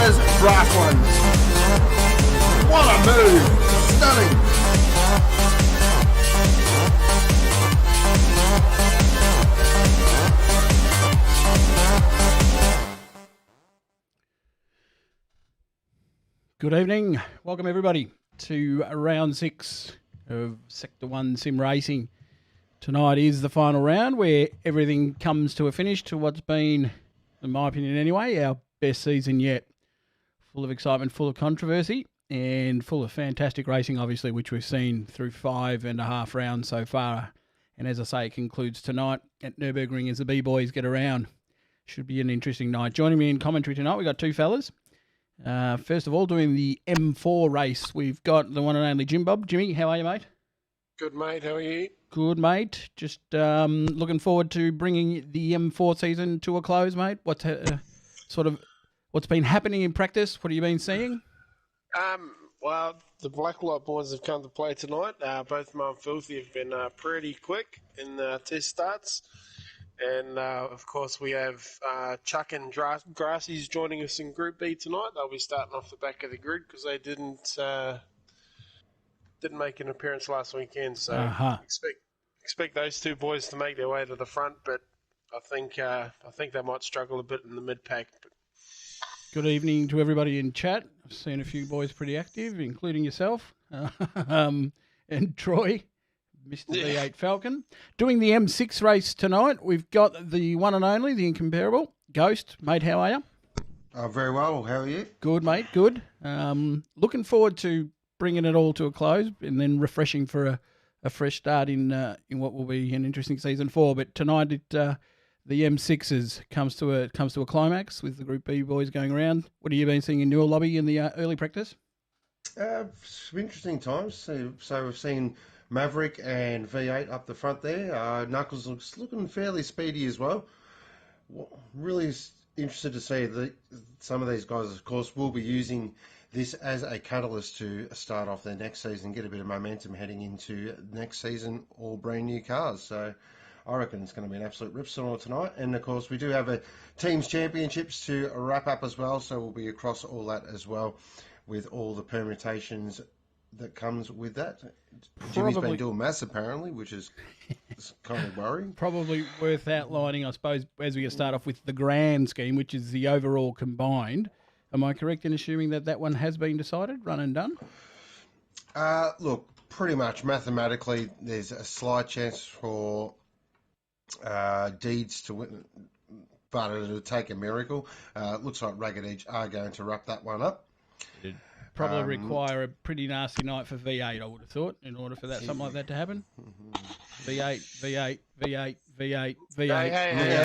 Tyres, brass ones. What a move! Stunning! Good evening. Welcome everybody to round 6 of Sector 1 Sim Racing. Tonight is the final round where everything comes to a finish to what's been, in my opinion anyway, our best season yet. Full of excitement, full of controversy, and full of fantastic racing, obviously, which we've seen through 5.5 rounds so far. And as I say, it concludes tonight at Nurburgring as the B-Boys get around. Should be an interesting night. Joining me in commentary tonight, we've got two fellas. First of all, doing the M4 race, we've got the one and only Jim Bob. Jimmy, how are you, mate? Good, mate. How are you? Good, mate. Just looking forward to bringing the M4 season to a close, mate. What's been happening in practice? What have you been seeing? Well, the Blacklight boys have come to play tonight. Both Mum and Filthy have been pretty quick in the test starts. And, of course, we have Chuck and Grassies joining us in Group B tonight. They'll be starting off the back of the grid because they didn't make an appearance last weekend. So expect those two boys to make their way to the front, but I think they might struggle a bit in the mid-pack. Good evening to everybody in chat. I've seen a few boys pretty active, including yourself and Troy. Mr. V8 Falcon. Doing the M6 race tonight, we've got the one and only, the incomparable, Ghost. Mate, how are you? Very well. How are you? Good, mate, good. Looking forward to bringing it all to a close and then refreshing for a fresh start in what will be an interesting season 4. But tonight, the M6s comes to a climax with the Group B boys going around. What have you been seeing in your lobby in the early practice? Some interesting times. So we've seen Maverick and V8 up the front there. Knuckles looks looking fairly speedy as well. Really interested to see that some of these guys, of course, will be using this as a catalyst to start off their next season, get a bit of momentum heading into next season, all brand new cars. So I reckon it's going to be an absolute ripsaw tonight. And, of course, we do have a Teams Championships to wrap up as well, so we'll be across all that as well with all the permutations that comes with that. Jimmy's been doing maths apparently, which is kind of worrying. Probably worth outlining, I suppose, as we start off with the grand scheme, which is the overall combined. Am I correct in assuming that one has been decided, run and done? Look, pretty much mathematically, there's a slight chance for Deeds to win, but it'll take a miracle. Looks like Ragged Edge are going to wrap that one up. Probably require a pretty nasty night for V8, I would have thought, in order for something like that to happen. V8, V8, V8, V8, V8.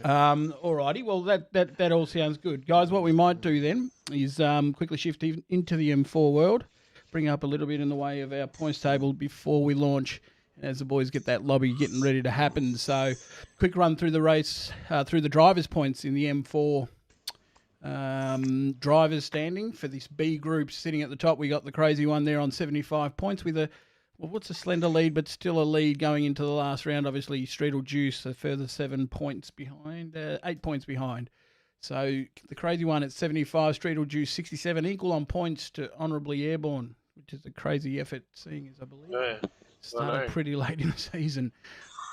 Alrighty, well that all sounds good, guys. What we might do then is quickly shift into the M4 world, bring up a little bit in the way of our points table before we launch. As the boys get that lobby getting ready to happen. So, quick run through the race, through the drivers' points in the M4. Drivers standing for this B group sitting at the top. We got the crazy one there on 75 points with what's a slender lead, but still a lead going into the last round. Obviously, Streetle Juice a further 7 points behind, 8 points behind. So the crazy one at 75, Streetle Juice 67, equal on points to Honourably Airborne, which is a crazy effort, seeing as I believe started pretty late in the season.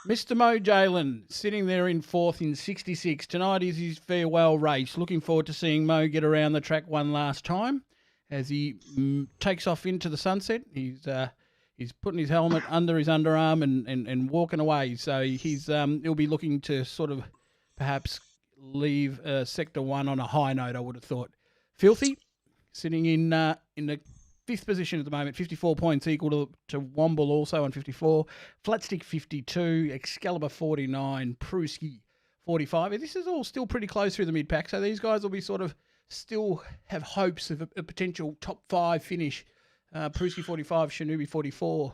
Mr. moejaylan sitting there in 4th in 66. Tonight is his farewell race. Looking forward to seeing Mo get around the track one last time as he takes off into the sunset. He's putting his helmet under his underarm and walking away. So he'll be looking to sort of perhaps leave Sector 1 on a high note, I would have thought. Filthy sitting in the 5th position at the moment, 54 points, equal to Womble also on 54. Flatstick 52, Excalibur 49, Pruski 45. This is all still pretty close through the mid-pack, so these guys will be sort of still have hopes of a potential top 5 finish. Pruski 45, Shanubi 44,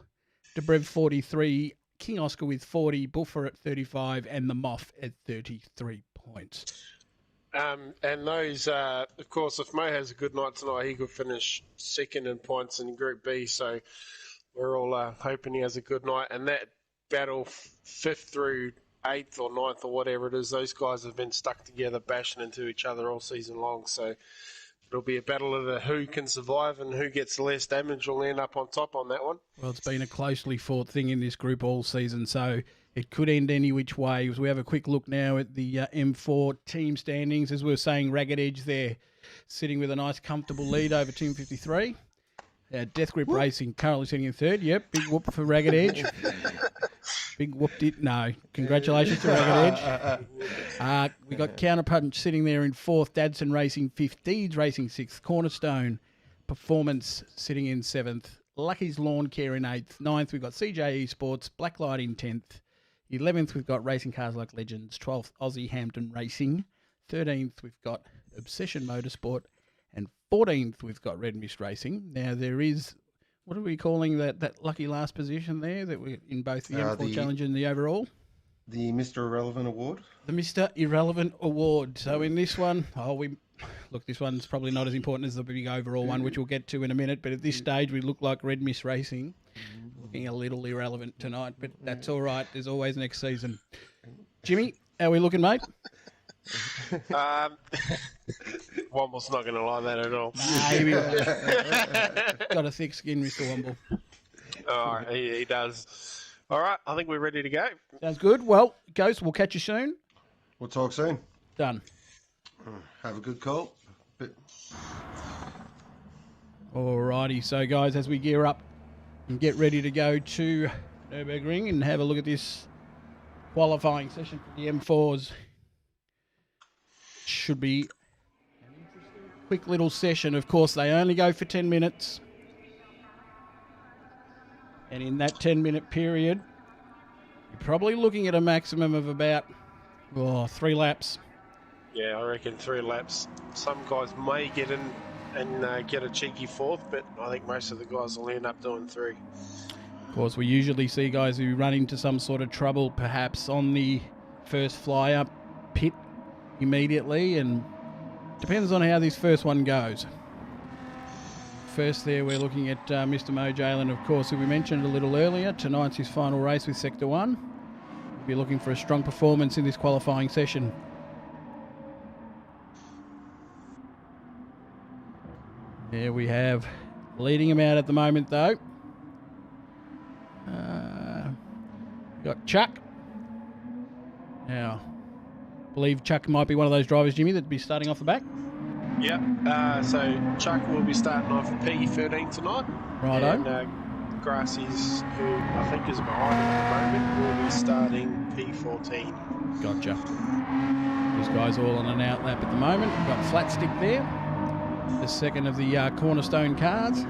Debrev 43, King Oscar with 40, Buffer at 35, and the Moff at 33 points. And those, of course, if Mo has a good night tonight, he could finish 2nd in points in Group B. So we're all hoping he has a good night. And that battle 5th through 8th or 9th or whatever it is. Those guys have been stuck together, bashing into each other all season long. So it'll be a battle of the who can survive and who gets less damage will end up on top on that one. Well, it's been a closely fought thing in this group all season, so it could end any which way. As we have a quick look now at the M4 team standings, as we were saying, Ragged Edge there, sitting with a nice comfortable lead over Team 53. Death Grip Racing currently sitting in third. Yep, big whoop for Ragged Edge. Big whoop did no. Congratulations to Ragged Edge. We got Counterpunch sitting there in fourth. Dadson Racing fifth. Deeds Racing sixth. Cornerstone Performance sitting in seventh. Lucky's Lawn Care in eighth. Ninth, we've got CJ Esports. Blacklight in 10th. 11th, we've got Racing Cars Like Legends. 12th, Aussie Hampton Racing. 13th, we've got Obsession Motorsport. And 14th, we've got Red Mist Racing. Now, there is, what are we calling that lucky last position there that we're in both the M4 Challenge and the overall? The Mr. Irrelevant Award. The Mr. Irrelevant Award. So in this one, this one's probably not as important as the big overall one, which we'll get to in a minute. But at this stage, we look like Red Mist Racing. Looking a little irrelevant tonight, but that's all right. There's always next season. Jimmy, how are we looking, mate? Womble's not going to like that at all. Got a thick skin, Mr. Womble. All right, he does. All right, I think we're ready to go. Sounds good. Well, Ghost, we'll catch you soon. We'll talk soon. Done. Have a good call. Alrighty, so guys, as we gear up and get ready to go to Nurburgring and have a look at this qualifying session for the M4s. Should be an interesting, quick little session. Of course, they only go for 10 minutes. And in that 10-minute period, you're probably looking at a maximum of about 3 laps. Yeah, I reckon 3 laps. Some guys may get in and get a cheeky fourth, but I think most of the guys will end up doing 3. Of course, we usually see guys who run into some sort of trouble, perhaps on the first fly-up pit immediately, and depends on how this first one goes. First there, we're looking at Mr. moejaylan, of course, who we mentioned a little earlier. Tonight's his final race with Sector 1. We'll be looking for a strong performance in this qualifying session. There we have, leading him out at the moment though. Got Chuck. Now, I believe Chuck might be one of those drivers, Jimmy, that'd be starting off the back. Yep. So Chuck will be starting off at P13 tonight. Righto. And Grassies, who I think is behind him at the moment, will be starting P14. Gotcha. These guys all on an out lap at the moment. We've got Flat Stick there, the second of the Cornerstone cars.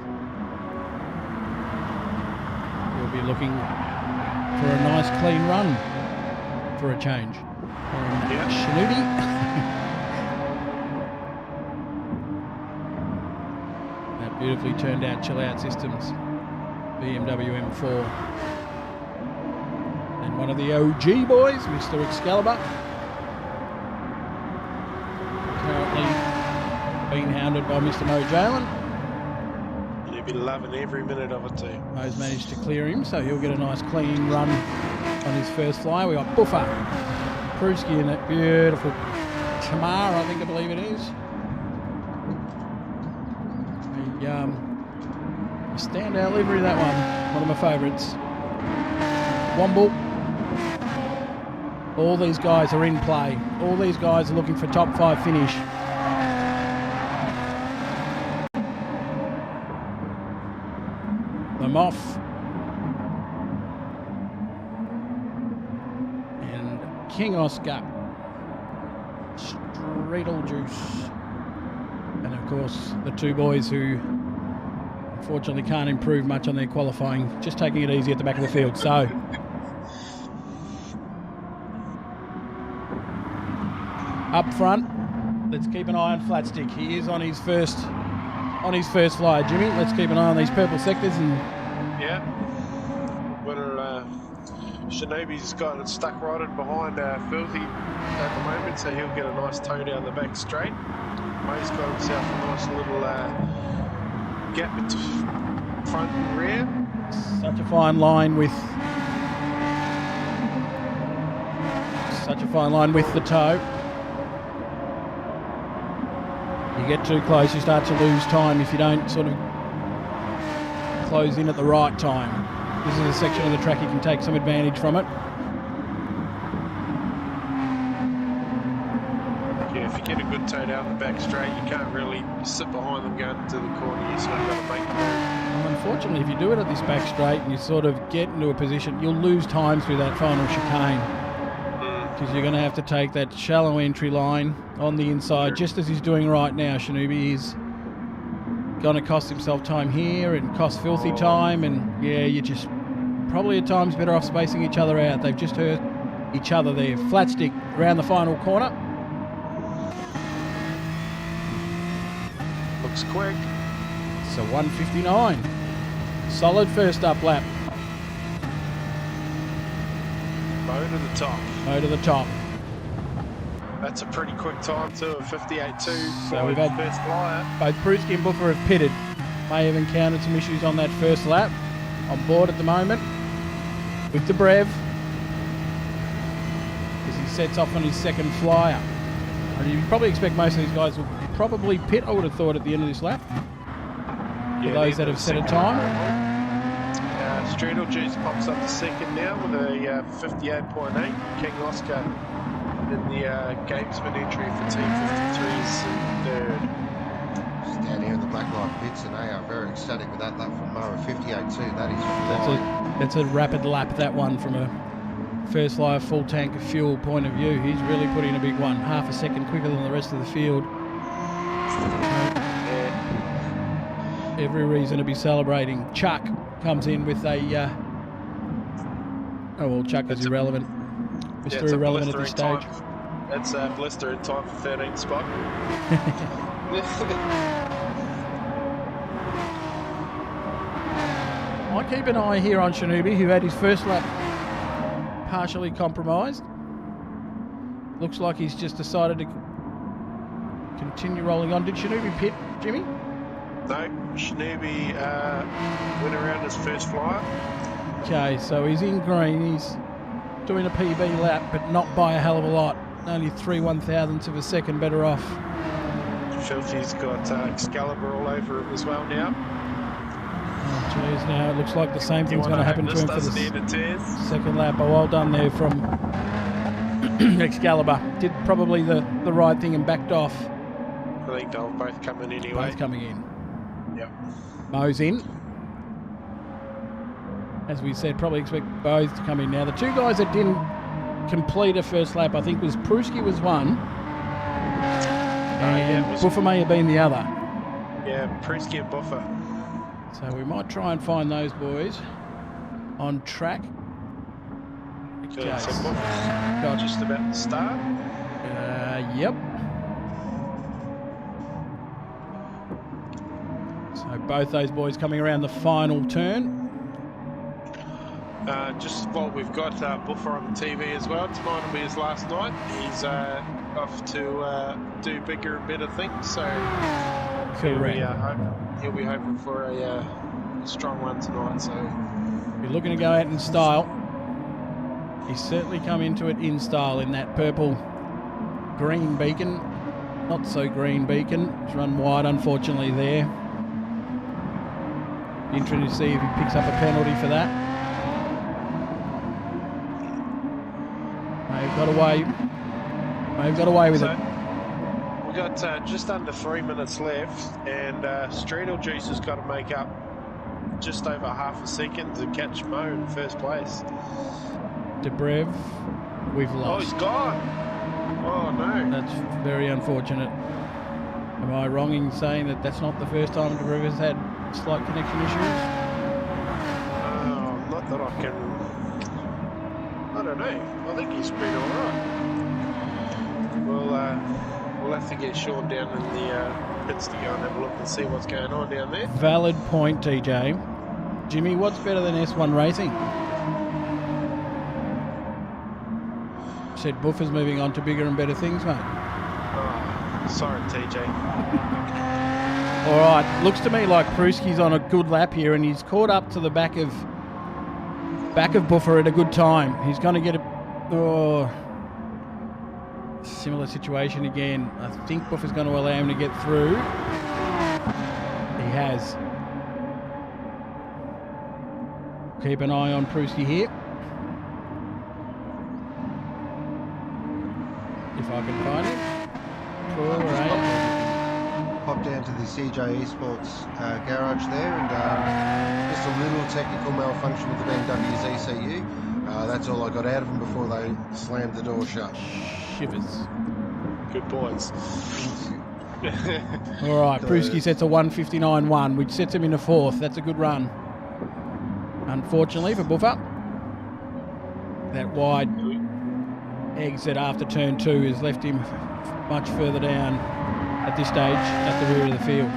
We'll be looking for a nice clean run for a change. Yep. Shinobi. That beautifully turned out chill out systems. BMW M4. And one of the OG boys, Mr. Excalibur. Currently being hounded by Mr. moejaylan. He'll be loving every minute of it too. Mo's managed to clear him, so he'll get a nice clean run on his first fly. We got Buffer, Pruski in that beautiful Tamar, I believe it is. A standout livery, that one of my favourites. Womble. All these guys are in play. All these guys are looking for top 5 finish. Them off. And King Oscar. Streetle Juice. And of course, the two boys who unfortunately can't improve much on their qualifying, just taking it easy at the back of the field. So, up front, let's keep an eye on Flat Stick. He is on his first fly, Jimmy. Let's keep an eye on these purple sectors. And yeah. Well, Shinobi's got it stuck right behind Filthy at the moment, so he'll get a nice toe down the back straight. Mo's got himself a nice little gap between front and rear. Such a fine line with Such a fine line with the toe. You get too close, you start to lose time if you don't sort of close in at the right time. This is a section of the track you can take some advantage from it. Yeah, if you get a good toe down the back straight, you can't really sit behind them going into the corner. You sort of got to make the move. Well, unfortunately, if you do it at this back straight and you sort of get into a position, you'll lose time through that final chicane. Because you're going to have to take that shallow entry line on the inside, just as he's doing right now. Shinobi is going to cost himself time here and cost filthy time. And yeah, you're just probably at times better off spacing each other out. They've just hurt each other there. Flat stick around the final corner. Looks quick. So 1:59. Solid first up lap. Moe to the top. Moe to the top. That's a pretty quick time too, a 58.2 So we've had first flyer. both Pruski and Buffer have pitted. May have encountered some issues on that first lap. On board at the moment with the Brev as he sets off on his second flyer. And you probably expect most of these guys will probably pit, I would have thought, at the end of this lap. For those that have set a time. Streetle Juice pops up to second now with a 58.8. King Oscar in the gamesman entry for Team 53's third. Down here in the black light pits, and they are very ecstatic with that lap from Moe, 58.2. That is flying. That's a rapid lap, that one, from a first flyer full tank of fuel point of view. He's really put in a big one, half a second quicker than the rest of the field. Every reason to be celebrating. Chuck comes in with a Chuck is irrelevant. Mr. Irrelevant at this stage. That's a blister in time for 13th spot. I keep an eye here on Shinobi, who had his first lap partially compromised. Looks like he's just decided to continue rolling on. Did Shinobi pit, Jimmy? No, Shinobi went around his first flyer. Okay, so he's in green. He's doing a PB lap, but not by a hell of a lot. Only 3/1000ths of a second better off. Filthy's got Excalibur all over him as well now. Oh, geez, now it looks like the same thing's going to happen to him for the second lap. Oh, well done there from Excalibur. Did probably the right thing and backed off. I think they'll both come in anyway. Both coming in. Yep. Mo's in. As we said, probably expect both to come in now. The two guys that didn't complete a first lap, I think, was Pruski was one. And Buffer may have been the other. Yeah, Pruski and Buffer. So we might try and find those boys on track. Okay. So Buffer's just about to start. Yep. So both those boys coming around the final turn. Just while we've got Buffer on the TV as well, tonight will be his last night. He's off to do bigger and better things, so correct. He'll be hoping for a strong one tonight. So you're looking to go out in style. He's certainly come into it in style in that purple green beacon. Not so green beacon. It's run wide, unfortunately, there. Be interesting to see if he picks up a penalty for that. They've got away with it. We've got just under 3 minutes left, and Streetle Juice has got to make up just over half a second to catch Moe in first place. Debrev, we've lost. Oh, he's gone. Oh, no. That's very unfortunate. Am I wrong in saying that that's not the first time Debrev has had slight connection issues? Not that I can... I don't know. I think he's been all right. We'll have to get Sean down in the pits to go and have a look and see what's going on down there. Valid point, TJ. Jimmy, what's better than S1 racing? Said Buffer's moving on to bigger and better things, mate. Oh, sorry, TJ. All right, looks to me like Pruski's on a good lap here, and he's caught up to the back of Buffer at a good time. He's going to get a... Oh, Similar situation again. I think Buff is going to allow him to get through. He has. Keep an eye on Pruski here. If I can find him. Pop down to the CJ Esports garage there, and just a little technical malfunction with the BMW's ECU. That's all I got out of them before they slammed the door shut. Shivers. Good boys. All right, Pruski sets a 1:59.1, which sets him in a fourth. That's a good run. Unfortunately for Buffer, that wide exit after turn 2 has left him much further down at this stage at the rear of the field.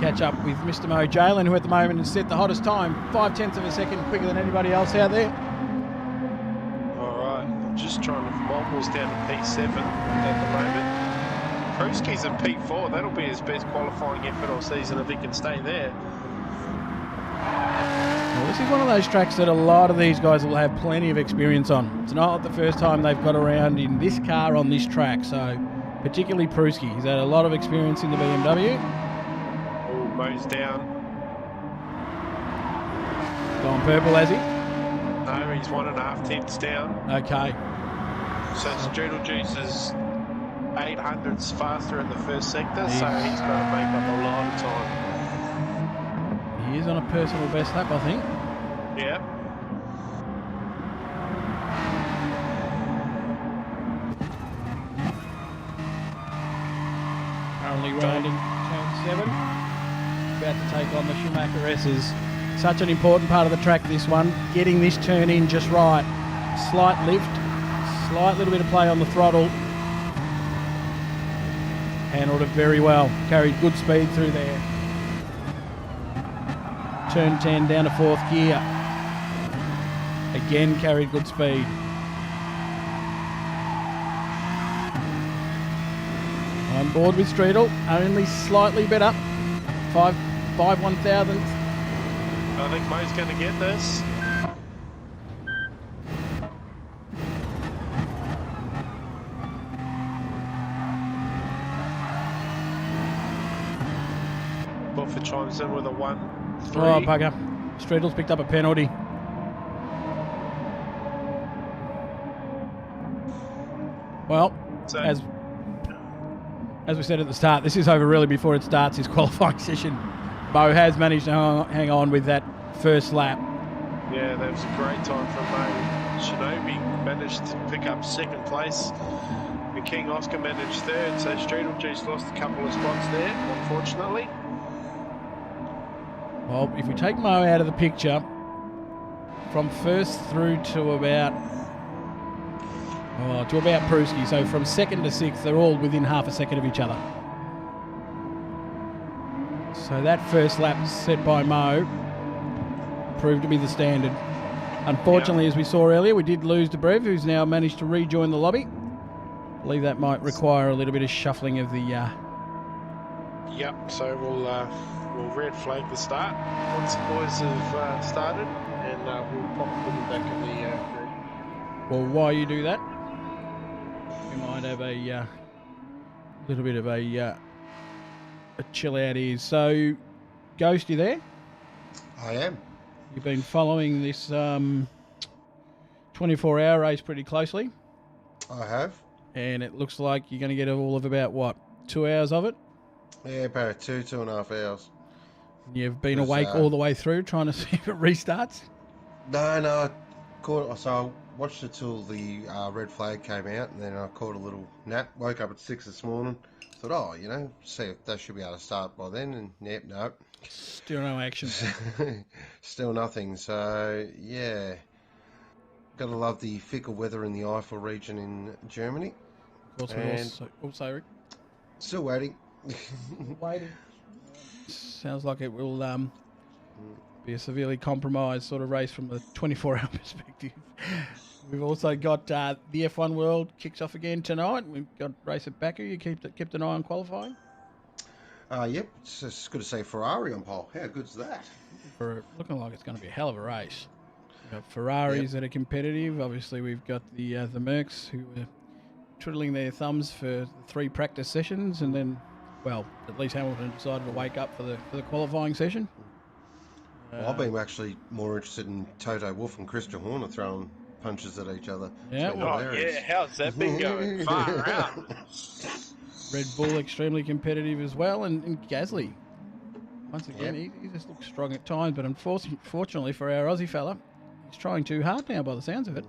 Catch up with Mr. moejaylan, who at the moment has set the hottest time, 0.5 of a second quicker than anybody else out there. All right, I'm just trying to Womble's down to P7 at the moment. Pruski's at P4. That'll be his best qualifying effort all season if he can stay there. Well, this is one of those tracks that a lot of these guys will have plenty of experience on. It's not the first time they've got around in this car on this track, so particularly Pruski. He's had a lot of experience in the BMW. Oh, Mo's down. Gone purple, has he? No, he's 1.5 tenths down. Okay. So Strudel Juice is 800ths faster in the first sector, so he's got to make up a lot of time. He is on a personal best lap, I think. Yeah. Currently rounding turn 7. About to take on the Schumacher S's. Such an important part of the track, this one. Getting this turn in just right. Slight lift. Slight little bit of play on the throttle. Handled it very well. Carried good speed through there. Turn 10 down to 4th gear. Again carried good speed. On board with Strudel, only slightly better. 5/1,000th. I think Mo's going to get this. Buffer chimes in with a 1-3. Oh, bugger. Strudel's picked up a penalty. Well, So, as we said at the start, this is over really before it starts his qualifying session. Mo has managed to hang on with that first lap. yeah, that was a great time from Mo. Shinobi managed to pick up 2nd place. And King Oscar managed 3rd, so Strudel Juice lost a couple of spots there, unfortunately. Well, if we take Mo out of the picture, from first through to about Pruski, so from 2nd to 6th, they're all within half a second of each other. So that first lap set by Mo proved to be the standard. Unfortunately, as we saw earlier, we did lose Dobrev, who's now managed to rejoin the lobby. I believe that might require a little bit of shuffling of the... Yep, so we'll red flag the start once the boys have started, and we'll pop them back in the group. Well, while you do that, we might have a little bit of a chill out here. So, Ghost, you there? I am. You've been following this 24-hour race pretty closely, I have. and it looks like you're going to get all of about, what, 2 hours of it? Yeah, about 2.5 hours. You've been awake all the way through trying to see if it restarts? No, I watched it till the red flag came out, and then I caught a little nap. Woke up at 6 this morning. Thought, see if they should be able to start by then, and no. Still no action. Still nothing. So yeah, gotta love the fickle weather in the Eifel region in Germany. Of course, we're also Rick. Still waiting. Waiting. Sounds like it will be a severely compromised sort of race from a 24-hour perspective. We've also got the F1 World kicks off again tonight. We've got race at Baku. You kept an eye on qualifying? Yep. It's just good to see Ferrari on pole. How good's that? Looking like it's going to be a hell of a race. got Ferraris that are competitive. Obviously, we've got the Mercs who are twiddling their thumbs for the 3 practice sessions, and then, well, at least Hamilton decided to wake up for the qualifying session. Well, I've been actually more interested in Toto Wolff and Christian Horner throwing punches at each other. Yeah, how's that been going? Far out. Red Bull extremely competitive as well, and Gasly. Once again, he just looks strong at times, but unfortunately for our Aussie fella, he's trying too hard now by the sounds of it.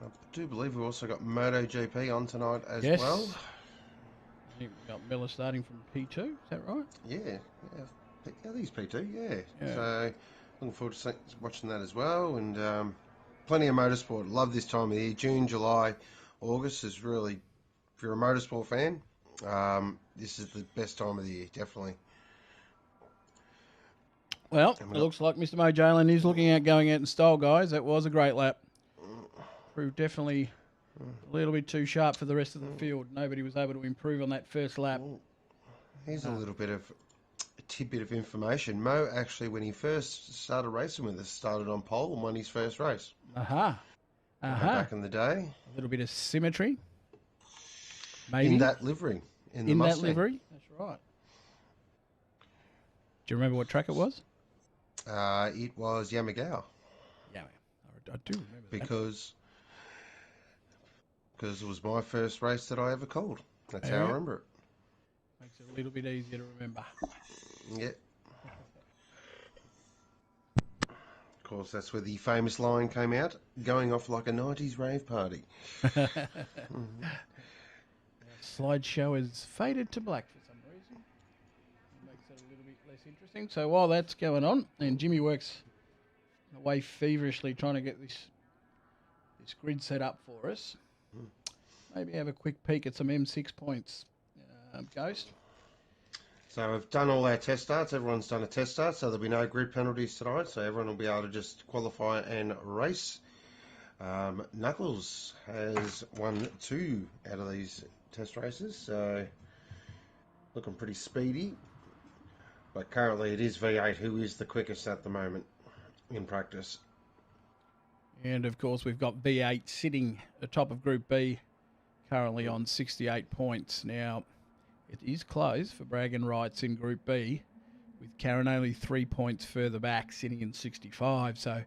I do believe we've also got MotoGP on tonight as well. We've got Miller starting from P2, is that right? Yeah, I think he's P2, yeah. So looking forward to watching that as well, and plenty of motorsport. Love this time of year. June, July, August is really, if you're a motorsport fan, this is the best time of the year, definitely. Well, it looks like Mr. moejaylan is looking at going out in style, guys. That was a great lap. Proved definitely a little bit too sharp for the rest of the field. Nobody was able to improve on that first lap. Here's a little bit of a tidbit of information. Mo actually, when he first started racing with us, started on pole and won his first race. Back in the day. A little bit of symmetry. Maybe. In that livery. In that livery? That's right. Do you remember what track it was? It was Yamagao. Yeah, I do remember because it was my first race that I ever called. That's how I remember it. Makes it a little bit easier to remember. Yeah. Of course, that's where the famous line came out, going off like a 90s rave party. Slideshow has faded to black for some reason. It makes it a little bit less interesting. So while that's going on, and Jimmy works away feverishly trying to get this grid set up for us, maybe have a quick peek at some M6 points, Ghost. So we've done all our test starts. Everyone's done a test start, so there'll be no grid penalties tonight. So everyone will be able to just qualify and race. Knuckles has won 2 out of these test races, so looking pretty speedy. But currently it is V8 who is the quickest at the moment in practice. And of course we've got V8 sitting atop of Group B, currently on 68 points. Now, it is close for bragging rights in Group B, with Karen only 3 points further back, sitting in 65. So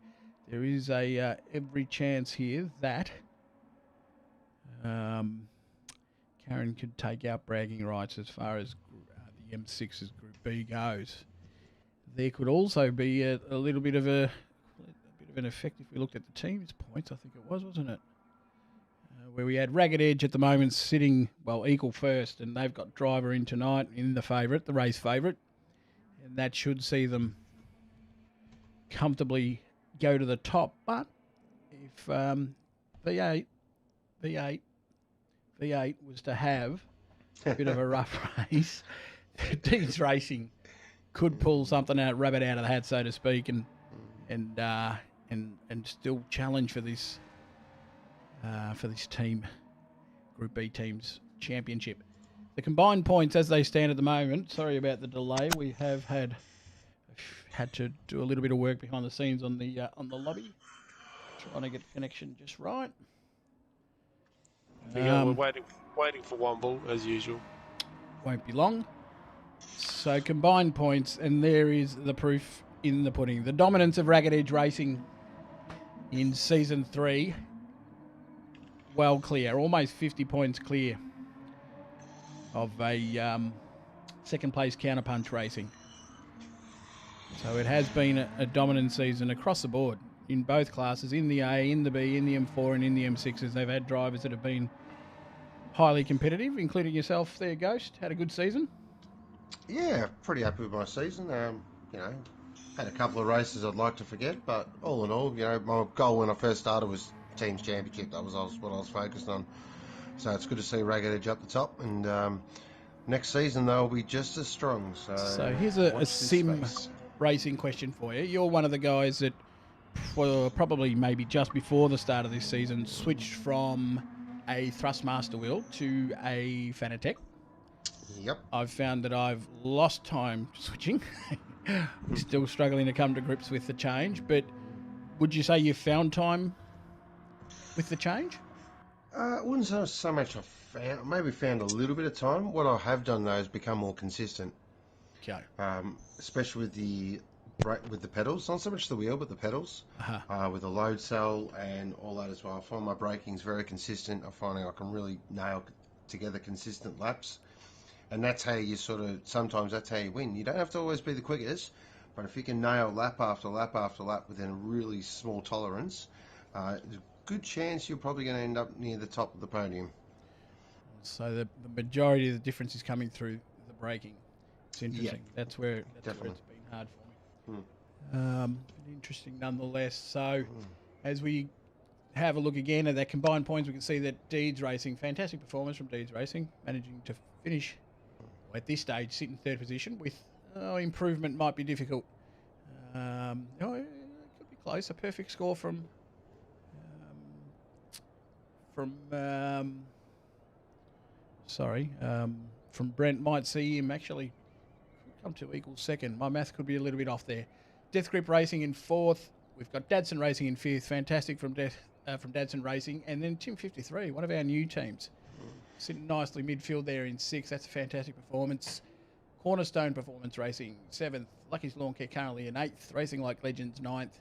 there is every chance here that Karen could take out bragging rights as far as the M6's Group B goes. There could also be a little bit of an effect if we looked at the team's points. I think it was, wasn't it? Where we had Ragged Edge at the moment sitting, equal first, and they've got driver in tonight in the race favourite, and that should see them comfortably go to the top. But if V8 was to have a bit of a rough race, Dean's Racing could pull something rabbit out of the hat, so to speak, and still challenge for this team, Group B team's championship. The combined points as they stand at the moment, sorry about the delay, we have had to do a little bit of work behind the scenes on the lobby, trying to get the connection just right. We're waiting for Womble as usual. Won't be long. So combined points, and there is the proof in the pudding. The dominance of Ragged Edge Racing in Season 3, well clear, almost 50 points clear of a second place Counterpunch Racing. So it has been a dominant season across the board in both classes, in the A, in the B, in the M4 and in the M6s. They've had drivers that have been highly competitive, including yourself there, Ghost. Had a good season? Yeah, pretty happy with my season. Had a couple of races I'd like to forget, but all in all, my goal when I first started was Teams Championship. That was what I was focused on. So it's good to see Ragged Edge up the top, and next season they'll be just as strong. So here's a sim racing question for you. You're one of the guys that, probably maybe just before the start of this season, switched from a Thrustmaster wheel to a Fanatec. Yep. I've found that I've lost time switching. Still struggling to come to grips with the change, but would you say you found time with the change? I wouldn't say so much I found, maybe found a little bit of time. What I have done, though, is become more consistent, Okay. especially with the pedals, not so much the wheel, but the pedals, Uh-huh. with the load cell and all that as well. I find my braking's very consistent. I'm finding I can really nail together consistent laps. And that's how you sometimes that's how you win. You don't have to always be the quickest, but if you can nail lap after lap after lap within a really small tolerance, there's a good chance you're probably going to end up near the top of the podium. So the majority of the difference is coming through the braking. It's interesting. Yeah, that's where it's been hard for me. Interesting nonetheless. So as we have a look again at that combined points, we can see that Deeds Racing, fantastic performance from Deeds Racing, managing to finish at this stage, sit in third position with improvement might be difficult. It could be close. A perfect score from Brent might see him actually come to equal second. My math could be a little bit off there. Death Grip Racing in fourth. We've got Dadson Racing in fifth. Fantastic from Dadson Racing. And then Tim 53, one of our new teams. Sitting nicely midfield there in sixth. That's a fantastic performance. Cornerstone Performance Racing, seventh. Lucky's Lawn Care currently in eighth. Racing Like Legends, ninth.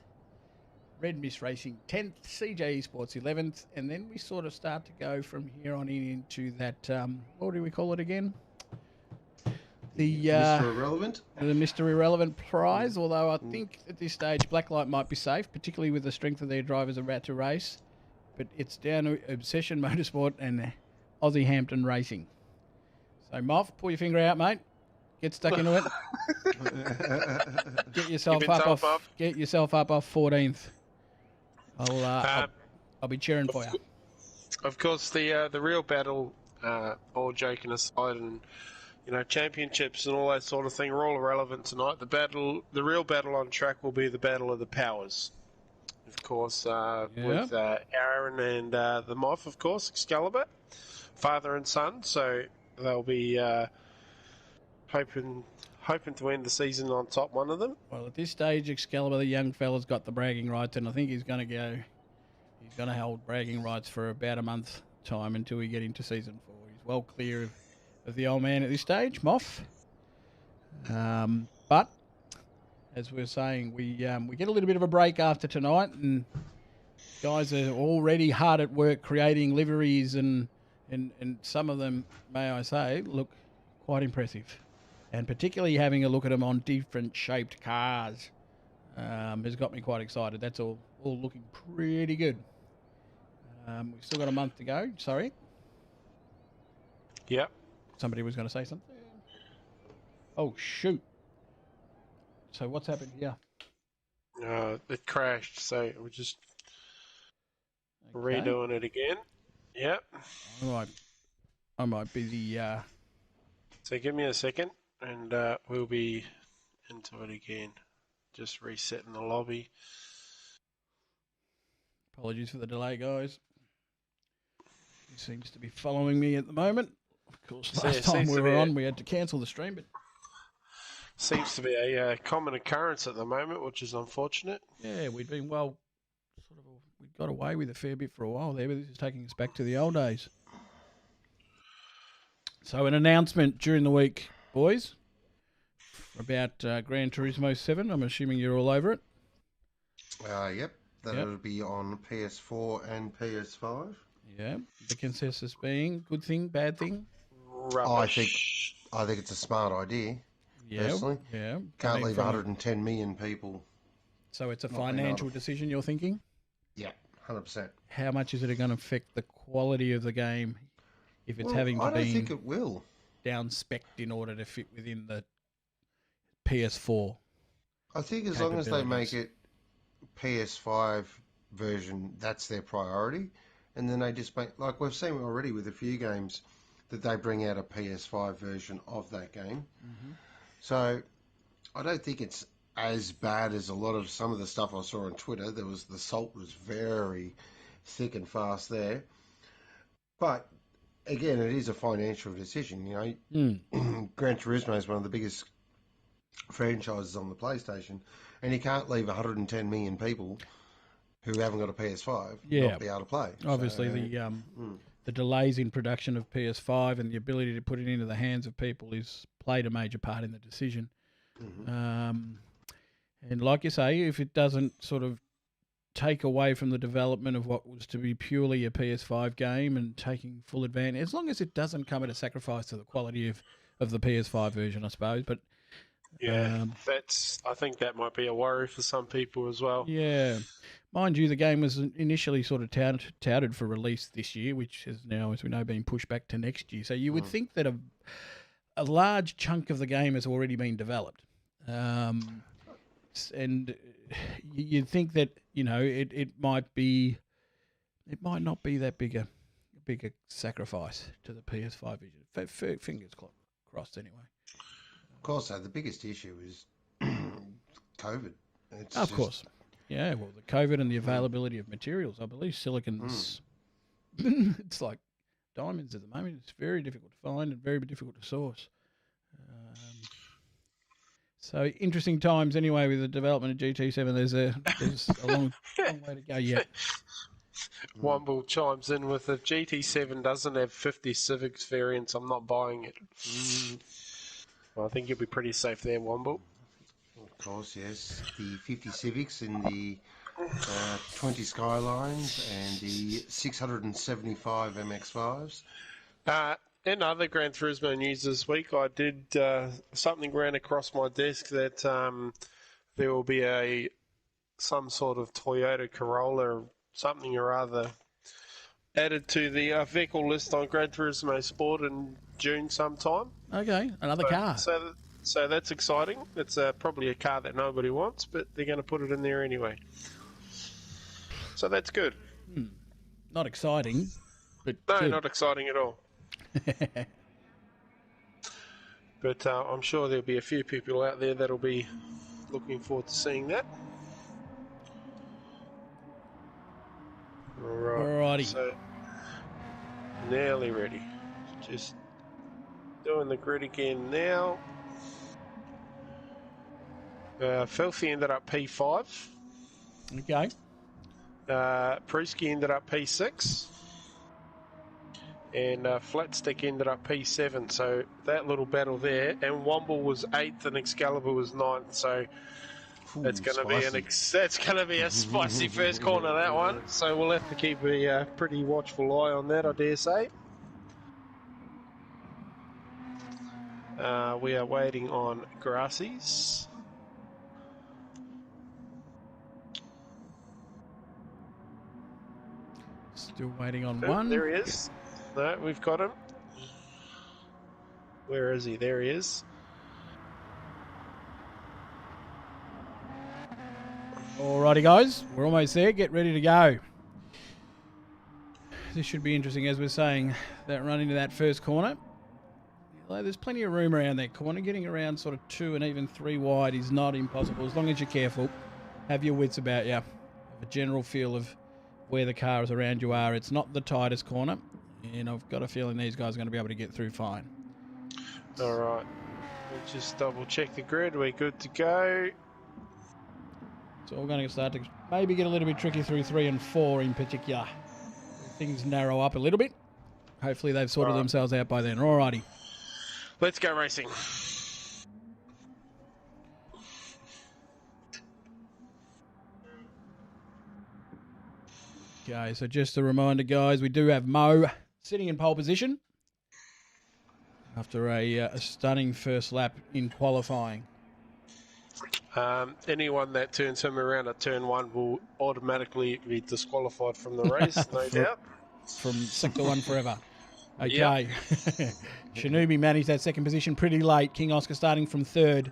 Red Mist Racing, 10th. CJ Esports, 11th. And then we sort of start to go from here on into that, what do we call it again? The Mr. Irrelevant? The Mr. Irrelevant prize, although I think at this stage Blacklight might be safe, particularly with the strength of their drivers about to race. But it's down to Obsession Motorsport and Aussie Hampton Racing. So, Moff, pull your finger out, mate. Get stuck into it. Get yourself up off 14th. I'll be cheering for you. Of course, the real battle, all joking aside, and championships and all that sort of thing are all irrelevant tonight. The real battle on track will be the battle of the powers. Of course, with Aaron and the Moth, of course, Excalibur, father and son. So they'll be hoping to end the season on top, one of them. Well, at this stage, Excalibur, the young fella's got the bragging rights, and I think he's going to hold bragging rights for about a month's time until we get into season 4. He's well clear of the old man at this stage, Moff. But as we were saying, we get a little bit of a break after tonight, and guys are already hard at work creating liveries, and some of them, may I say, look quite impressive. And particularly having a look at them on different shaped cars has got me quite excited. That's all looking pretty good. We've still got a month to go. Sorry. Yep. Somebody was going to say something. Oh, shoot. So what's happened here? It crashed, so we're just redoing it again. Yep. I might be the... So give me a second, and we'll be into it again. Just resetting the lobby. Apologies for the delay, guys. He seems to be following me at the moment. Of course, last time we were on, we had to cancel the stream, but... Seems to be a common occurrence at the moment, which is unfortunate. Yeah, we'd been we got away with a fair bit for a while there, but this is taking us back to the old days. So an announcement during the week, boys, about Gran Turismo 7. I'm assuming you're all over it. Yep. That'll be on PS4 and PS5. Yeah. The consensus being good thing, bad thing? Rubbish. I think it's a smart idea. Personally. Yeah. Can't leave 110 million people. So it's a financial decision, you're thinking? Yeah, 100%. How much is it going to affect the quality of the game if it's having to be... I don't think it will. Down-specced in order to fit within the PS4? I think as long as they make it PS5 version, that's their priority. And then they just make... Like we've seen already with a few games that they bring out a PS5 version of that game. Mm-hmm. So I don't think it's as bad as some of the stuff I saw on Twitter. The salt was very thick and fast there. But again, it is a financial decision. Gran Turismo is one of the biggest franchises on the PlayStation, and you can't leave 110 million people who haven't got a PS5 Yeah. not be able to play. Obviously, So, the delays in production of PS5 and the ability to put it into the hands of people is played a major part in the decision. And like you say, if it doesn't sort of take away from the development of what was to be purely a PS5 game and taking full advantage, as long as it doesn't come at a sacrifice to the quality of the PS5 version, I suppose. But Yeah, I think that might be a worry for some people as well. yeah. Mind you, the game was initially sort of touted for release this year, which has now, as we know, been pushed back to next year. So you would think that a large chunk of the game has already been developed. And you'd think that, it might not be that big a sacrifice to the PS5 vision. Fingers crossed anyway. of course, the biggest issue is COVID. Of course. Yeah, well, the COVID and the availability of materials. I believe silicon's, it's like diamonds at the moment. It's very difficult to find and very difficult to source. So interesting times anyway with the development of GT7. There's a long way to go yet. Womble chimes in with, if GT7 doesn't have 50 Civics variants, I'm not buying it. Well, I think you'll be pretty safe there, Womble. Of course, yes. The 50 Civics in the 20 Skylines and the 675 MX-5s. In other Gran Turismo news this week, I did something ran across my desk that there will be some sort of Toyota Corolla, something or other, added to the vehicle list on Gran Turismo Sport in June sometime. Okay, another car. So that's exciting. It's probably a car that nobody wants, but they're going to put it in there anyway. So that's good. Not exciting, but no, good. Not exciting at all. But I'm sure there'll be a few people out there that'll be looking forward to seeing that. Alrighty. So, nearly ready. Just doing the grid again now. Filthy ended up P5. Okay. Pruski ended up P6. And Flatstick ended up P7. So that little battle there. And Womble was 8th and Excalibur was 9th. So that's going to be a spicy first corner, that one. So we'll have to keep a pretty watchful eye on that, I dare say. We are waiting on Grassies. Still waiting on one. There he is. No, we've got him. Where is he? There he is. Alrighty, guys. We're almost there. Get ready to go. This should be interesting, as we're saying, that run into that first corner. There's plenty of room around that corner. Getting around sort of 2 and even 3 wide is not impossible, as long as you're careful. Have your wits about you. Have a general feel of where the cars around you are. It's not the tightest corner, and I've got a feeling these guys are going to be able to get through fine. All right. We'll just double check the grid. We're good to go. So we're going to start to maybe get a little bit tricky through 3 and 4 in particular. Things narrow up a little bit. Hopefully they've sorted themselves out by then. Alrighty. Let's go racing. Okay, so just a reminder, guys, we do have Mo sitting in pole position after a stunning first lap in qualifying. Anyone that turns him around at turn 1 will automatically be disqualified from the race, no doubt. From sector 1 forever. Okay. Yep. Shinobi managed that second position pretty late. King Oscar starting from 3rd.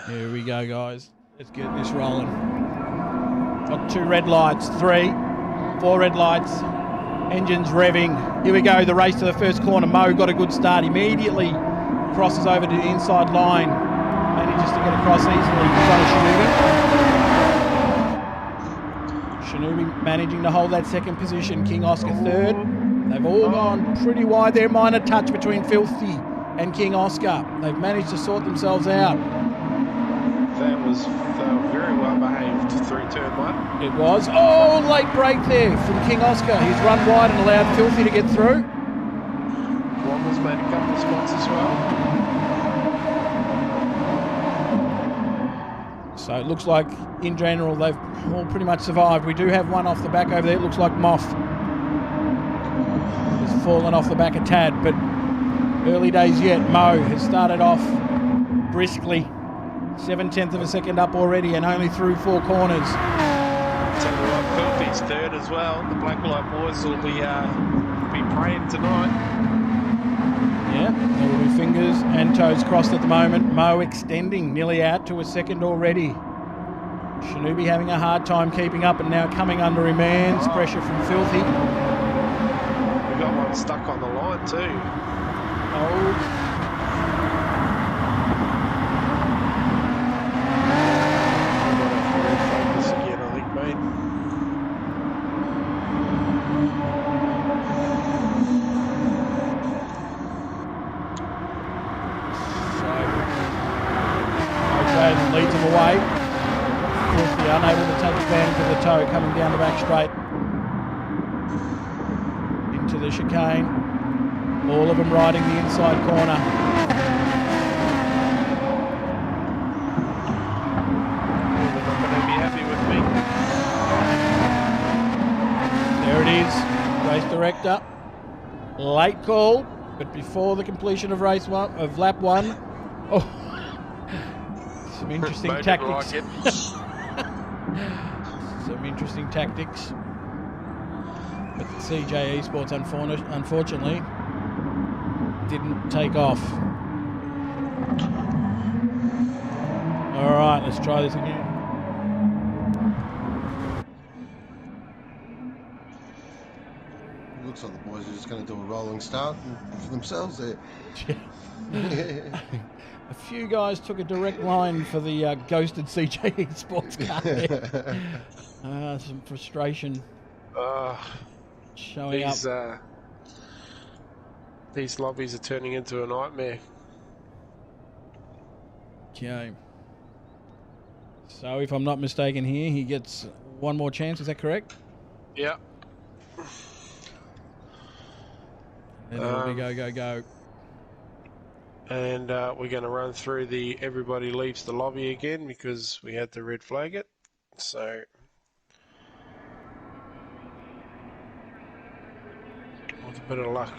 Here we go, guys. Let's get this rolling. Got 2 red lights, 3, 4 red lights. Engines revving. Here we go, the race to the first corner. Mo got a good start. Immediately crosses over to the inside line. Manages to get across easily in front of Shinobi. Shinobi managing to hold that second position. King Oscar 3rd. They've all gone pretty wide there. Minor touch between Filthy and King Oscar. They've managed to sort themselves out. That was very well behaved through turn 1. It was. Oh, late break there from King Oscar. He's run wide and allowed Filthy to get through. Womble's made a couple of spots as well. So it looks like, in general, they've all pretty much survived. We do have one off the back over there. It looks like Moth has fallen off the back a tad, but early days yet. Mo has started off briskly. 7/10 of a second up already and only through 4 corners. Tell you what, Filthy's third as well. The Blacklight boys will be praying tonight. Yeah, there will be fingers and toes crossed at the moment. Mo extending, nearly out to a second already. Shanubi having a hard time keeping up and now coming under immense pressure from Filthy. We've got one stuck on the line too. Oh. Focus again, I think, mate. Moejaylan leads him away. Filthy unable to take advantage of the toe coming down the back straight. Into the chicane. All of them riding the inside corner. They're not going to be happy with me. There it is. Race director. Late call, but before the completion of race one, of lap 1. Oh. Some interesting tactics. Like Some interesting tactics. But the CJ Esports unfortunately didn't take off. All right, let's try this again. Looks like the boys are just going to do a rolling start for themselves there. A few guys took a direct line for the ghosted CJ Esports car there. Some frustration showing up. These lobbies are turning into a nightmare. Okay. So if I'm not mistaken here, he gets one more chance, is that correct? Yeah. Then it'll be go. And we're going to run through the everybody leaves the lobby again because we had to red flag it. So with a bit of luck.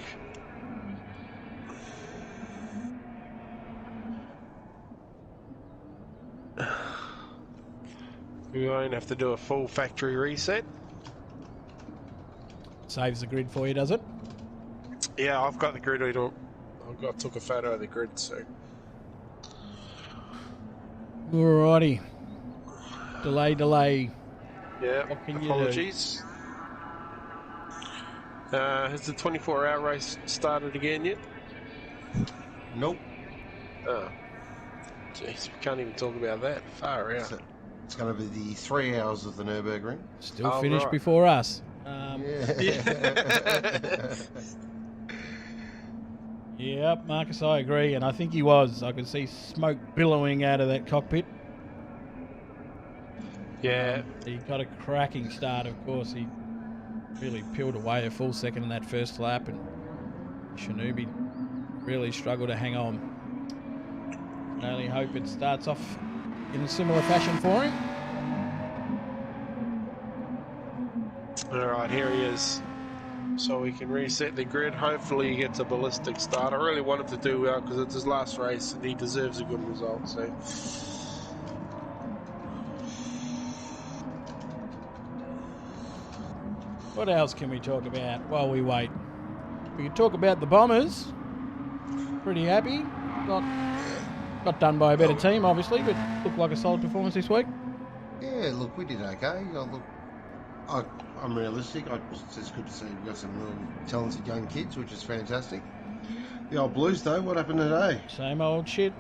We won't have to do a full factory reset. Saves the grid for you, does it? Yeah, I've got the grid. I took a photo of the grid, so. Alrighty. Delay. Yeah, What can apologies. Has the 24-hour race started again yet? Nope. Oh. Jeez, we can't even talk about that. Far out. So it's going to be the 3 hours of the Nurburgring. Still finished before us. Yep, Marcus, I agree, and I think he was. I could see smoke billowing out of that cockpit. Yeah. He got a cracking start, of course. He really peeled away a full second in that first lap, and Shanubi really struggled to hang on. I only hope it starts off in a similar fashion for him. All right, here he is. So we can reset the grid. Hopefully he gets a ballistic start. I really want him to do well because it's his last race and he deserves a good result. So. What else can we talk about while we wait? We can talk about the Bombers. Pretty happy. Got done by a better team, obviously, but looked like a solid performance this week. Yeah, look, we did okay. I'm realistic. It's good to see we've got some real talented young kids, which is fantastic. The old Blues, though, what happened today? Same old shit.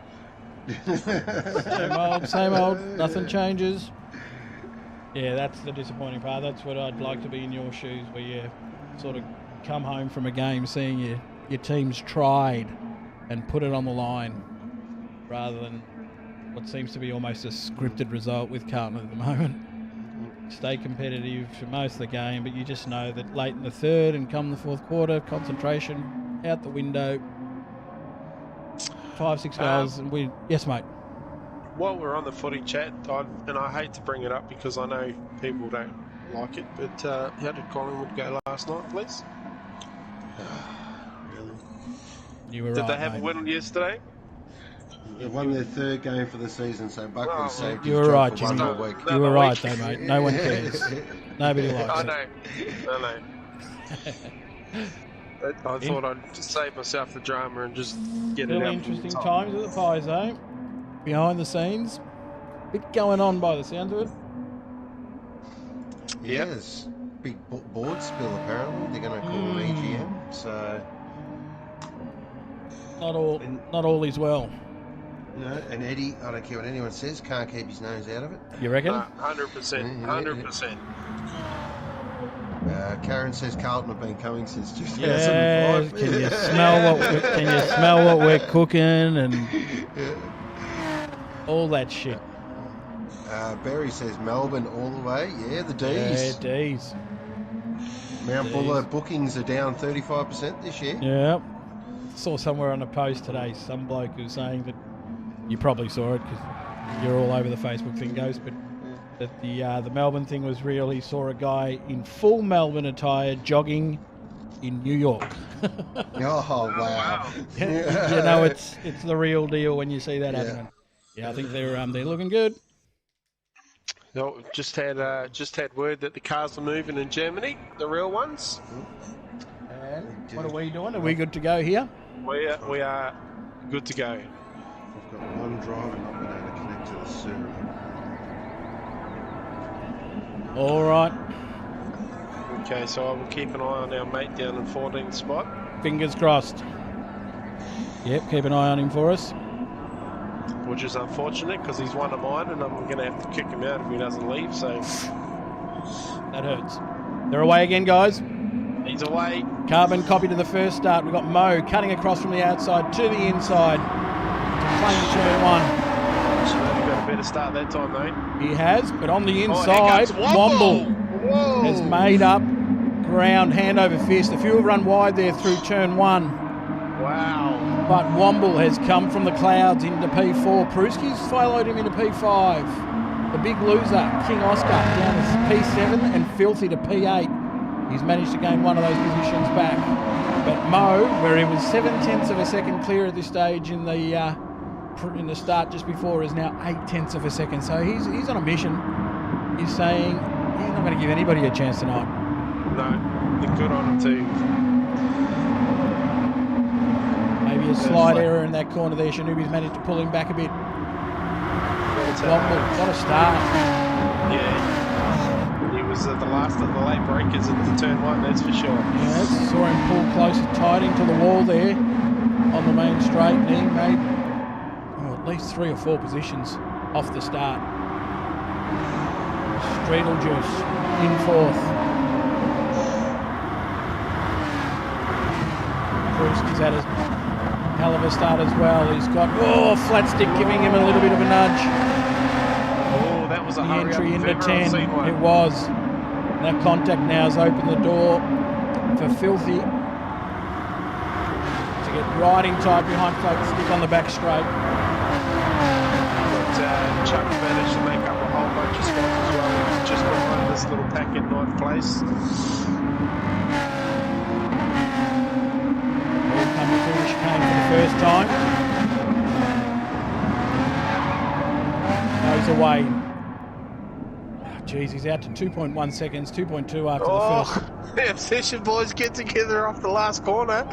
Same old. Nothing changes. Yeah, that's the disappointing part. That's what I'd like to be in your shoes, where you sort of come home from a game seeing your team's tried and put it on the line, rather than what seems to be almost a scripted result with Carlton at the moment. Stay competitive for most of the game, but you just know that late in the third and come the fourth quarter, concentration out the window. 5-6 goals and we. Yes, mate. While we're on the footy chat, and I hate to bring it up because I know people don't like it, but how did Collingwood go last night, please? Really? You were Did right, they have mate. a win yesterday? They won their third game for the season, so Buckley saved You his were job right, for one Jimmy. more week. You were right, though, mate. No one cares. Nobody likes I it. know. I thought I'd just save myself the drama and just get it Still out. interesting times at the Piezo. Behind the scenes. Bit going on by the sound of it. Yes. Big board spill, apparently. They're going to call an EGM, so... Not all is well. You know, and Eddie, I don't care what anyone says, can't keep his nose out of it. You reckon? 100%. 100%. Karen says Carlton have been coming since Yeah, 2005. can you smell what we're cooking and all that shit? Barry says Melbourne all the way. Yeah, the D's. Yeah, D's. Mount Buller bookings are down 35% this year. Yeah. Saw somewhere on a post today, some bloke was saying that you probably saw it because you're all over the Facebook thing, Ghost, but that the Melbourne thing was real. He saw a guy in full Melbourne attire jogging in New York. Oh, wow. You know, it's the real deal when you see that happening. Yeah, I think they're looking good. No, just had word that the cars are moving in Germany, the real ones. And what are we doing? Are we good to go here? We are good to go. We've got one driver not been able to connect to the server. All right. Okay, so I will keep an eye on our mate down in 14th spot. Fingers crossed. Yep, keep an eye on him for us. Which is unfortunate because he's one of mine and I'm going to have to kick him out if he doesn't leave, so... That hurts. They're away again, guys. He's away. Carbon copy to the first start. We've got Mo cutting across from the outside to the inside. Playing turn one. So he got a better start that time, though. He has, but on the inside, Womble has made up ground, hand over fist. A few have run wide there through turn one. Wow. But Womble has come from the clouds into P4. Pruski's followed him into P5. The big loser, King Oscar, down to P7 and Filthy to P8. He's managed to gain one of those positions back. But Mo, where he was 7/10 of a second clear at this stage in the start just before, is now 8/10 of a second. So he's on a mission. He's saying he's not going to give anybody a chance tonight. No, they're good on him too. Maybe a slight error in that corner there. Shanubi's managed to pull him back a bit. Womble, what a start. Yeah. He was the last of the late breakers into turn one, that's for sure. Yes, saw him pull close, tight into the wall there on the main straight, and he made at least 3 or 4 positions off the start. Streetle Juice in fourth. Bruce is at his hell of a start as well. He's got flat stick giving him a little bit of a nudge. Oh, that was a hurry entry up into if ever I've 10. seen one. It was. That contact now has opened the door for Filthy to get riding tight behind flat stick on the back straight. But Chuck managed to make up a whole bunch of spots as well. He's just behind this little pack in ninth place. All coming through the chicane for the first time. Goes away. Jeez, he's out to 2.1 seconds, 2.2 after the first. The Obsession boys get together off the last corner.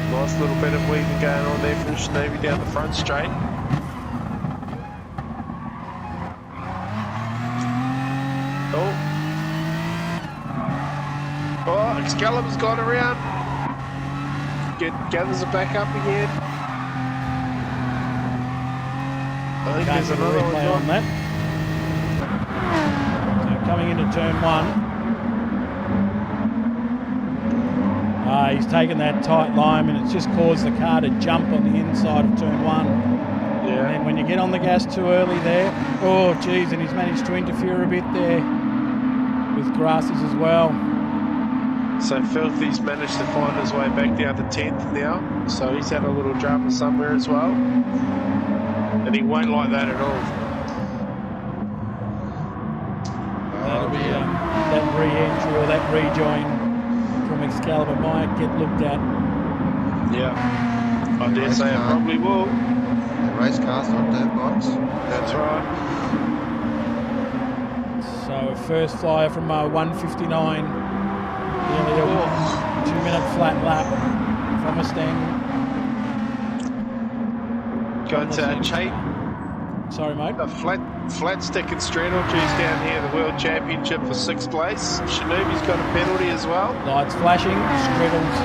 Nice little bit of weaving going on there from Schneider down the front straight. Oh, Excalibur's gone around. Gathers it back up again. I think there's another one on that. So coming into turn one. He's taken that tight line and it's just caused the car to jump on the inside of turn 1. Yeah. And when you get on the gas too early there, oh geez, and he's managed to interfere a bit there with grassies as well. So Filthy's managed to find his way back down to 10th now. So he's had a little drama somewhere as well. And he won't like that at all. That'll be that re-entry or that rejoin from Excalibur might get looked at. Yeah. I dare say it probably will. Race cars, not dirt bikes. That's right. So first flyer from 159. Nearly a 2-minute flat lap from a stand. Got Chait. Sorry, mate. A flat stick and straddle juice down here, the World Championship for 6th place. Shinobi's got a penalty as well. Lights flashing, Straddles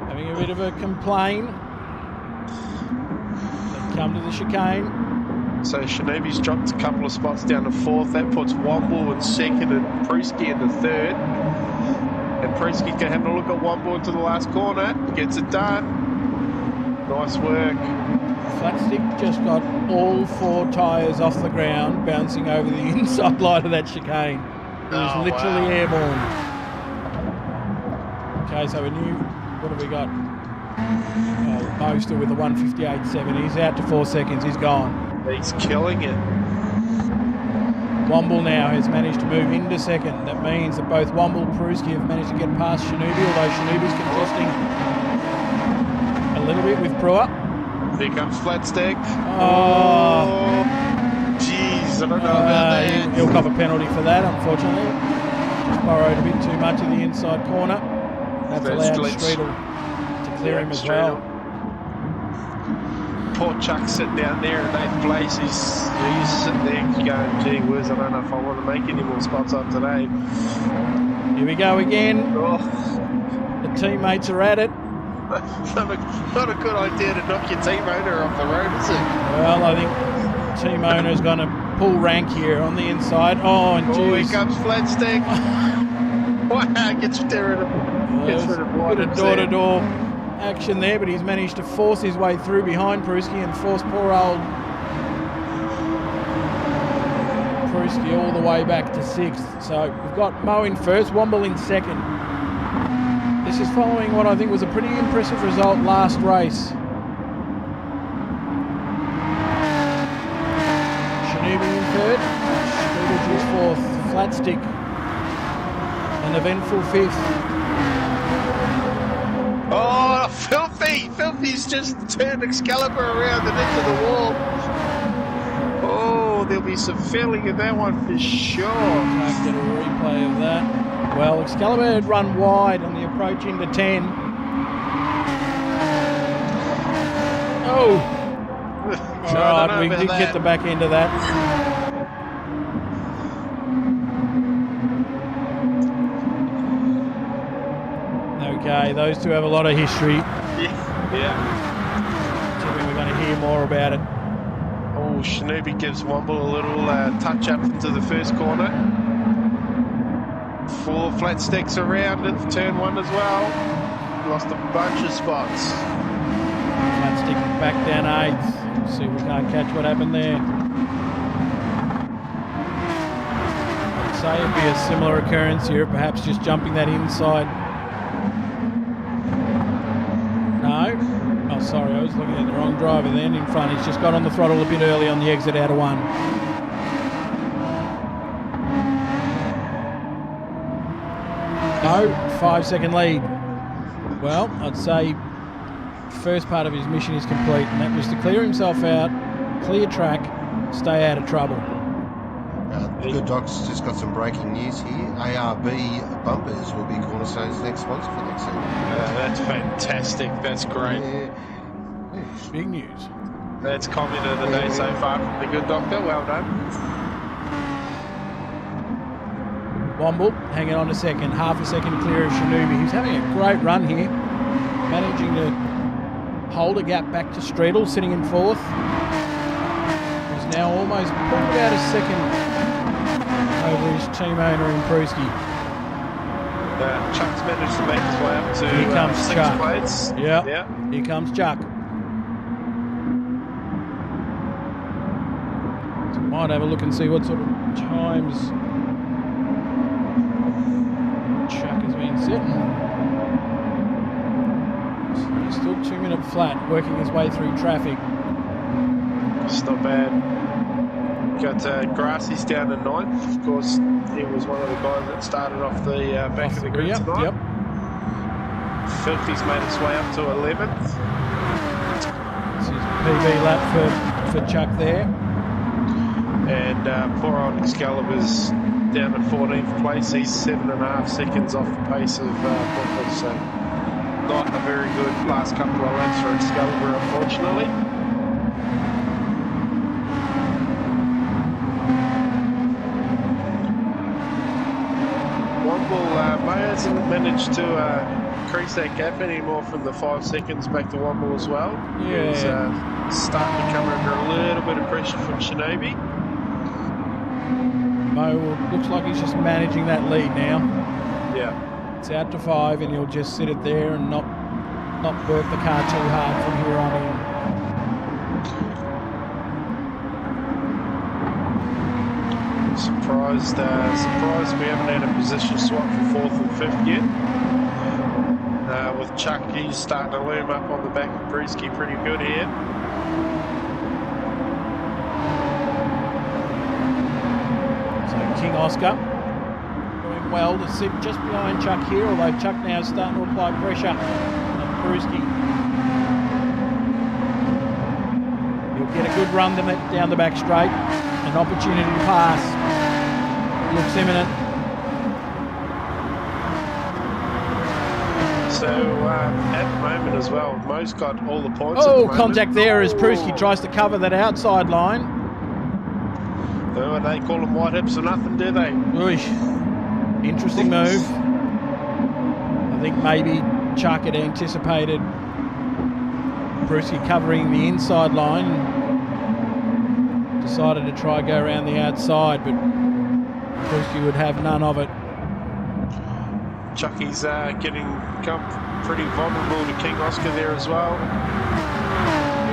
having a bit of a complain. They come to the chicane. So Shinobi's dropped a couple of spots down to 4th. That puts Womble in 2nd and Pruski in the 3rd. And Pruski's going to have a look at Womble into the last corner. Gets it done. Nice work. Flatstick just got all 4 tyres off the ground, bouncing over the inside line of that chicane. It was literally airborne. Okay, so we knew, what have we got? Poster with a 158.7. He's out to 4 seconds. He's gone. He's killing it. Womble now has managed to move into 2nd. That means that both Womble and Pruski have managed to get past Shinobi, although Shinobi's contesting a little bit with Prua. Here comes Flatstick. Oh, jeez, I don't know about that. He'll cop a penalty for that, unfortunately. Just borrowed a bit too much of the inside corner. That's allowed Streetle to clear him as well. Poor Chuck sitting down there in 8th place. He's sitting there going, gee whiz, I don't know if I want to make any more spots on today. Here we go again. Oh. The teammates are at it. Not a good idea to knock your team owner off the road, is it? Well, I think team owner's going to pull rank here on the inside. Oh, and here geez. comes Flatstick. Wow, gets rid of bit of door-to-door action there, but he's managed to force his way through behind Pruski and force poor old Pruski all the way back to 6th. So we've got Mo in 1st, Womble in 2nd. This is following what I think was a pretty impressive result last race. Shinobi in 3rd, Streetle 4th, Flatstick an eventful 5th. Oh, Filthy! Filthy's just turned Excalibur around and into the wall. Oh, there'll be some feeling in that one for sure. Can't get a replay of that. Well, Excalibur had run wide on the approach into 10. Oh! Alright, we did get the back end of that. Okay, those two have a lot of history. Yeah. We're going to hear more about it. Oh, Shinobi gives Womble a little touch up into the first corner. 4 flat sticks around it for turn 1 as well. Lost a bunch of spots. Flat stick back down 8th. See if we can't catch what happened there. I'd say it'd be a similar occurrence here, perhaps just jumping that inside. No. Oh, sorry, I was looking at the wrong driver then in front. He's just got on the throttle a bit early on the exit out of 1. No, 5-second lead. Well, I'd say first part of his mission is complete, and that was to clear himself out, clear track, stay out of trouble. Good Doc's just got some breaking news here. ARB bumpers will be Cornerstone's next sponsor for next season. That's fantastic. That's great. Yeah. Big news. That's comment of the day so far from the Good Doctor. Well done. Womble hanging on a second, half a second clear of Shinobi. He's having a great run here, managing to hold a gap back to Streetle, sitting in 4th. He's now almost pulled out a second over his team owner in Pruski. Chuck's managed to make his way up to Here comes 6th Chuck. place. Yeah. Here comes Chuck. So might have a look and see what sort of times Chuck has been setting. So he's still 2 minute flat, working his way through traffic. It's not bad. Got grassies down to 9th. Of course, he was one of the guys that started off the back of the grid tonight. Yep. Filthy's made his way up to 11th. This is PB lap for Chuck there. And poor old Excalibur's down to 14th place. He's 7.5 seconds off the pace of Womble. So not a very good last couple of laps for Excalibur, unfortunately. Mo hasn't managed to increase that gap anymore from the 5 seconds back to Womble as well. Yeah. He's starting to come under a little bit of pressure from Shinobi. Mo looks like he's just managing that lead now. Yeah. It's out to 5 and he'll just sit it there and not work the car too hard from here on in. Surprised we haven't had a position swap for 4th and 5th yet. With Chuck, he's starting to loom up on the back of Brewski pretty good here. So King Oscar doing well to sit just behind Chuck here, although Chuck now is starting to apply pressure on Brewski. He'll get a good run down the back straight. An opportunity to pass. Looks imminent. So at the moment as well, Mo's got all the points. Oh, at the moment. contact there as Prusky tries to cover that outside line. Oh, they call them white hips or nothing, do they? Oosh. Interesting move. I think maybe Chuck had anticipated Prusky covering the inside line. Decided to try go around the outside, but Prusky would have none of it. Chucky's become pretty vulnerable to King Oscar there as well.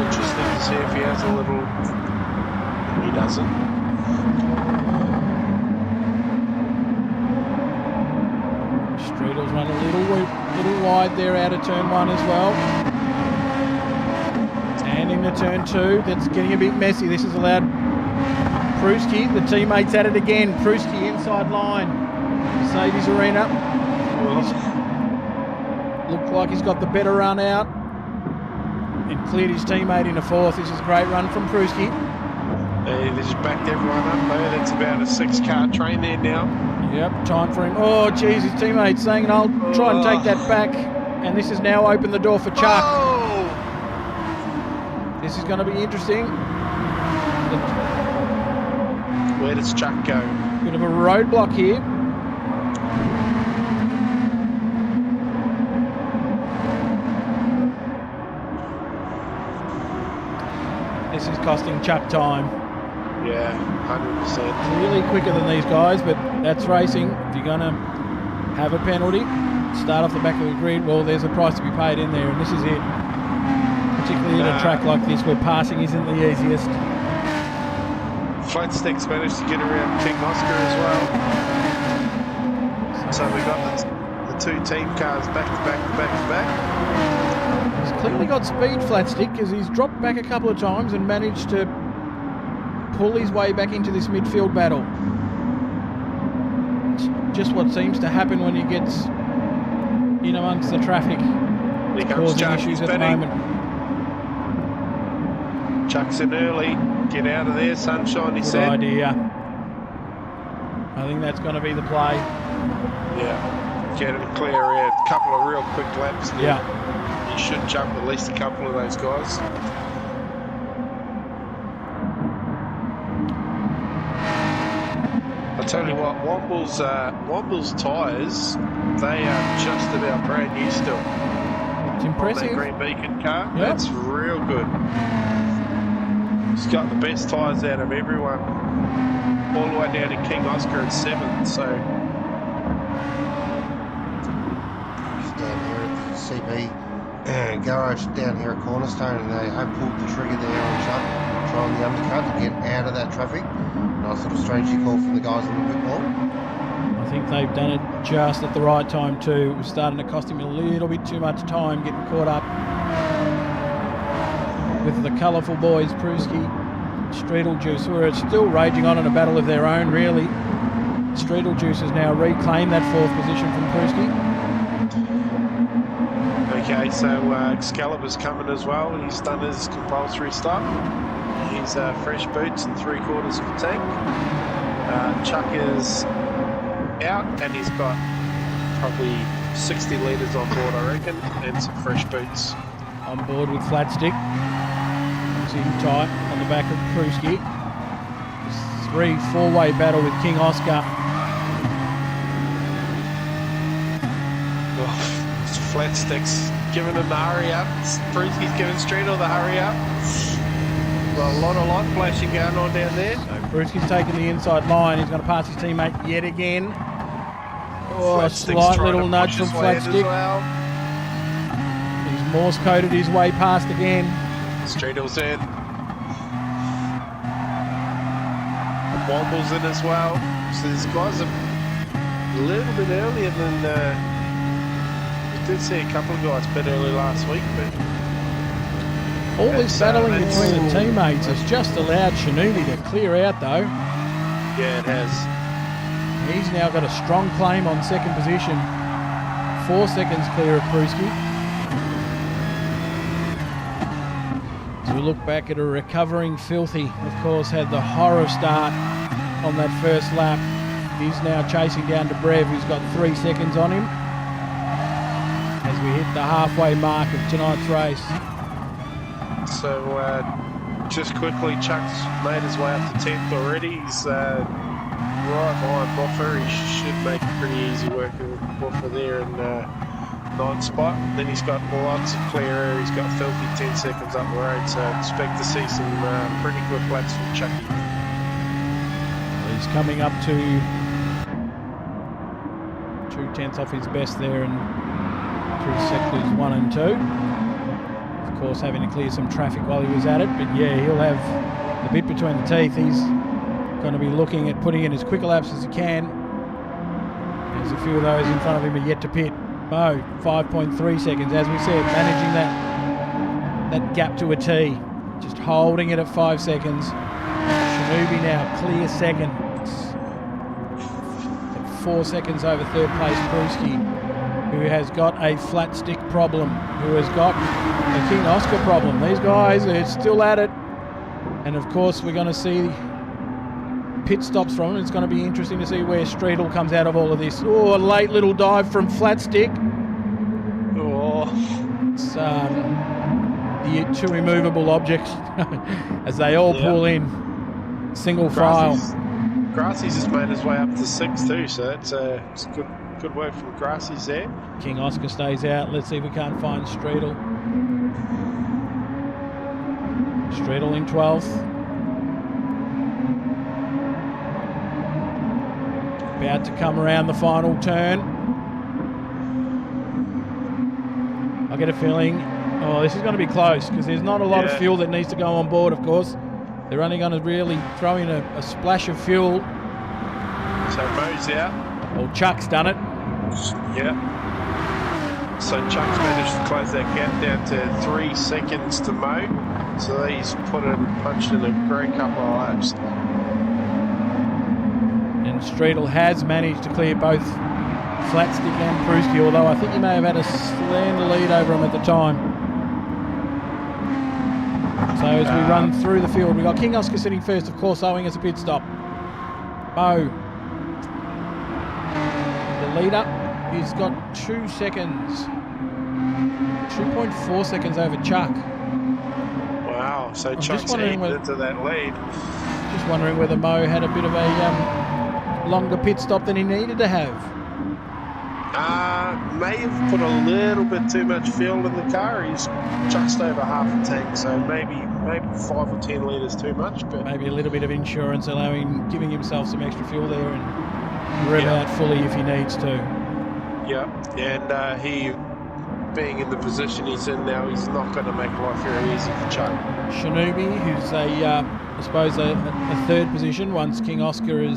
Interesting to see if he has a little... He doesn't. Streetel's run a little wide there out of turn 1 as well. And into turn 2, that's getting a bit messy. This has allowed Prusky, the teammates at it again. Prusky inside line. Mercedes Arena. Looked like he's got the better run out. And cleared his teammate into 4th. This is a great run from Prusky. They just backed everyone up there. That's about a 6-car train there now. Yep, time for him. Oh, geez, his teammate's saying, I'll try and take that back. And this has now opened the door for Chuck. Oh! This is going to be interesting. Where does Chuck go? Bit of a roadblock here. This is costing Chuck time. Yeah, 100%. Really quicker than these guys, but that's racing. If you're going to have a penalty, start off the back of the grid, well, there's a price to be paid in there, and this is it. Particularly at a track like this where passing isn't the easiest. Flatstick's managed to get around King Oscar as well. So we got the 2 team cars back to back to back to back. He's clearly got speed, Flatstick, because he's dropped back a couple of times and managed to pull his way back into this midfield battle. It's just what seems to happen when he gets in amongst the traffic. Here comes Causing Chuck. issues He's at the spinning. moment. Chuck's in early. Get out of there, sunshine, he Good said. idea. I think that's going to be the play. Yeah. Get it clear out. A couple of real quick laps there. Yeah. You should jump at least a couple of those guys. I'll tell you what, Womble's tyres, they are just about brand new still. It's impressive. On that Green Beacon car, Yep. That's real good. He's got the best tyres out of everyone. All the way down to King Oscar at 7th, so ATP garage down here at Cornerstone, and they have pulled the trigger there on Chuck, trying the undercut to get out of that traffic. Nice little strategy call from the guys a little bit more. I think they've done it just at the right time too. It was starting to cost him a little bit too much time getting caught up with the colourful boys, Pruski, Streetle Juice, who are still raging on in a battle of their own, really. Streetle Juice has now reclaimed that 4th position from Pruski. Okay, so Excalibur's coming as well. He's done his compulsory stop. He's fresh boots and 3/4 of a tank. Chuck is out, and he's got probably 60 litres on board, I reckon, and some fresh boots. On board with Flat Stick. Sitting tight on the back of Pruski. 3-4-way battle with King Oscar. Flat Stick's giving him the hurry up. Pruski's giving Streetle the hurry up. Well, a lot of light flashing going on down there. So Pruski's taking the inside line. He's going to pass his teammate yet again. Oh, a slight little nudge from Flat Stick. Well. He's Morse coded his way past again. Streetle's in. Womble's in as well. So these guys are a little bit earlier than we did see a couple of guys a bit early last week, but all this battling between the teammates has just allowed Shinobi to clear out though. Yeah, it has. He's now got a strong claim on 2nd position. 4 seconds clear of Pruski. As we look back at a recovering Filthy, of course, had the horror start on that first lap. He's now chasing down to Brev, who's got 3 seconds on him as we hit the halfway mark of tonight's race. So just quickly, Chuck's made his way up to 10th already. He's right behind Boffer. He should make it pretty easy working with Boffer there in 9th spot. Then he's got lots of clear air. He's got Filthy 10 seconds up the road, so expect to see some pretty good laps from Chucky. He's coming up to 2/10 off his best there and through sectors 1 and 2. Of course, having to clear some traffic while he was at it, but yeah, he'll have a bit between the teeth. He's going to be looking at putting in as quick laps as he can. There's a few of those in front of him are yet to pit. Mo, 5.3 seconds, as we said, managing that gap to a T, just holding it at 5 seconds. Shinobi now clear second. At 4 seconds over 3rd place Pruski, who has got a Flat Stick problem, who has got a King Oscar problem. These guys are still at it. And of course, we're going to see pit stops from him. It's going to be interesting to see where Streetle comes out of all of this. Oh, a late little dive from Flat Stick. Oh. It's the 2 immovable objects as they all pull in. Single file. Grassies has made his way up to 6th too, so it's good work from Grassies there. King Oscar stays out. Let's see if we can't find Streetle. Streetle in 12th. About to come around the final turn. I get a feeling, this is going to be close because there's not a lot of fuel that needs to go on board, of course. They're only going to really throw in a splash of fuel. So Mo's out. Well, Chuck's done it. Yeah. So Chuck's managed to close that gap down to 3 seconds to Mo. So he's punched in a great couple of laps. And Streetle has managed to clear both Flat Stick and Pruski, although I think he may have had a slender lead over him at the time. So as we run through the field, we've got King Oscar sitting first, of course, owing us a pit stop. Mo, the leader, he's got 2 seconds. 2.4 seconds over Chuck. Wow, so Chuck's heading into that lead. Just wondering whether Mo had a bit of a longer pit stop than he needed to have. May have put a little bit too much fuel in the car. He's just over half a tank, so maybe 5 or 10 litres too much. But maybe a little bit of insurance, giving himself some extra fuel there and rev out fully if he needs to. Yeah, and he being in the position he's in now, he's not going to make life very easy for Chuck. Shanubi, who's I suppose a third position once King Oscar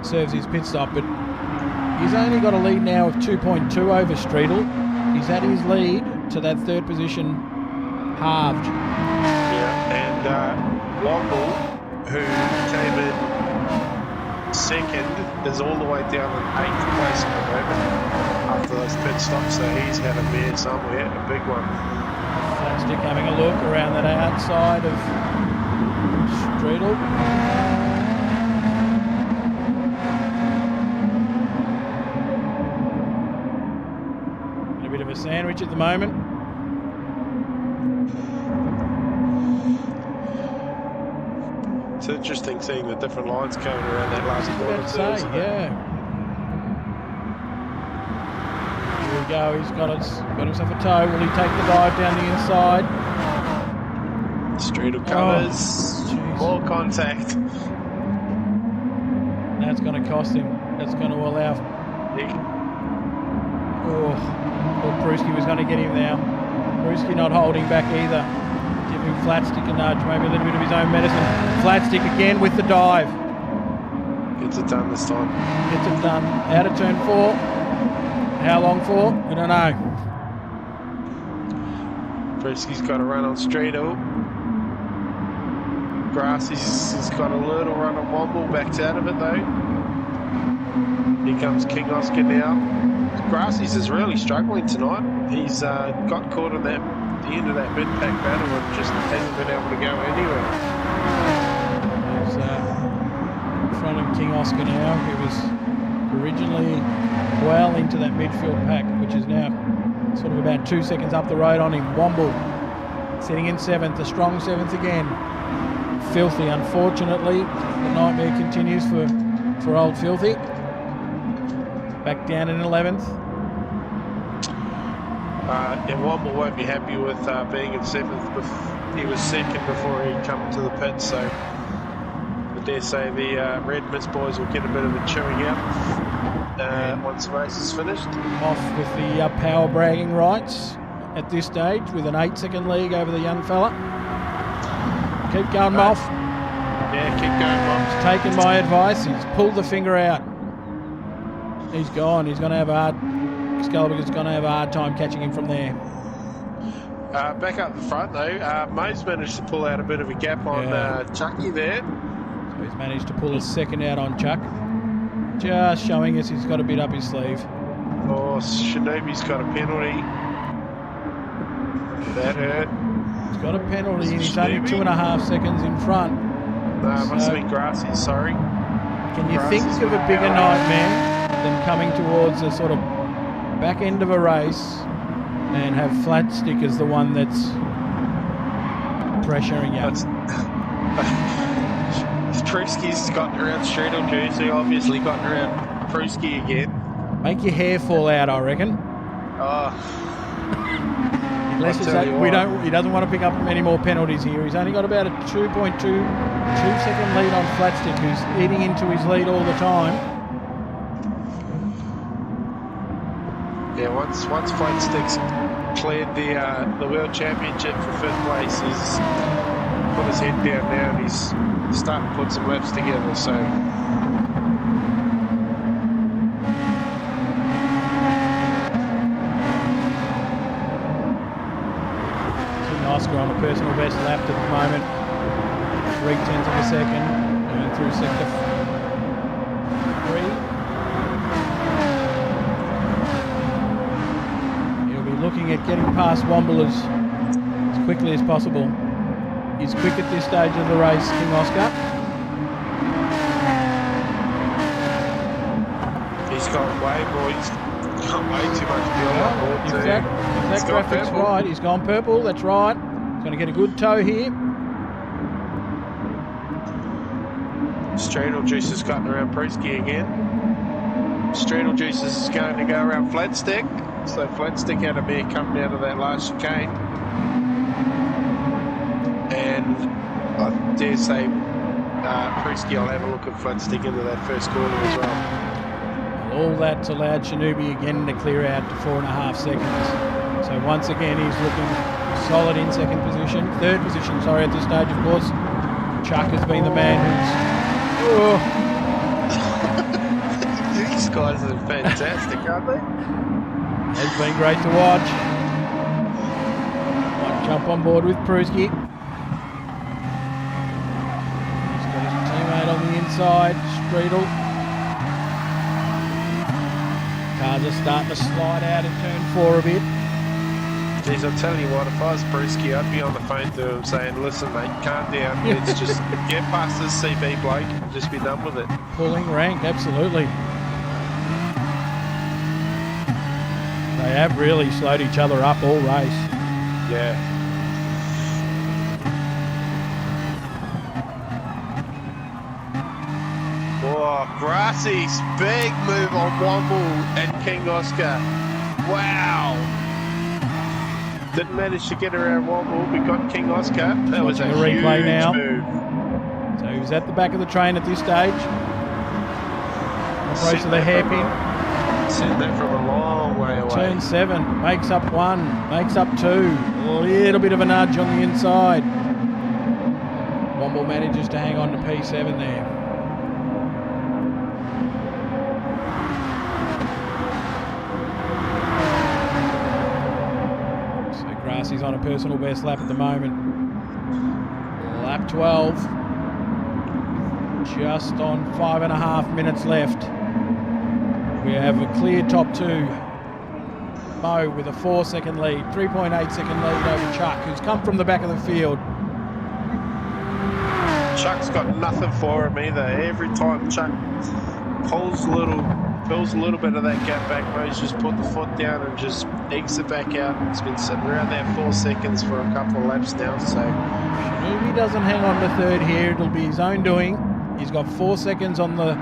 serves his pit stop, but he's only got a lead now of 2.2 over Streetle. He's had his lead to that third position halved. Yeah, and Womble, who came in second, is all the way down in 8th place at the moment after those pit stops, so he's had a mare somewhere, a big one. Flatstick having a look around that outside of Streetle. A bit of a sandwich at the moment. It's interesting seeing the different lines coming around that last corner too. Yeah. Here we go. He's got himself a toe. Will he take the dive down the inside? Streetle covers. More contact. That's going to cost him. That's going to allow. Thought Pruski was going to get him now. Pruski not holding back either. Giving Flatstick a nudge, maybe a little bit of his own medicine. Flatstick again with the dive. Gets it done this time. Gets it done. Out of turn 4. How long for? We don't know. Pruski's got a run on Streetle. Grassies has got a little run on Womble, backs out of it though. Here comes King Oscar now. Grassies is really struggling tonight. He's got caught in the end of that mid-pack battle and just hasn't been able to go anywhere. He's in front of King Oscar now, who was originally well into that midfield pack, which is now sort of about 2 seconds up the road on him. Womble sitting in 7th, a strong 7th again. Filthy, unfortunately, the nightmare continues for old Filthy. Back down in 11th. And Womble won't be happy with being in 7th. He was second before he come to the pit, so I dare say the Red Mist boys will get a bit of a chewing out once the race is finished. Off with the power bragging rights at this stage with an 8-second lead over the young fella. Keep going, Moff. Yeah, keep going, Moff. He's taken my advice. He's pulled the finger out. He's gone. He's going to have a hard... Sculliver's going to have a hard time catching him from there. Back up the front, though. Mo's managed to pull out a bit of a gap on Chucky there. So he's managed to pull a second out on Chuck. Just showing us he's got a bit up his sleeve. Oh, Shanubi's got a penalty. That hurt. He's got a penalty and he's only 2.5 seconds in front. Must have been Grassies, sorry. Can you think of a bigger nightmare than coming towards a sort of back end of a race and have Flatstick as the one that's pressuring you? Pruski's gotten around Streetle Juicy, obviously gotten around Pruski again. Make your hair fall out, I reckon. Oh. Unless he doesn't want to pick up any more penalties here. He's only got about a 2.2 second lead on Flatstick, who's eating into his lead all the time. Yeah, once Flatstick's cleared the World Championship for 5th place, he's put his head down now and he's starting to put some laps together, so... Oscar on a personal best lap at the moment. 3/10 of a second. Going through sector 3. He'll be looking at getting past Womble as quickly as possible. He's quick at this stage of the race, King Oscar. He's got way too much fuel on board too. That graphic's right. He's gone purple, that's right. He's going to get a good toe here. Streetle Juice has gotten around Pruski again. Streetle Juice is going to go around Flatstick. So Flatstick had a mare come down to that last chicane. And I dare say Pruski will have a look at Flatstick into that first corner as well. All that's allowed Shanubi again to clear out to 4.5 seconds. So once again, he's looking solid in second position. Third position, sorry, at this stage, of course. Chuck has been the man who's... These guys are fantastic, aren't they? It's been great to watch. Might jump on board with Pruski. He's got his teammate on the inside, Streetle. Cars are starting to slide out in turn 4 a bit. Jeez, I'll tell you what, if I was Brewski, I'd be on the phone to him saying, listen, mate, calm down. Let's just get past this CB bloke and just be done with it. Pulling rank, absolutely. They have really slowed each other up all race. Yeah. Oh, Grassies, big move on Womble and King Oscar. Wow. Didn't manage to get around Womble. We got King Oscar. That was a replay huge now. move. So he was at the back of the train at this stage. Approach to the hairpin. Sent that from a long way away. Turn 7, makes up 1, makes up 2. A little bit of a nudge on the inside. Womble manages to hang on to P7 there. So Grassie's on a personal best lap at the moment. Lap 12. Just on 5.5 minutes left. We have a clear top 2. Mo with a 4-second lead, 3.8 second lead over Chuck, who's come from the back of the field. Chuck's got nothing for him either. Every time Chuck fills a little bit of that gap back, Mo's just put the foot down and just ekes it back out. It's been sitting around there 4 seconds for a couple of laps now, so... If he doesn't hang on to third here, it'll be his own doing. He's got 4 seconds on the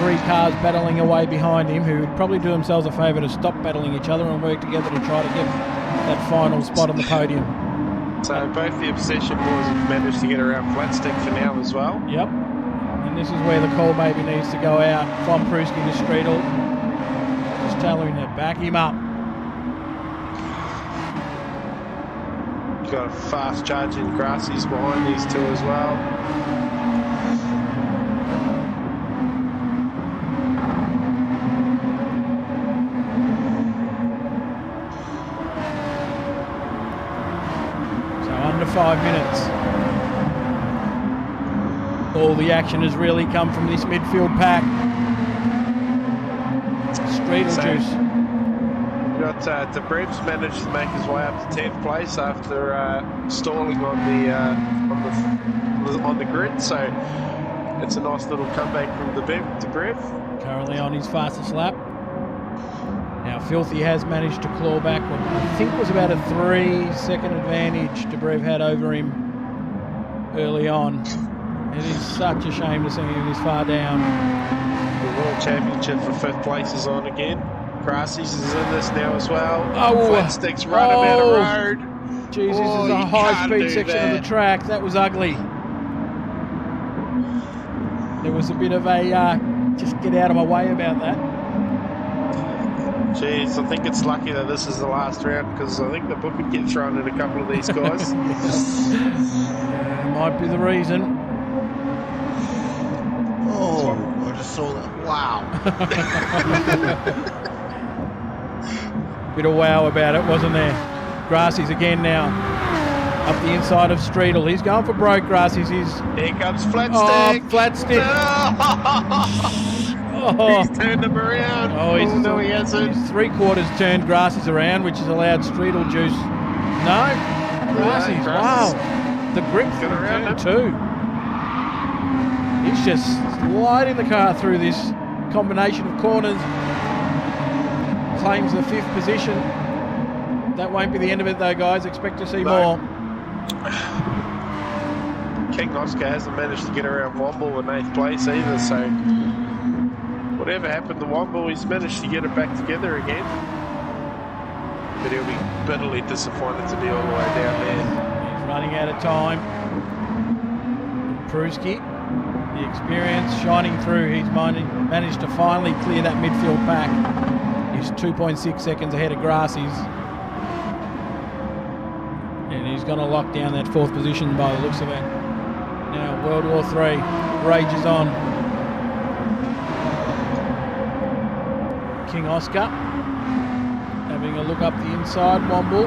3 cars battling away behind him, who would probably do themselves a favour to stop battling each other and work together to try to get that final spot on the podium. So both the Obsession boys have managed to get around flat stick for now as well. Yep. And this is where the call maybe needs to go out from Pruski to Streetle. Just telling him to back him up. Got a fast charging Grassies behind these two as well. Under 5 minutes. All the action has really come from this midfield pack. Streetle juice. Got DeBrev's managed to make his way up to 10th place after stalling on the grid. So it's a nice little comeback from DeBrev. Currently on his fastest lap. Now, Filthy has managed to claw back what I think was about a 3-second advantage DeBrev had over him early on. It is such a shame to see him this far down. The World Championship for 5th place is on again. Grassies is in this now as well. Oh, Flat sticks run him out of road. Jesus, this is a high-speed section of the track. That was ugly. There was a bit of a just get out of my way about that. Jeez, I think it's lucky that this is the last round because I think the book would get thrown at a couple of these guys. Might be the reason. Oh, I just saw that. Wow. Bit of wow about it, wasn't there? Grassies again now. Up the inside of Streetle. He's going for broke, Grassies. Here comes Flat Stick. Oh, Flat Stick. Oh. He's turned him around. Oh, no, he hasn't. He's 3/4 turned Grassies around, which has allowed Streetle juice. No, Grassies. Wow. The grip Got around turn 2. He's just sliding the car through this combination of corners. Claims the 5th position. That won't be the end of it, though, guys. Expect to see more. King Oscar hasn't managed to get around Womble in 8th place either, so whatever happened to Womble, he's managed to get it back together again. But he'll be bitterly disappointed to be all the way down there. He's running out of time. Pruski, the experience shining through. He's managed to finally clear that midfield pack. He's 2.6 seconds ahead of Grassies. And he's going to lock down that 4th position by the looks of it. Now, World War III rages on. King Oscar having a look up the inside. Womble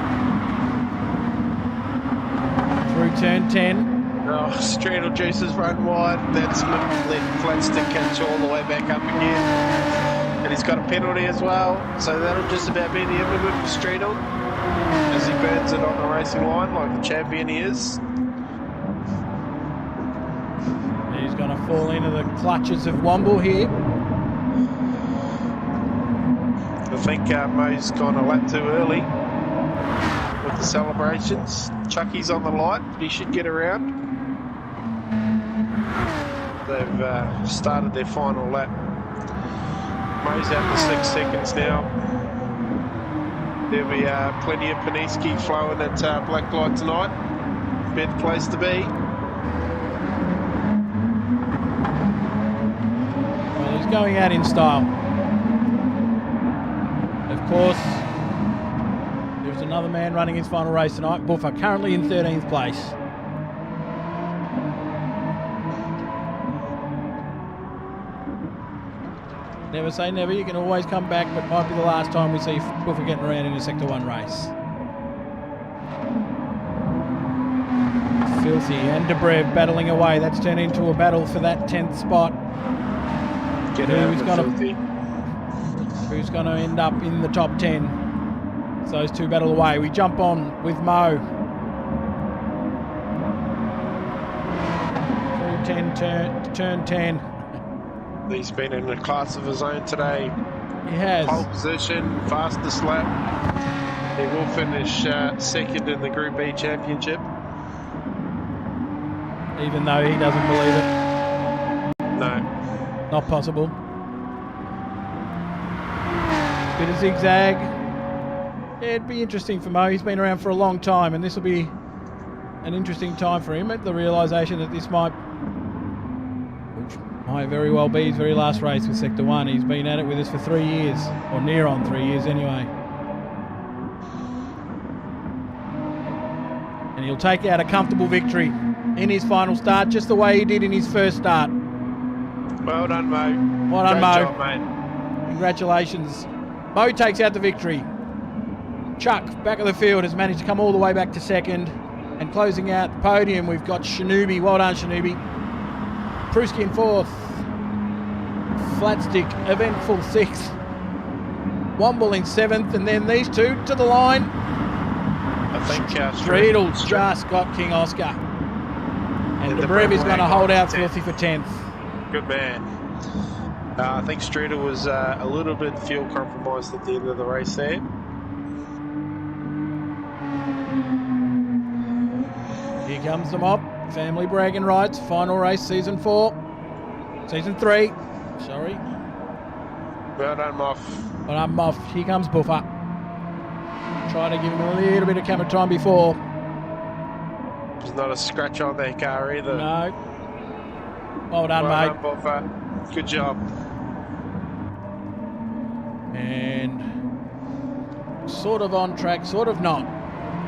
through turn 10. Oh, Streetle Juices run wide. That's let Flatstick catch all the way back up again. And he's got a penalty as well. So that'll just about be the end of it for Streetle as he burns it on the racing line like the champion he is. He's going to fall into the clutches of Womble here. I think Mo's gone a lap too early with the celebrations. Chucky's on the light, but he should get around. They've started their final lap. Mo's out to 6 seconds now. There'll be plenty of Paniski flowing at Blacklight tonight. Better place to be. Well, he's going out in style. Of course, there's another man running his final race tonight. Buffer currently in 13th place. Never say never, you can always come back, but might be the last time we see Buffer getting around in a Sector 1 race. Filthy and Debrev battling away. That's turned into a battle for that 10th spot. Who's going to end up in the top 10? So those two battle away. We jump on with Mo. Through turn 10. He's been in a class of his own today. He has. Pole position, fastest lap. He will finish second in the Group E Championship. Even though he doesn't believe it. No. Not possible. Bit of zigzag. Yeah, it'd be interesting for Mo. He's been around for a long time, and this will be an interesting time for him. At the realisation that this might very well be his very last race with Sector 1. He's been at it with us for 3 years, or near on 3 years anyway. And he'll take out a comfortable victory in his final start, just the way he did in his first start. Well done, Mo. Well done, Great Mo. job, mate. Congratulations. Mo takes out the victory. Chuck, back of the field, has managed to come all the way back to second. And closing out the podium, we've got Shanubi. Well done, Shanubi. Pruski in 4th. Flatstick, eventful 6th. Womble in 7th. And then these two to the line. I think Streetle just got King Oscar. And Debrev is going to hold out Filthy for 10th. Good man. I think Streetle was a little bit fuel compromised at the end of the race there. Here comes the mob. Family bragging rights. Final race, season 4. Season 3. Sorry. Well done, Moff. Well done, Moff. Here comes Buffer. Trying to give him a little bit of camera time before. There's not a scratch on their car either. No. Well done, well mate. Done, Buffer. Good job. And sort of on track, sort of not.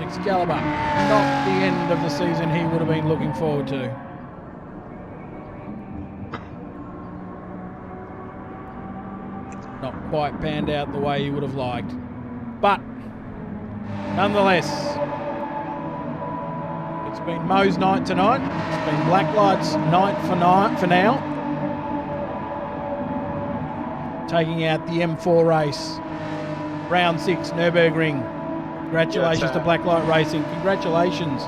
Excalibur, not the end of the season he would have been looking forward to. Not quite panned out the way he would have liked. But, nonetheless, it's been Mo's night tonight. It's been Blacklight's night for now. Taking out the M4 race. Round 6, Nurburgring. Congratulations to Blacklight Racing. Congratulations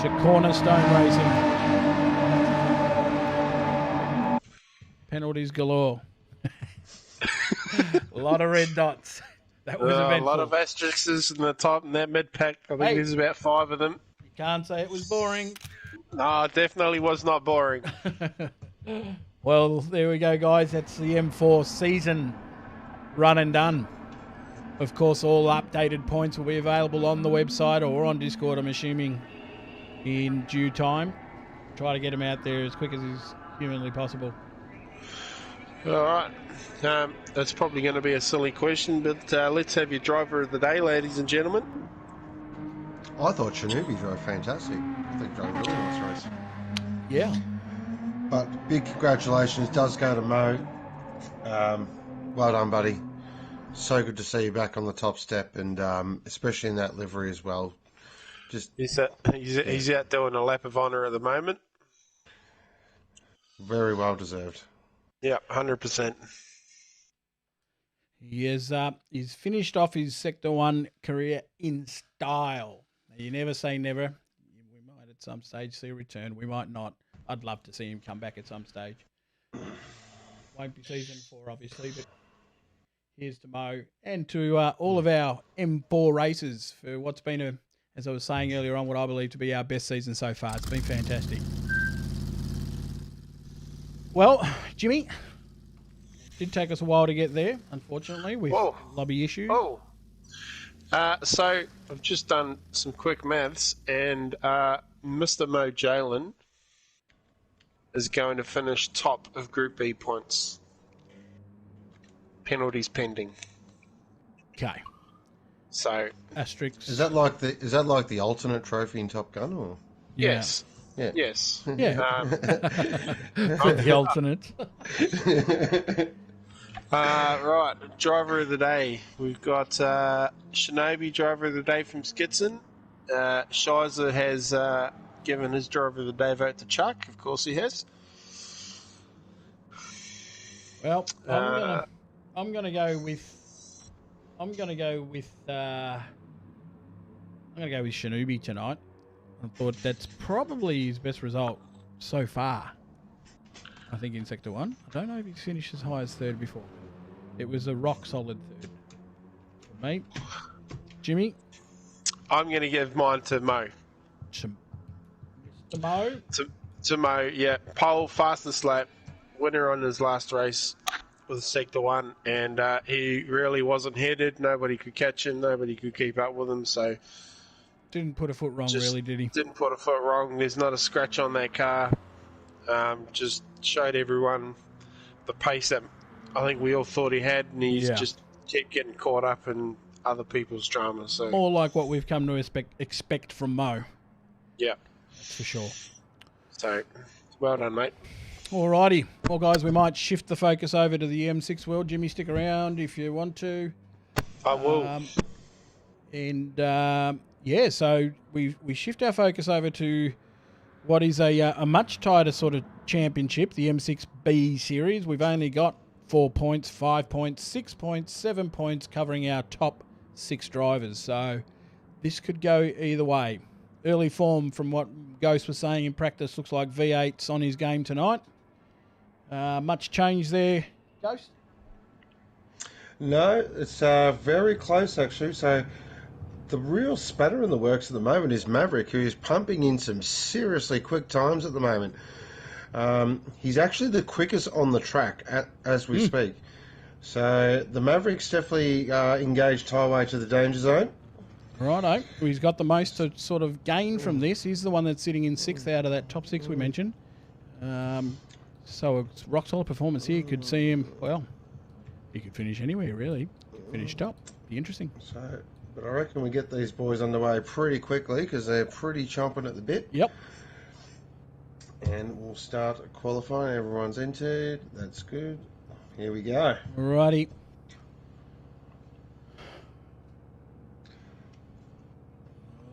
to Cornerstone Racing. Penalties galore. A lot of red dots. That was eventful. A lot of asterisks in the top in that mid pack. I think there's about 5 of them. You can't say it was boring. No, it definitely was not boring. Well, there we go, guys. That's the M4 season run and done. Of course, all updated points will be available on the website or on Discord, I'm assuming, in due time. Try to get them out there as quick as is humanly possible. All right. That's probably going to be a silly question, but let's have your driver of the day, ladies and gentlemen. I thought Shinobi drove fantastic. I think he drove a really nice race. Yeah. But big congratulations does go to Mo. Well done, buddy. So good to see you back on the top step, and especially in that livery as well. Just He's out doing a lap of honour at the moment. very well deserved. Yeah, 100%. He's finished off his Sector 1 career in style. Now, you never say never. We might at some stage see a return. We might not. I'd love to see him come back at some stage. Won't be season 4, obviously, but here's to Mo and to all of our M4 racers for what's been, as I was saying earlier on, what I believe to be our best season so far. It's been fantastic. Well, Jimmy, did take us a while to get there, unfortunately, with lobby issues. Oh. So I've just done some quick maths, and Mr. moejaylan is going to finish top of Group B points. Penalties pending. Okay. So asterisks. Is that like the alternate trophy in Top Gun, or? Yes. Yeah. Yes. Yeah. The alternate. Right, driver of the day. We've got Shinobi, driver of the day from Skitson. Shizer has given his driver of the day vote to Chuck. Of course he has. Well, I'm gonna go with Shinobi tonight. I thought that's probably his best result so far. I think in Sector 1. I don't know if he's finished as high as third before. It was a rock solid third for me. Jimmy? I'm going to give mine to Mo. To Mo? To Mo, yeah. Pole, fastest lap, winner on his last race with Sector 1, and he really wasn't headed. Nobody could catch him. Nobody could keep up with him, so... Didn't put a foot wrong, really, did he? Didn't put a foot wrong. There's not a scratch on that car. Just showed everyone the pace that I think we all thought he had, and he's just kept getting caught up in other people's drama. So more like what we've come to expect from Mo. Yeah. That's for sure. So, well done, mate. Alrighty. Well, guys, we might shift the focus over to the M6 world. Jimmy, stick around if you want to. I will. So we shift our focus over to what is a much tighter sort of championship, the M6B series. We've only got 4 points, 5 points, 6 points, 7 points covering our top 6 drivers. So this could go either way. Early form from what Ghost was saying in practice looks like V8's on his game tonight. Much change there, Ghost? No, it's very close actually. So the real spatter in the works at the moment is Maverick, who is pumping in some seriously quick times at the moment. He's actually the quickest on the track as we speak. So the Maverick's definitely engaged highway to the danger zone. Righto. He's got the most to sort of gain from this. He's the one that's sitting in 6th out of that top 6 we mentioned. So it's rock solid performance here. You could see him, well, he could finish anywhere really. Finish top. Be interesting. But I reckon we get these boys underway pretty quickly because they're pretty chomping at the bit. Yep. And we'll start qualifying. Everyone's entered. That's good. Here we go. Righty.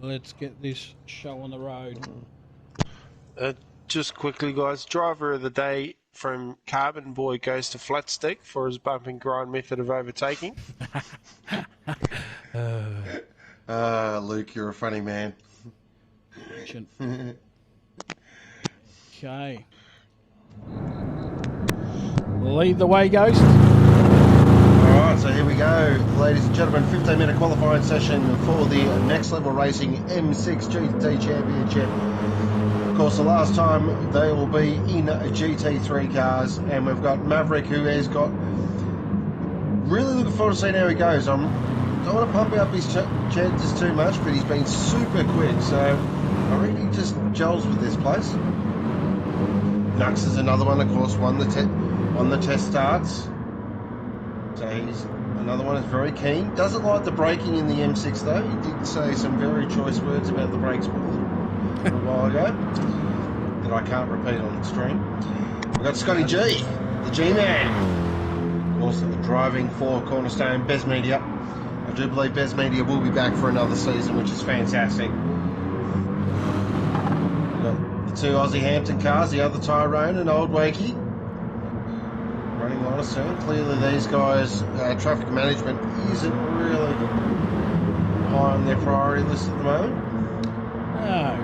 Let's get this show on the road. Just quickly, guys. Driver of the day from Carbon Boy goes to Flat Stick for his bump and grind method of overtaking. Luke, you're a funny man. Okay. Lead the way, Ghost. Alright, so here we go. Ladies and gentlemen, 15-minute qualifying session for the Next Level Racing M6 GT Championship. Of course, the last time they will be in GT3 cars, and we've got Maverick, who has got... Really looking forward to seeing how he goes. I don't want to pump up his chances too much, but he's been super quick, so I reckon he just gels with this place. Nux is another one, of course, won the on the test starts. So he's another one is very keen. Doesn't like the braking in the M6 though. He did say some very choice words about the brakes a while ago that I can't repeat on stream. We've got Scotty G, the G-Man, also driving for Cornerstone Bez Media. I do believe Bez Media will be back for another season, which is fantastic. We've got the two Aussie Hampton cars, the other Tyrone and Old Wakey. Running line of soon. Clearly these guys, traffic management isn't really high on their priority list at the moment. No.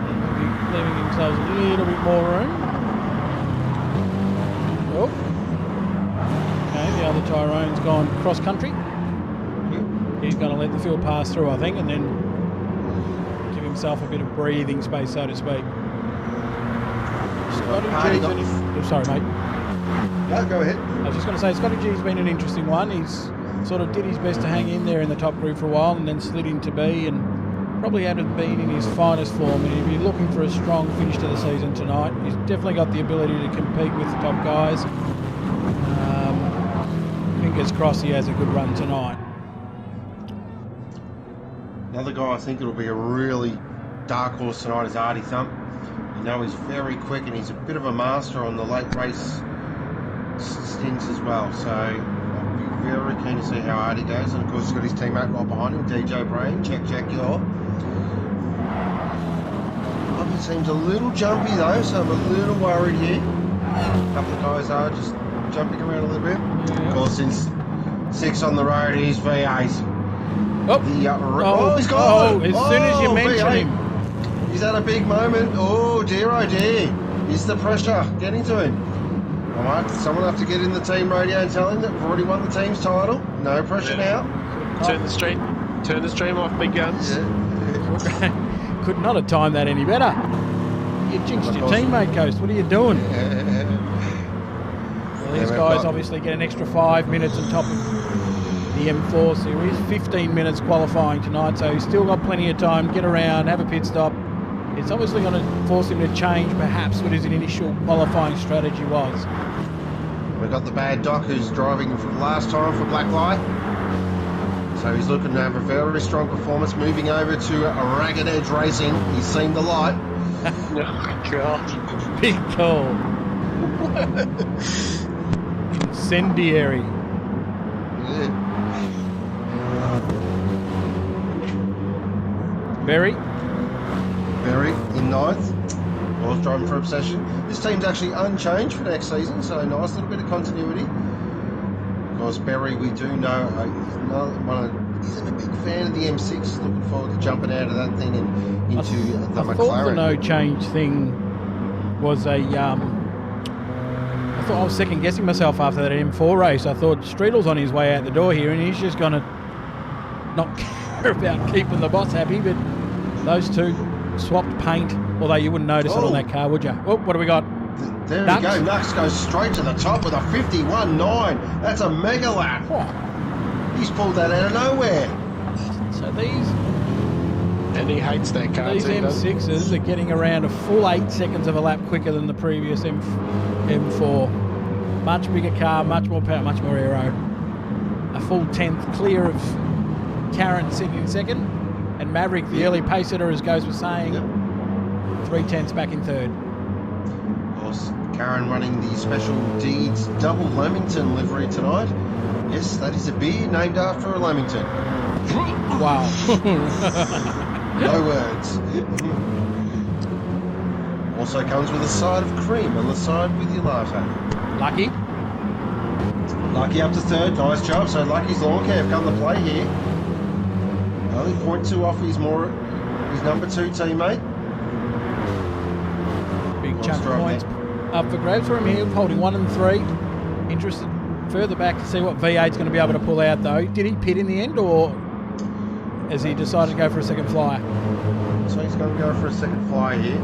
Maybe leaving themselves a little bit more room. Oh. Okay, the other Tyrone's gone cross country. He's going to let the field pass through, I think, and then give himself a bit of breathing space, so to speak. Sorry, mate. No, go ahead. I was just going to say, Scotty G's been an interesting one. He's sort of did his best to hang in there in the top group for a while and then slid into B and probably hadn't been in his finest form. And if you're looking for a strong finish to the season tonight, he's definitely got the ability to compete with the top guys. Fingers crossed he has a good run tonight. Another guy I think it'll be a really dark horse tonight is Artie Thump. You know he's very quick and he's a bit of a master on the late race stints as well. So I'll be very keen to see how Artie goes. And of course he's got his teammate right behind him, DJ Brain. Check your. It seems a little jumpy though, so I'm a little worried here. A couple of guys are just jumping around a little bit. Yeah. Of course, since 6 on the road, he's V8. Oh, he's gone! As soon as you mention V8. him. He's had a big moment. Oh dear. Is the pressure getting to him? All right, someone have to get in the team radio and tell him that we've already won the team's title. No pressure now. Turn the stream off, big guns. Yeah. Could not have timed that any better. You jinxed your teammate, Ghost. What are you doing? Well, these guys obviously get an extra 5 minutes on top of the M4 series. 15 minutes qualifying tonight, so he's still got plenty of time. Get around, have a pit stop. It's obviously going to force him to change perhaps what his initial qualifying strategy was. We've got the bad Doc who's driving for the last time for Black Light. So he's looking to have a very strong performance, moving over to Ragged Edge Racing. He's seen the light. Oh, God. Big call. Incendiary. Yeah. Berry in 9th. Was driving for Obsession. This team's actually unchanged for next season, so nice little bit of continuity. Of course, Berry, we do know, isn't a big fan of the M6. Looking forward to jumping out of that thing and into the McLaren. I thought the no change thing was a. I thought I was second guessing myself after that M4 race. I thought Streetel's on his way out the door here, and he's just going to not care about keeping the boss happy. But those two swapped paint, although you wouldn't notice it on that car, would you? Oh, what do we got? There we go. Nux goes straight to the top with a 51.9. That's a mega lap. Oh. He's pulled that out of nowhere. So these And he hates that car These too, M6s are getting around a full 8 seconds of a lap quicker than the previous M4. Much bigger car, much more power, much more aero. A full 10th clear of Karen sitting in second. And Maverick, the early pace setter, as Goes was saying, 3/10 back in third. Of course, Karen running the Special Deeds double Lamington livery tonight. Yes, that is a beer named after a Lamington. Wow. No words. Also comes with a side of cream on the side with your latte. Lucky. Lucky up to third, nice job. So Lucky's lawn care have come to play here. Only 0.2 off his number 2 teammate. Big chunk of points up for grabs for him here, holding 1 and 3. Interested further back to see what V8's going to be able to pull out though. Did he pit in the end, or has he decided to go for a second flyer? So he's going to go for a second flyer here.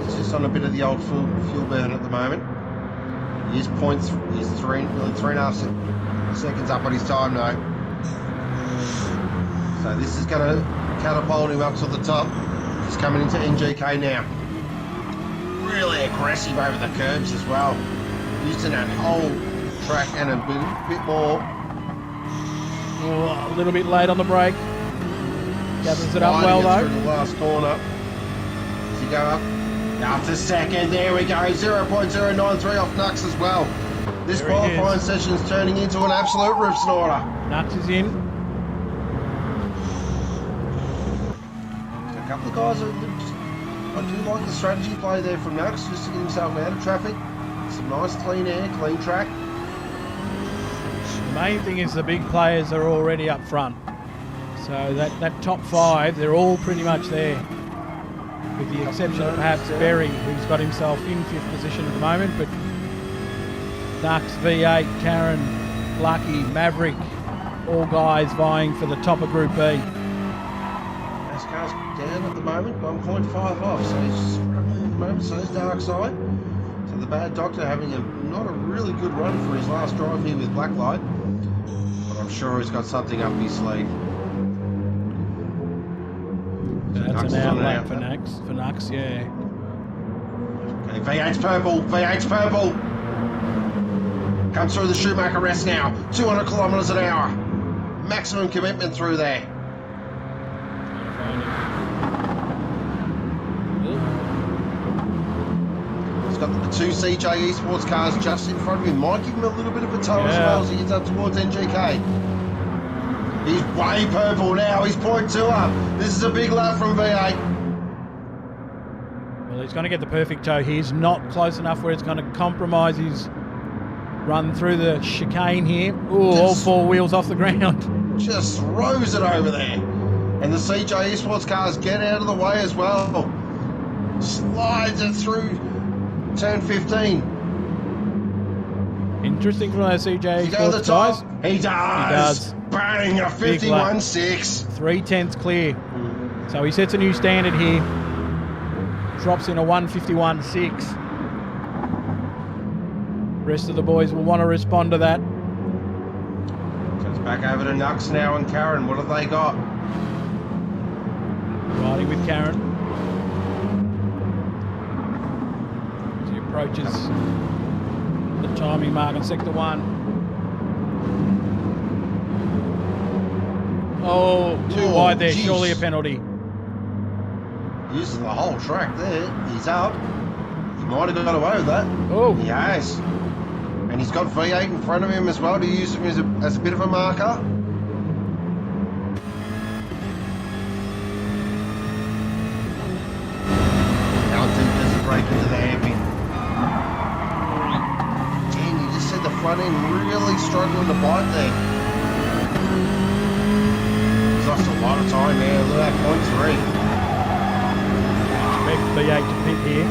He's just on a bit of the old fuel burn at the moment. His points is 3.5 seconds up on his time now. So this is going to catapult him up to the top. He's coming into NGK now. really aggressive over the curbs as well. Using that whole track and a bit more. Oh, a little bit late on the brake. Gathers it up well though. Through the last corner. Does he go up? After second, there we go. 0.093 off Nux as well. This There qualifying session is turning into an absolute rip snorter. Nux is in. A couple of guys, I do like the strategy play there from Nux, just to get himself out of traffic. Some nice clean air, clean track. The main thing is the big players are already up front. So that top 5, they're all pretty much there. With the exception of perhaps Berry, who's got himself in 5th position at the moment. But Nux, V8, Karen, Lucky, Maverick, all guys vying for the top of Group B. NASCAR's down at the moment, 1.5 off, so he's struggling at the moment, so is Dark Side. So the Bad Doctor having not a really good run for his last drive here with Blacklight, but I'm sure he's got something up his sleeve. That's an outlap for Nux, yeah. Okay, V8's purple, V8's purple. Comes through the Schumacher rest now, 200 kilometres an hour. Maximum commitment through there. He's got the 2 CJ Esports cars just in front of him. Might give him a little bit of a tow as well as he gets up towards NGK. He's way purple now. He's 0.2 up. This is a big lap from V8. Well, he's going to get the perfect tow. He's not close enough where it's going to compromise his run through the chicane here. Oh, all 4 wheels off the ground. Just throws it over there. And the CJ Esports cars get out of the way as well. Slides it through turn 15. Interesting from those CJ Esports guys. He does. Bang, a 51.6. 3/10 clear. So he sets a new standard here. Drops in a 151.6. Rest of the boys will want to respond to that. Comes back over to Nux now and Karen. What have they got? Riding with Karen. As he approaches the timing mark in sector 1. Oh, too wide there. Geez. Surely a penalty. Using the whole track there. He's up. He might have got away with that. Oh. He has. And he's got V8 in front of him as well to use him as a bit of a marker. How deep does he break into the hairpin? And you just said the front end really struggling to bite there. He's lost a lot of time there. Look at that 0.3. Expect V8 to pit here.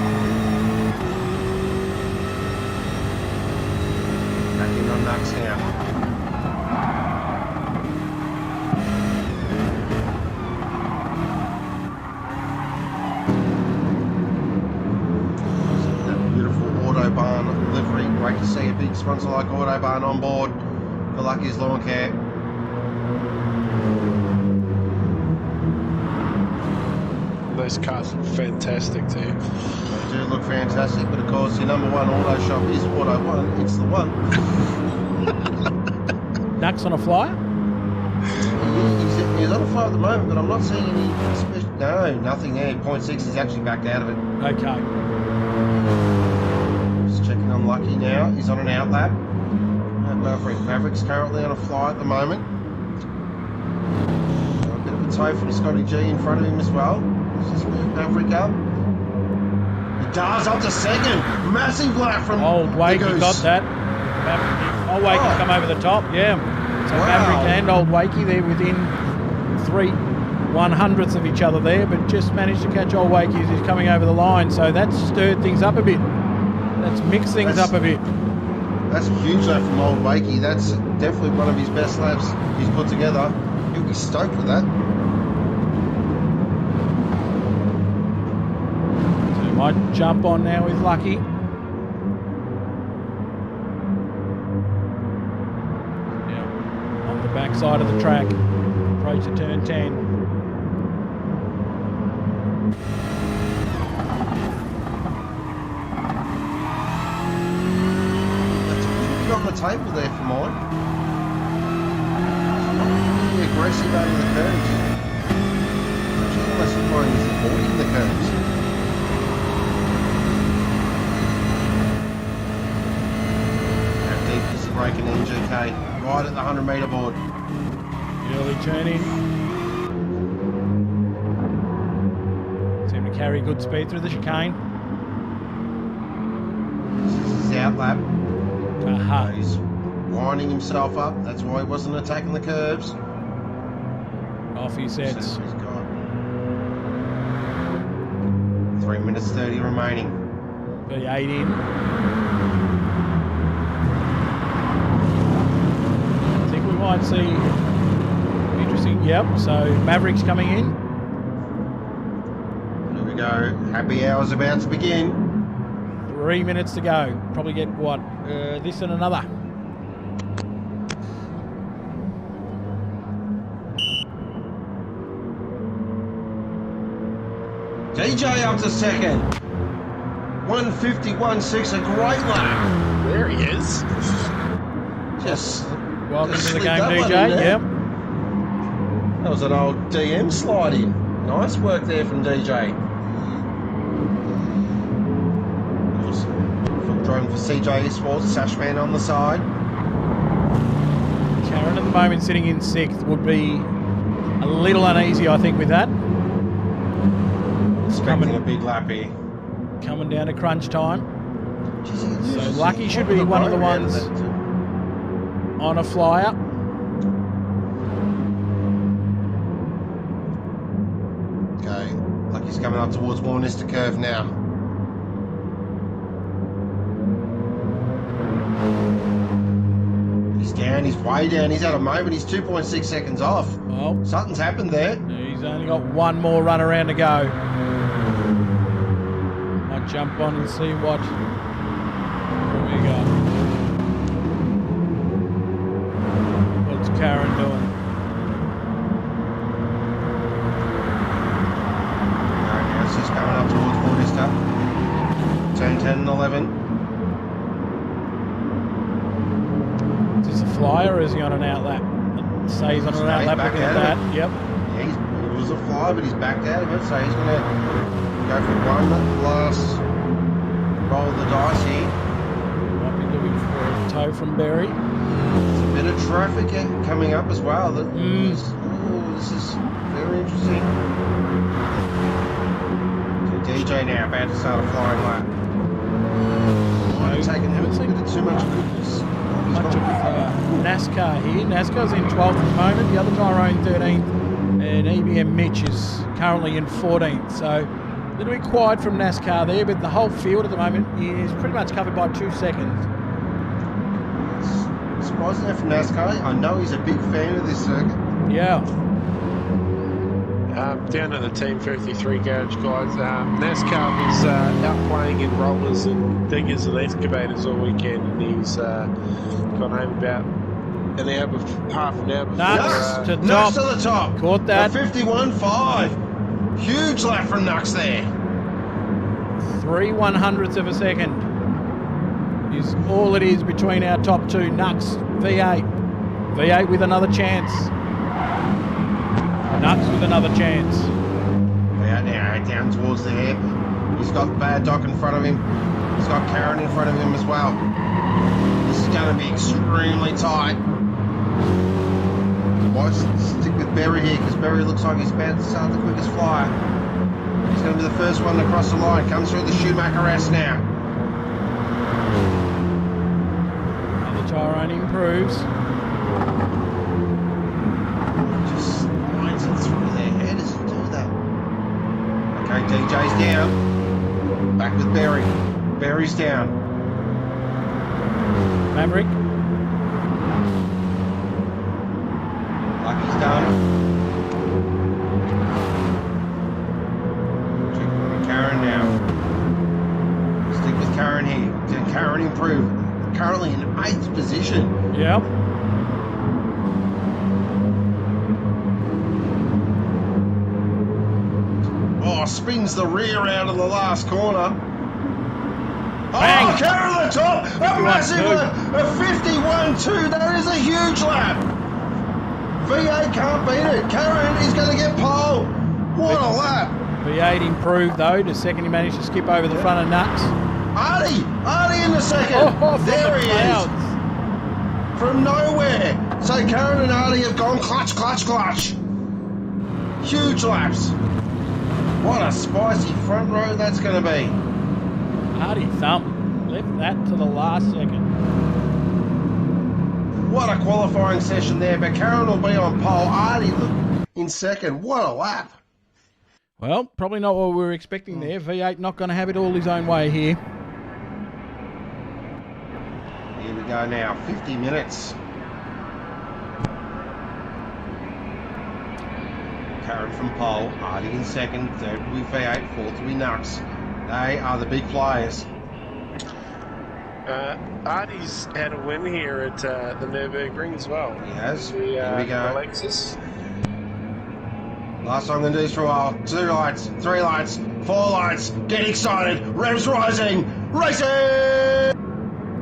Backing on Nux now. That beautiful Autobahn livery. Great to see a big sponsor like Autobahn on board for Lucky's Lawn Care. Those cars look fantastic too. They do look fantastic, but of course your number 1 auto shop is Auto One. It's the one. Nux on a flyer? He's on a flyer at the moment, but I'm not seeing any special. No, nothing there. 0.6, he's actually backed out of it. Okay. Just checking on Lucky now. He's on an outlap. Maverick's currently on a fly at the moment. Got a bit of a tow from Scotty G in front of him as well. Just move Maverick up. He does up to second. Massive lap from Old Wakey got that. Old Wakey come over the top, yeah. So Wow. Maverick and Old Wakey, they're within 3/100ths of each other there, but just managed to catch Old Wakey as he's coming over the line. So that's stirred things up a bit. That's mixed things up a bit. That's a huge lap from Old Wakey. That's definitely one of his best laps he's put together. He'll be stoked with that. So he might jump on now with Lucky. Yeah, on the back side of the track. Approach to turn 10. on the table there for mine. Not really aggressive over the curves. Actually, almost flying he's avoiding the curves. How deep is the braking in, GK? Right at the 100-metre board. Early turning. Seem to carry good speed through the chicane. This is his out lap. Aha. He's winding himself up. That's why he wasn't attacking the curves. Off he sets. So he's got 3 minutes 30 remaining. V8 in. I think we might see interesting. Yep. So Maverick's coming in. Here we go. Happy hour's about to begin. 3 minutes to go. Probably get what? This and another. DJ up to second. 151.6, a great lap. There he is. Just Welcome just to the slid game, that one DJ. in there. Yep. That was an old DM slide in. Nice work there from DJ. Driving for CJ Sports, Sashman on the side. Karen at the moment sitting in 6th would be a little uneasy, I think, with that. Expecting a big lap here. Coming down to crunch time. Jeez, So Lucky should be one of the ones on a flyer. Okay, Lucky's coming up towards Warnester Curve now. He's down, he's way down, he's at a moment, he's 2.6 seconds off. Well, Something's happened there. he's only got one more run around to go. Might jump on and see what we got. What's Karen doing? Alright, now it's just coming up towards Warnester. Turn 10 and 11. Is this a flyer or is he on an outlap? I'd say he's on an outlap back looking at out that. of Yep. Yeah, it was a fly, but he's backed out of it, so he's going to go for one last roll of the dice here. Might be looking for a tow from Berry. There's a bit of traffic coming up as well. This is very interesting. So DJ now about to start a flying lap. Might have taken haven't a seen bit too much goodness. much of NASCAR here. NASCAR's in 12th at the moment, the other Tyrone 13th, and EBM Mitch is currently in 14th. So a little bit quiet from NASCAR there, but the whole field at the moment is pretty much covered by 2 seconds. It's surprising there from NASCAR. I know he's a big fan of this circuit. Yeah. Down at the Team 53 garage, guys. NASCAR was out playing in rollers and diggers and excavators all weekend, and he's got home about half an hour before. Nux to Nux top. to the top. Caught that. 51.5. Huge lap from Nux there. 3/100ths of a second is all it is between our top two. Nux, V8. V8 with another chance. Nux with another chance. Yeah, now down towards the hip. He's got Bad Doc in front of him. He's got Karen in front of him as well. This is going to be extremely tight. Might stick with Berry here because Berry looks like he's about to start the quickest flyer. He's going to be the first one across the line. Comes through the Schumacher S now. And the Tyrone improves. Just lines it through there. How does he do that? Okay, DJ's down. Back with Berry. Berry's down. Maverick. Lucky's done. Checking with Karen now. Stick with Karen here. Can Karen improve? Currently in 8th position. Yep. Oh, spins the rear out of the last corner. Bang. Oh, Karen at the top. A massive 51.2. lap. A 51.2. That is a huge lap. V8 can't beat it. Karen is going to get pole. What a lap. V8 improved though. The second he managed to skip over the front of Nux. Artie in the second. Oh, there he clouds. is. From nowhere. So Karen and Artie have gone clutch, clutch, clutch. Huge laps. What a spicy front row that's going to be. Hardy thump. Left that to the last second. What a qualifying session there. But Karen will be on pole. Artie in second. What a lap. Well, probably not what we were expecting there. V8 not going to have it all his own way here. Here we go now. 50 minutes. Karen from pole, Artie in second, third will be V8, fourth will be Nux. They are the big players. Artie's had a win here at the Nurburgring as well. He has. Here we go. Lexus. Last time I'm going to do this for a while. 2 lights, 3 lights, 4 lights. Get excited. Revs rising. Racing!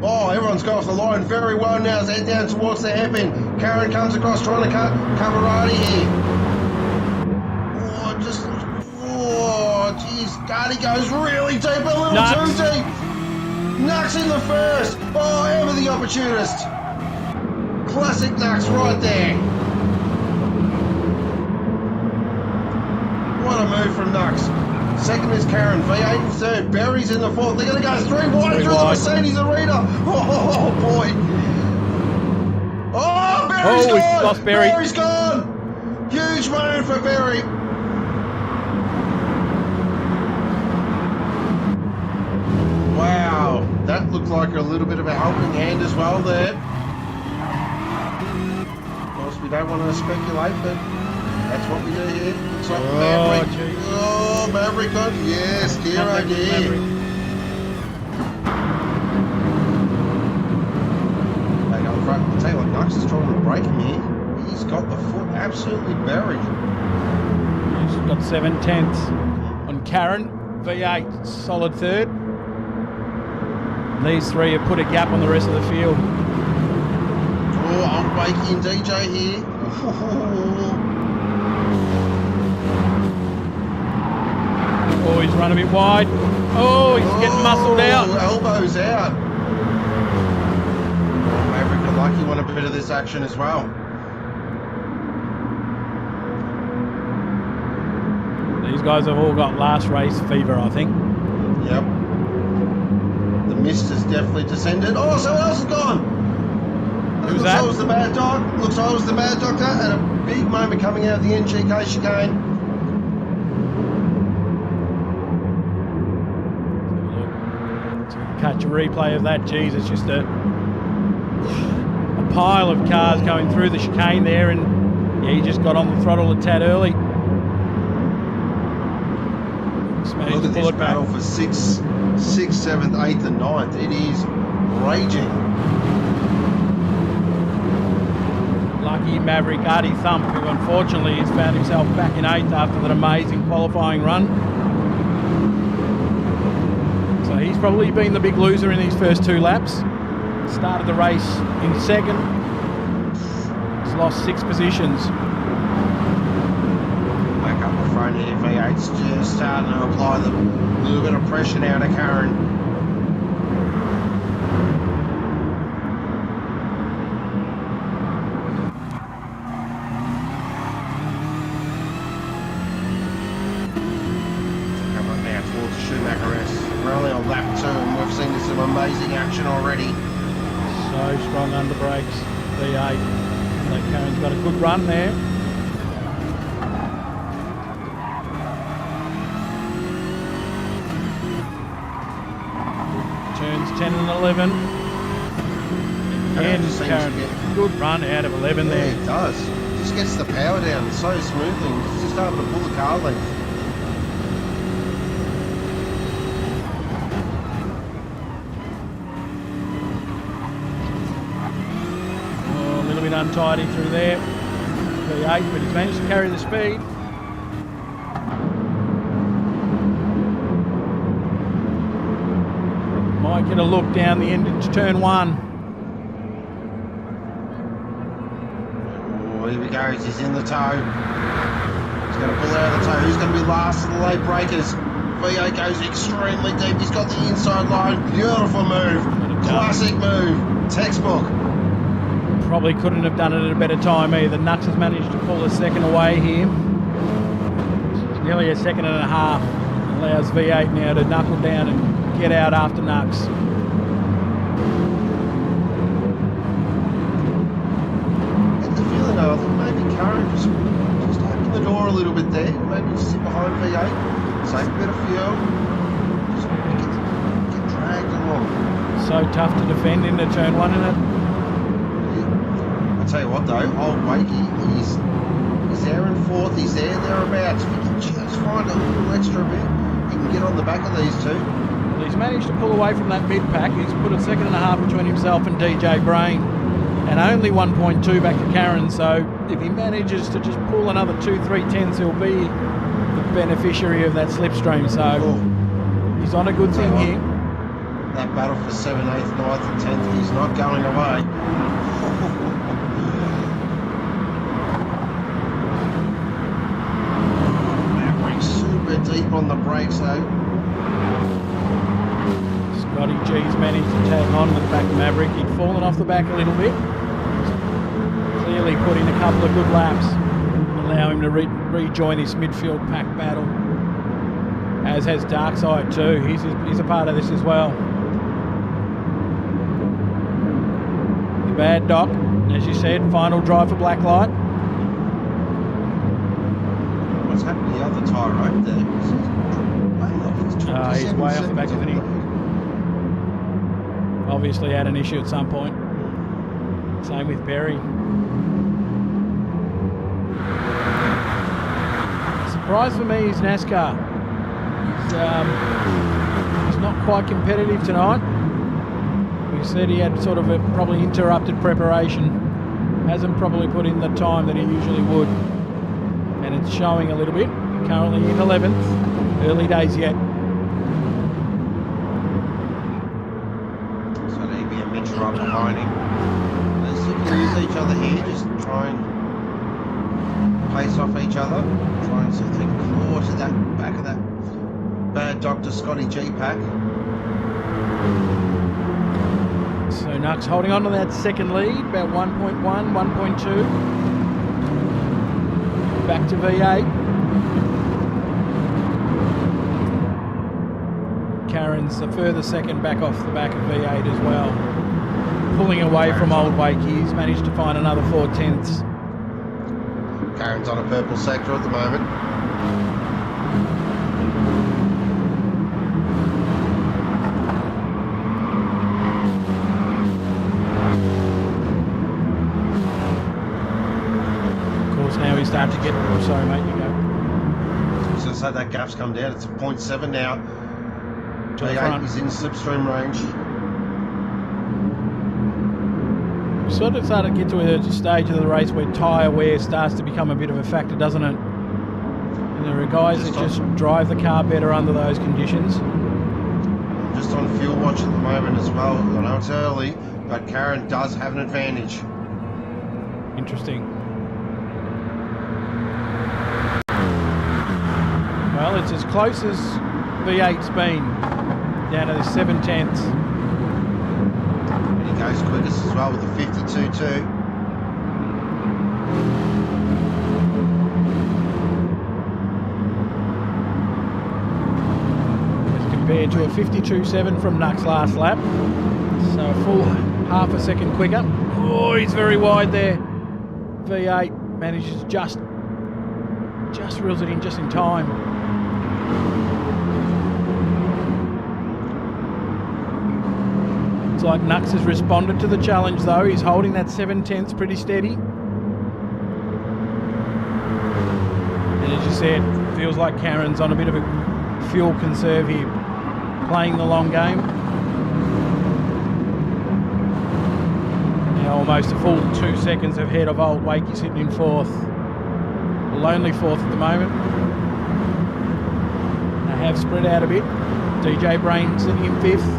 Oh, everyone's got off the line very well now. As they head down towards the hairpin. Karen comes across trying to cover Artie here. Oh, jeez. Artie goes really deep, a little Nux. too deep. Nux in the first. Oh, ever the opportunist. Classic Nux right there. What a move from Nux. Second is Karen, V8 in third. Barry's in the fourth. They're going to go 3 wide through the Mercedes arena. Oh, boy. Oh, Barry's gone. We've lost Barry. Barry's gone. Huge moment for Barry. Wow, that looked like a little bit of a helping hand as well there. Of course, we don't want to speculate, but that's what we do here. Looks like Maverick. Geez. Oh, Maverick on. Yes, dear oh dear. Back up front. I'll tell you what, Nux is trying to break him here. He's got the foot absolutely buried. He's got 7/10 on Karen. V8, solid third. These three have put a gap on the rest of the field. Oh, old Bakey and DJ here. Oh, he's run a bit wide. Oh, he's getting muscled out. Elbows out. Maverick and Lucky want a bit of this action as well. These guys have all got last race fever, I think. Yep. The mist has definitely descended. Oh, someone else has gone. Who's Looks that? like it was the Mad Dog. Looks like it was the Mad Doctor. And a big moment coming out of the NGK chicane. Catch a replay of that. Geez, it's just a pile of cars going through the chicane there, and yeah, he just got on the throttle a tad early. Look at this battle for 6th, 7th, 8th and 9th. It is raging. Lucky Maverick, Artie Thump, who unfortunately has found himself back in 8th after that amazing qualifying run. So he's probably been the big loser in these first 2 laps. Started the race in 2nd. He's lost 6 positions. Back up the front here. V8's just starting to apply the little bit of pressure now to Karen. Come on now towards the Schumacher S. We're only on lap 2 and we've seen some amazing action already. So strong under brakes, V8. So Karen's got a good run there. Turns 10 and 11. Again, Karen, good run out of 11 Yeah, there. it does. Just gets the power down so smoothly. It's just able to pull the car length. Oh, a little bit untidy through there. V8, but he's managed to carry the speed. Might get a look down the end into turn 1. Oh, here he goes. He's in the toe. He's going to pull out of the toe. Who's going to be last of the late breakers? V8 goes extremely deep. He's got the inside line. Beautiful move. Classic move. Textbook. Probably couldn't have done it at a better time either. Nux has managed to pull a second away here. It's nearly a second and a half. Allows V8 now to knuckle down and get out after Nux. Get the feeling though, I think maybe Karen just open the door a little bit there. Maybe just sit behind V8. Save a bit of fuel. Just get dragged along. So tough to defend into turn 1, isn't it? I tell you what though, old Wakey, he's there in 4th, he's thereabouts. We can just find a little extra bit. He can get on the back of these two. Well, he's managed to pull away from that mid pack. He's put a second and a half between himself and DJ Brain, and only 1.2 back to Karen. So if he manages to just pull another 2-3 tenths, he'll be the beneficiary of that slipstream. So he's on a good thing here. That battle for 7th, 8th, 9th and 10th, he's not going away. Maverick super deep on the brakes though. Scotty G's managed to tag on with the back of Maverick. He'd fallen off the back a little bit. Clearly put in a couple of good laps, allow him to rejoin this midfield pack battle. As has Darkside too. He's a part of this as well. The bad Doc, as you said, final drive for Blacklight. What's happened to the other tyre right there? He's way off the back, isn't he? Obviously had an issue at some point. Same with Berry. Surprise for me is NASCAR. He's not quite competitive tonight. We said he had sort of a probably interrupted preparation. Hasn't probably put in the time that he usually would. And it's showing a little bit. Currently in 11th. Early days yet. So there'd be a Mitch right behind him. Let's use each other here. Just try and pace off each other. Try and see if they can claw to that back of that bad Dr. Scotty G pack. So Nux holding on to that second lead, about 1.1, 1.2. Back to V8. Karen's a further second back off the back of V8 as well. Pulling away from old Wakey, he's managed to find another 4 tenths. Karen's on a purple sector at the moment. Now we start to get. Oh, sorry, mate, you go. So that gap's come down. It's 0.7 now. V8 is in slipstream range. We sort of started to get to a stage of the race where tyre wear starts to become a bit of a factor, doesn't it? And there are guys that just drive the car better under those conditions. Just on fuel watch at the moment as well. I know it's early, but Karen does have an advantage. Interesting. Well, it's as close as V8's been, down to the 7 tenths. And he goes quickest as well with the 52.2. As compared to a 52.7 from Nux last lap. So a full half a second quicker. Oh, he's very wide there. V8 manages just reels it in just in time. It's like Nux has responded to the challenge though. He's holding that 7 tenths pretty steady. And as you said, feels like Karen's on a bit of a fuel conserve here, playing the long game. Now almost a full 2 seconds ahead of old Wakey sitting in 4th. Well, only 4th at the moment. They have spread out a bit. DJ Brain sitting in 5th.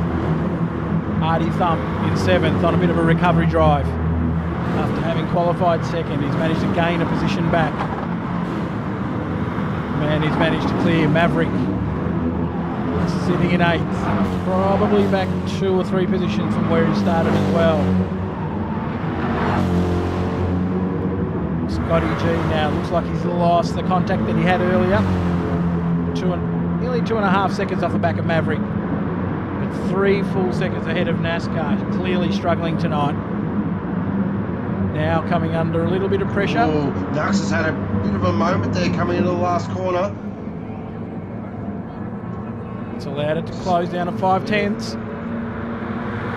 Artie Thump in 7th on a bit of a recovery drive. After having qualified 2nd, he's managed to gain a position back. And he's managed to clear Maverick, sitting in 8th. Probably back 2 or 3 positions from where he started as well. Scotty G now looks like he's lost the contact that he had earlier. Nearly 2.5 seconds off the back of Maverick. But 3 full seconds ahead of NASCAR. Clearly struggling tonight. Now coming under a little bit of pressure. Oh, Nux has had a bit of a moment there coming into the last corner. It's allowed it to close down to 5/10.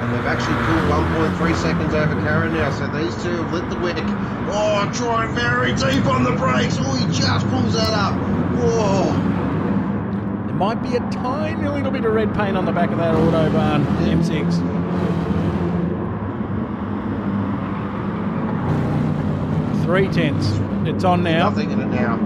And they've actually pulled 1.3 seconds over Karen now, so these two have lit the wick. Oh, trying very deep on the brakes. Oh, he just pulls that up. Whoa. There might be a tiny little bit of red paint on the back of that Autobahn M6. 3/10. It's on now. Nothing in it now.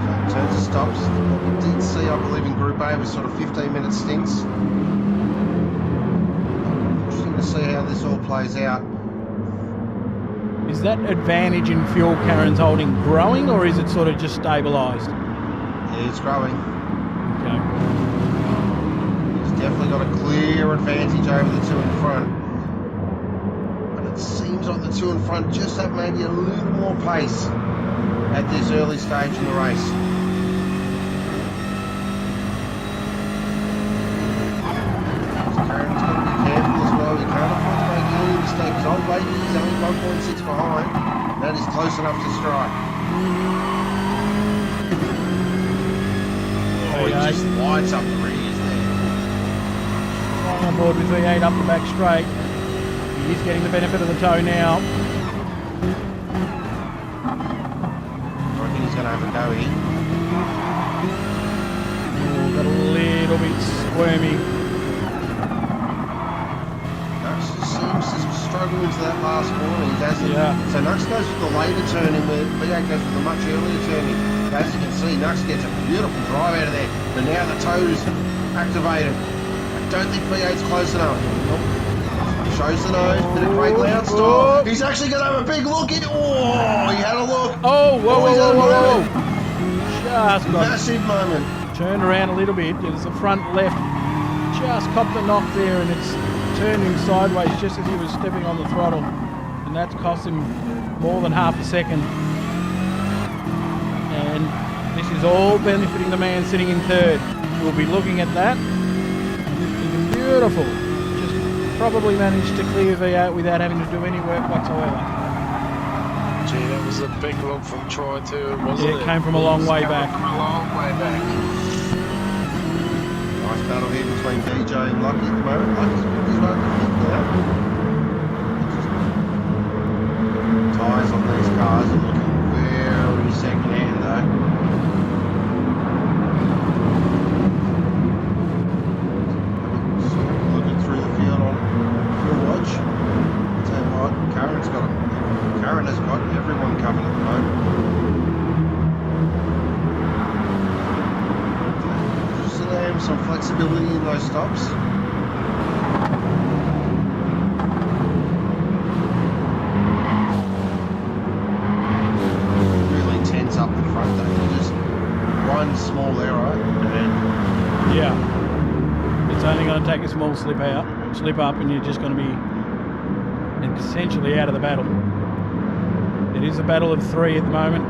So in terms of stops, what we did see, I believe, in Group A was sort of 15-minute stints. Interesting to see how this all plays out. Is that advantage in fuel Karen's holding growing, or is it sort of just stabilised? Yeah, it's growing. Okay. He's definitely got a clear advantage over the two in front. But it seems like the two in front just have maybe a little more pace at this early stage in the race. Karen's got to be careful as well. He can't afford to make any mistakes. Old lady is only 1.6 behind. That is close enough to strike. Oh, he just lights up the rears there. On board with V8 up the back straight. He is getting the benefit of the toe now. I think he's going to have a go here. Oh, got a little bit squirmy. Nux seems to struggle into that last corner. He doesn't. Yeah. So Nux goes with the later turn in, where V8 goes with the much earlier turn in. As you can see, Nux gets a beautiful drive out of there. But now the toe's activated. I don't think V8's close enough. Nope. Shows the nose, bit of Craig Loud style. He's actually going to have a big look in. Oh, he had a look. Oh, whoa, he's had a whoa, whoa, moment. whoa. Just got Massive moment. turned around a little bit. There's the front left. Just copped the knock there, and it's turned him sideways just as he was stepping on the throttle. And that's cost him more than half a second. And this is all benefiting the man sitting in 3rd. We'll be looking at that. Looking beautiful. Just probably managed to clear V8 without having to do any work whatsoever. Gee, that was a big look from Troy too, wasn't it? Yeah, it came from a long way back. From a long way back. Nice battle here between DJ and Lucky at the moment. Lucky's put his right to fifth now. Tyres on these cars are looking very second hand though. Looking through the field on Fuel Watch. I'll tell you what, Karen has got everyone covered at the moment. Just allow him some flexibility in those stops. Really tense up the front though. Just one small error and Yeah. It's only going to take a small slip up, and you're just going to be essentially out of the battle. It is a battle of 3 at the moment.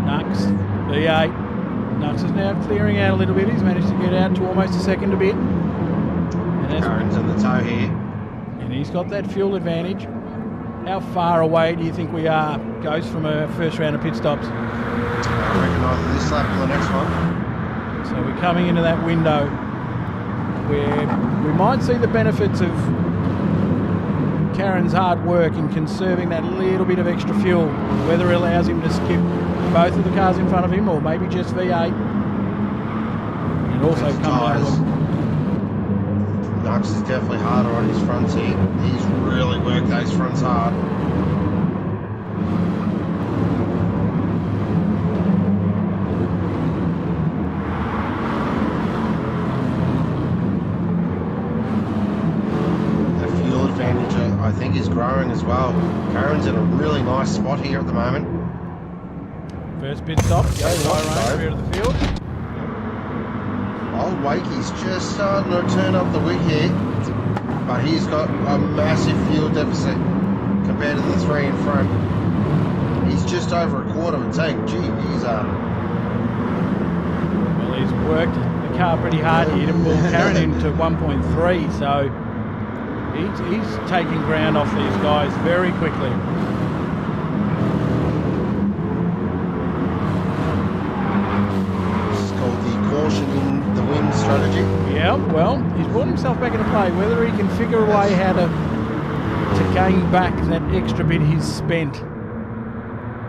Nux, V8. Nux is now clearing out a little bit. He's managed to get out to almost a second a bit. And Karen's in the toe here. And he's got that fuel advantage. How far away do you think we are, Ghost, from a first round of pit stops? I reckon either this lap or the next one. So we're coming into that window where we might see the benefits of Karen's hard work in conserving that little bit of extra fuel, whether it allows him to skip both of the cars in front of him or maybe just V8. And also come down. Nux is definitely harder on his fronts here. He's really worked those fronts hard. leg is growing as well. Karen's in a really nice spot here at the moment. First pit stop, goes by rear of the field. Old Wakey's just starting to turn up the wig here, but he's got a massive fuel deficit compared to the three in front. He's just over a quarter of a tank. Gee, he's Well, he's worked the car pretty hard here to pull Karen into 1.3, so he's taking ground off these guys very quickly. This is called the caution in the wind strategy. Yeah, well, he's brought himself back into play. Whether he can figure a way how to gain back that extra bit he's spent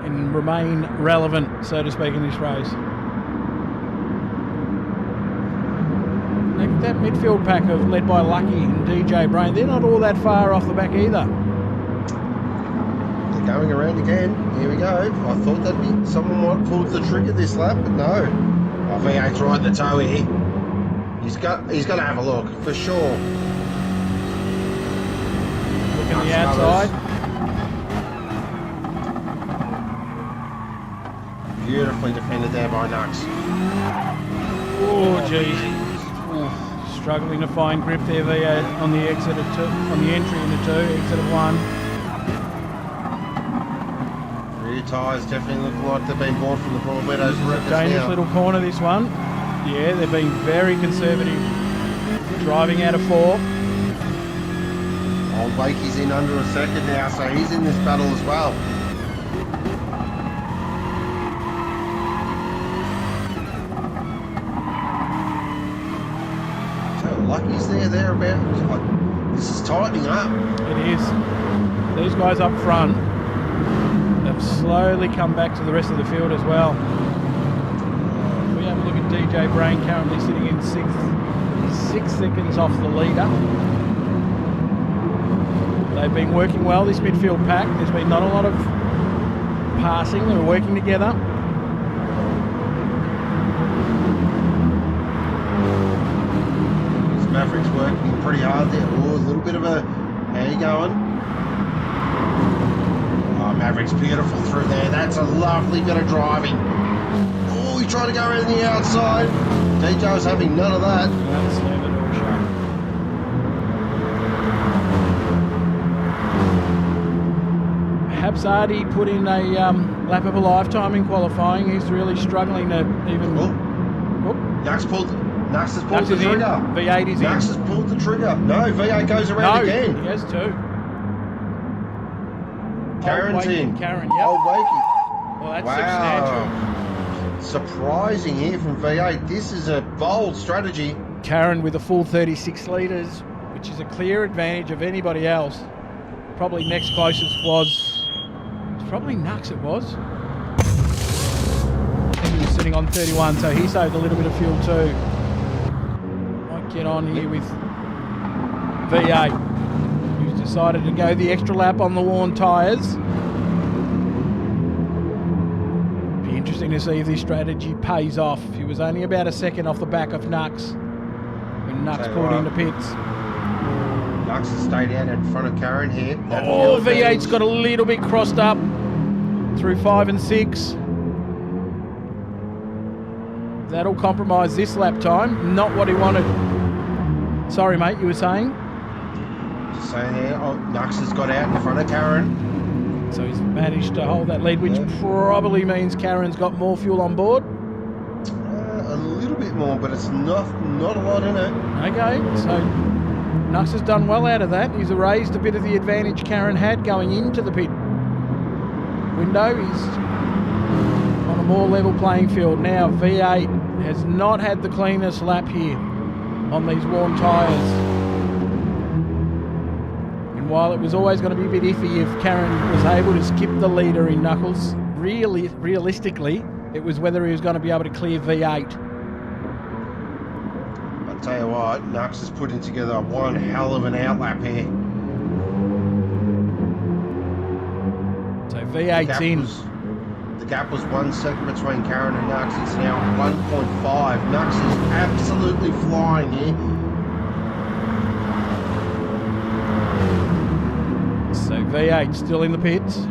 and remain relevant, so to speak, in this race. That midfield pack of led by Lucky and DJ Brain, they're not all that far off the back either. They're going around again. Here we go. I thought that'd be someone might have pulled the trigger this lap, but no. Oh, V8's right in the toe here. He's got to have a look for sure. Looking the outside. Beautifully defended there by Nux. Oh, geez. Struggling to find grip there, V8 on the exit of two, on the entry into two, exit of one. Rear tyres definitely look like they've been bought from the Broadmeadows Records Dangerous now. little corner, this one. Yeah, they've been very conservative. Driving out of four. Old Wakey's in under a second now, so he's in this battle as well. Lucky's thereabouts. This is tightening up. It is. These guys up front have slowly come back to the rest of the field as well. If we have a look at DJ Brain, currently sitting in sixth, 6 seconds off the leader. They've been working well, this midfield pack. There's been not a lot of passing. They were working together. Maverick's working pretty hard there. Oh, a little bit of a... How you going? Oh, Maverick's beautiful through there. That's a lovely bit of driving. Oh, he tried to go around the outside. DJ was having none of that. That's never no shot. Perhaps Artie put in a lap of a lifetime in qualifying. He's really struggling to even... Oh. Nux has pulled the trigger. V8 is Nux in. has pulled the trigger. No, V8 goes around again. He has two. Karen's in. Karen, yep. Old Wakey. Well, that's substantial. Surprising here from V8. This is a bold strategy. Karen with a full 36 litres, which is a clear advantage of anybody else. Probably next closest was probably Nux, it was. I think he was sitting on 31, so he saved a little bit of fuel too. Might get on here with V8, who's decided to go the extra lap on the worn tyres. Be interesting to see if this strategy pays off. He was only about a second off the back of Nux when Nux pulled into pits. Nux has stayed out in front of Karen here. Oh, V8's got a little bit crossed up through 5 and 6. That'll compromise this lap time. Not what he wanted. Sorry, mate, you were saying? Just saying there, Nux has got out in front of Karen. So he's managed to hold that lead, which probably means Karen's got more fuel on board. A little bit more, but it's not a lot in it. Okay, so Nux has done well out of that. He's erased a bit of the advantage Karen had going into the pit window. He's on a more level playing field now. V8 has not had the cleanest lap here on these worn tyres. And while it was always going to be a bit iffy if Karen was able to skip the leader in Knuckles, realistically, it was whether he was going to be able to clear V8. I'll tell you what, Nux is putting together one hell of an outlap here. So V8's in. The gap was 1 second between Karen and Nux. It's now 1.5. Nux is absolutely flying here. V8 still in the pits.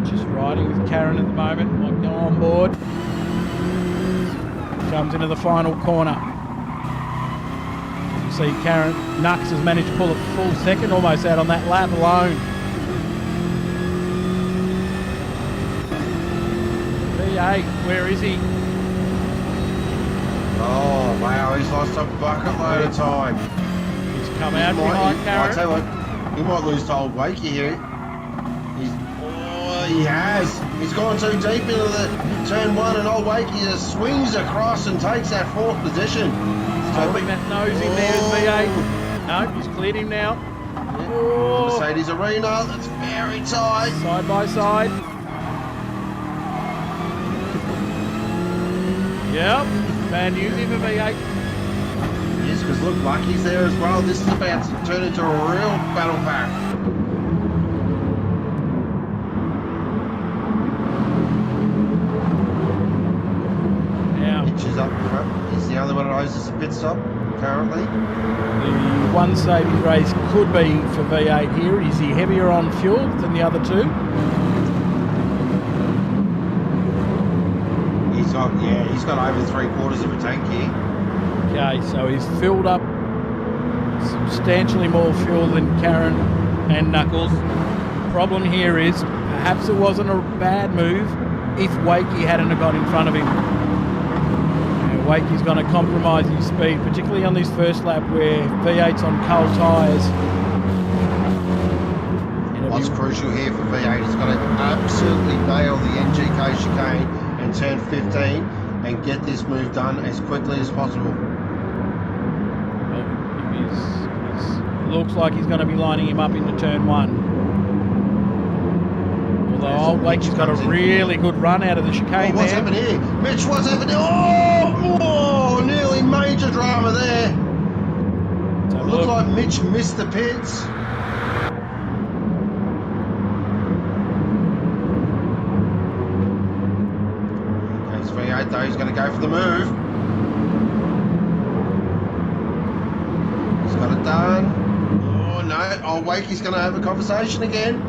Just riding with Karen at the moment. Might go on board. Comes into the final corner. You see Karen Nux has managed to pull a full second almost out on that lap alone. V8, where is he? Oh, wow, he's lost a bucket load of time. He's come out behind Karen. I tell you what, he might lose to old Wakey here. He has. He's gone too deep into the turn one, and old Wakey just swings across and takes that fourth position. Holding that nose in there as V8. No, he's cleared him now. Yeah. Oh. Mercedes Arena, that's very tight. Side by side. Yep, bad news here for V8. Yes, because look, Lucky's there as well. This is about to turn into a real battle pack. Hitches up front. He's the only one that owes a pit stop currently. The one saving race could be for V8 here. Is he heavier on fuel than the other two? He's got over 3/4 of a tank here. Okay, so he's filled up substantially more fuel than Karen and Knuckles. Problem here is perhaps it wasn't a bad move if Wakey hadn't have got in front of him. Wakey's going to compromise his speed, particularly on this first lap where V8's on cold tyres. What's crucial here for V8 is got to absolutely nail the NGK chicane and turn 15 and get this move done as quickly as possible. Well, it looks like he's going to be lining him up into turn one. Although old Wakey's got a really good run out of the chicane what's there. happened here? Mitch, what's happened here? Oh, nearly major drama there. So Looked like Mitch missed the pits. There's V8 though, he's going to go for the move. He's got it done. Oh no, old Wakey's going to have a conversation again.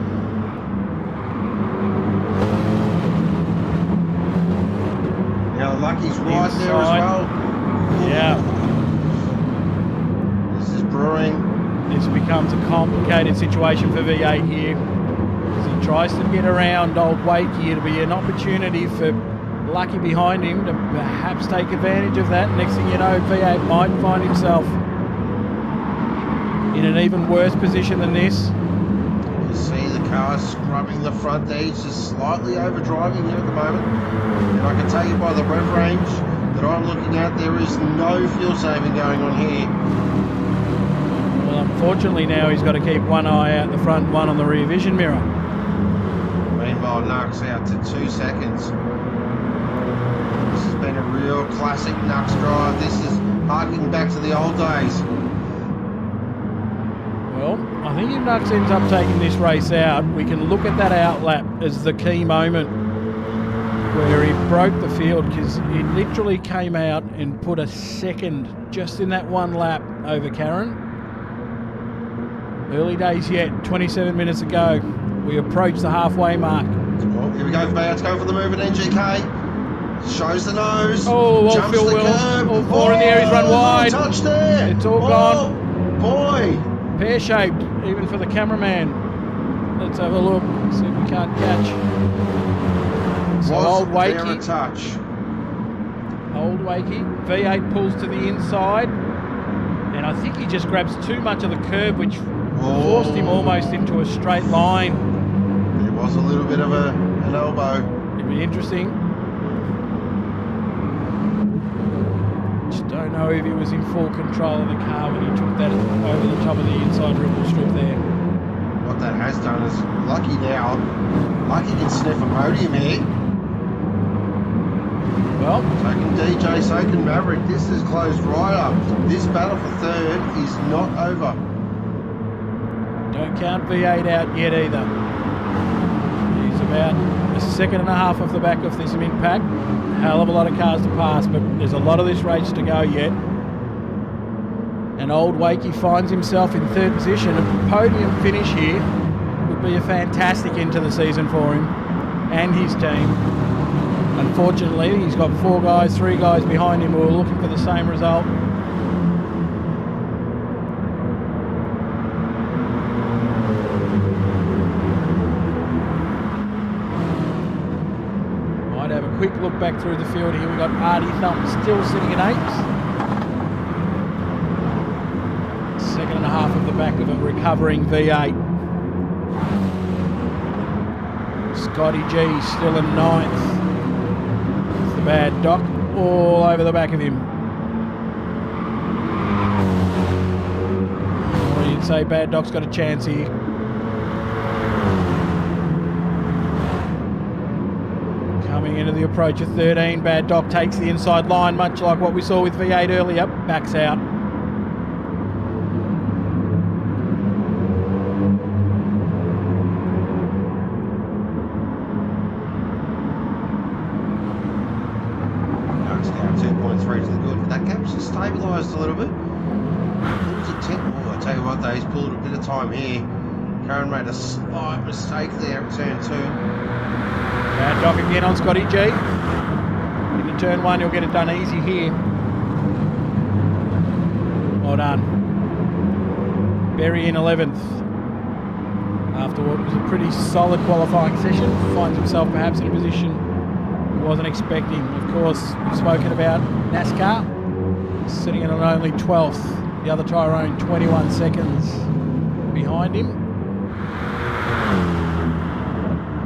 Now Lucky's right there as well. Yeah. This is brewing. This becomes a complicated situation for V8 here. As he tries to get around old Wakey, it'll be an opportunity for Lucky behind him to perhaps take advantage of that. Next thing you know, V8 might find himself in an even worse position than this. You see the car scrubbing the front there. He's just slightly overdriving here at the moment. And I can tell you by the rev range that I'm looking at, there is no fuel saving going on here. Well, unfortunately now he's got to keep one eye out the front, one on the rear vision mirror. Meanwhile, Nux out to 2 seconds. This has been a real classic Nux drive. This is harking back to the old days. Well, I think if Nux ends up taking this race out, we can look at that outlap as the key moment where he broke the field, because he literally came out and put a second just in that one lap over Karen. Early days yet, 27 minutes ago. We approach the halfway mark. Well, here we go, Let's go for the move at NGK. Shows the nose. Oh, jumps Phil the Wills. curb. All four in the air, he's run wide. Touch there. It's all gone. Boy. Pear-shaped, even for the cameraman. Let's have a look, see if we can't catch. So old Wakey. Touch. Old Wakey. V8 pulls to the inside. And I think he just grabs too much of the curb, which forced him almost into a straight line. There was a little bit of an elbow. It'd be interesting. Just don't know if he was in full control of the car when he took that over the top of the inside ripple strip there. What that has done is Lucky now. Lucky can sniff a podium here. Well, so can DJ, so can Maverick. This is closed right up. This battle for third is not over. Don't count V8 out yet either. He's a about a second and a half off the back of this impact. Hell of a lot of cars to pass, but there's a lot of this race to go yet. And Old Wakey finds himself in third position. A podium finish here would be a fantastic end to the season for him and his team. Unfortunately, he's got 3 guys behind him who are looking for the same result. Might have a quick look back through the field here. We've got Artie Thump still sitting at 8th. Second and a half of the back of a recovering V8. Scotty G still in 9th. It's the bad Doc all over the back of him. Or you'd say Bad Doc's got a chance here. Coming into the approach of 13, Bad Doc takes the inside line, much like what we saw with V8 earlier, backs out. Stabilised a little bit. Pulls a 10. Oh, I tell you what, though, he's pulled a bit of time here. Karen made a slight mistake there at turn 2. Bad Doc again on Scotty G. Into turn 1, he'll get it done easy here. Well done. Berry in 11th. After what was a pretty solid qualifying session, finds himself perhaps in a position he wasn't expecting. Of course, we've spoken about NASCAR. Sitting in on only 12th. The other Tyrone 21 seconds behind him.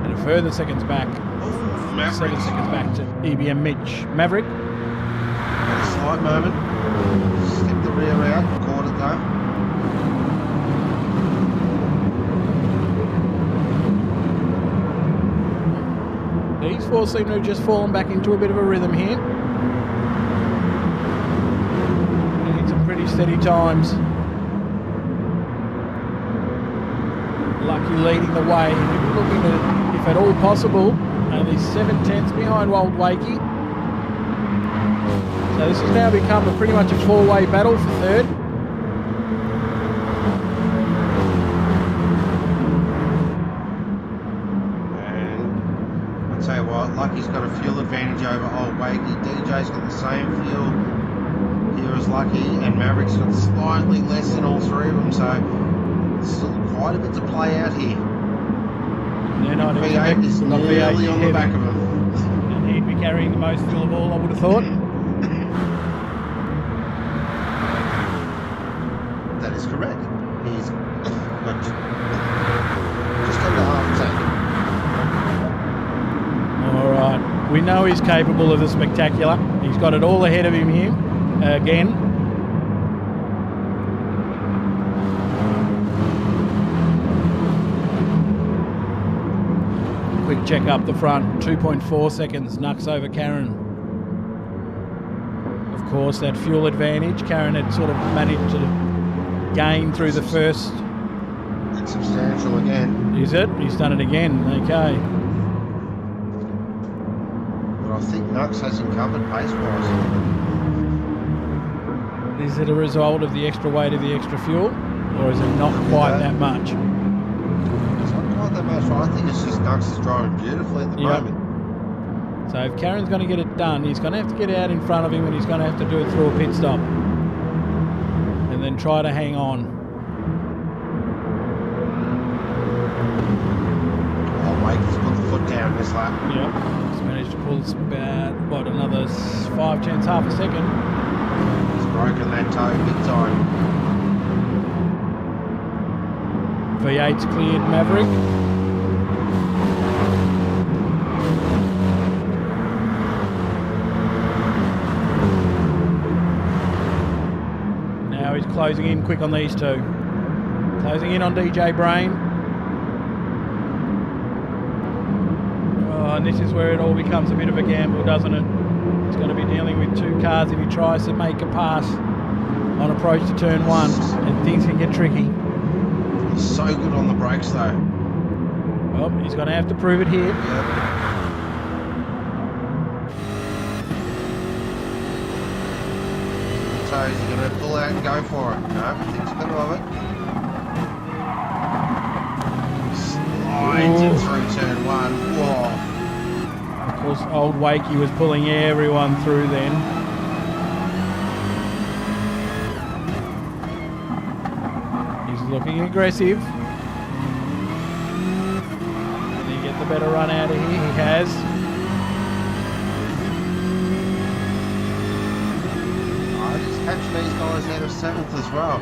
And a further seconds back. 7 seconds back to EBM Mitch. Maverick. Had a slight moment. Stepped the rear out. Caught it though. These 4 seem to have just fallen back into a bit of a rhythm here. Pretty steady times. Lucky leading the way. Looking at, if at all possible, only 7/10 behind Old Wakey. So this has now become pretty much a 4-way battle for third. And I'll tell you what, Lucky's got a fuel advantage over Old Wakey. DJ's got the same fuel. Was Lucky, and Maverick's got slightly less than all 3 of them, so still quite a bit to play out here. They're not V8 is nearly on the back of him. And he'd be carrying the most fuel of all, I would have thought. That is correct. He's got just under half tank. Alright, we know he's capable of the spectacular. He's got it all ahead of him here. Again. Quick check up the front, 2.4 seconds, Nux over Karen. Of course, that fuel advantage, Karen had sort of managed to gain through the first. That's substantial again. Is it? He's done it again, okay. But I think Nux has him covered pace-wise. Is it a result of the extra weight of the extra fuel, or is it not quite that much? It's not quite that much. I think it's just Nux is driving beautifully at the moment. So if Karen's going to get it done, he's going to have to get out in front of him, and he's going to have to do it through a pit stop, and then try to hang on. Oh, Wakey's put the foot down this lap. Yep. He's managed to pull about, what, another 5/10, half a second. Broken that toe big time. V8's cleared Maverick. Now he's closing in quick on these 2. Closing in on DJ Brain. Oh, and this is where it all becomes a bit of a gamble, doesn't it? He's going to be dealing with 2 cars if he tries to make a pass on approach to turn 1, and things can get tricky. He's so good on the brakes though. Well, he's going to have to prove it here. Yep. So is he going to pull out and go for it? No, I think he's going to love it. Slides it through turn one. Whoa. Of course, old Wakey was pulling everyone through then. He's looking aggressive. Can he get the better run out of here? He has. He's catching these guys out of 7th as well.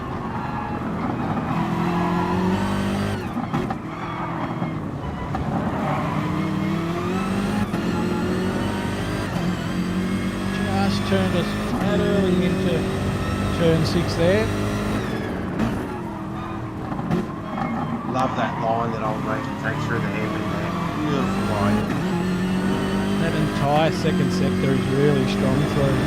Just turned us that early into turn 6 there. Love that line that old mate takes through the hairpin there. Beautiful line. That entire second sector is really strong through.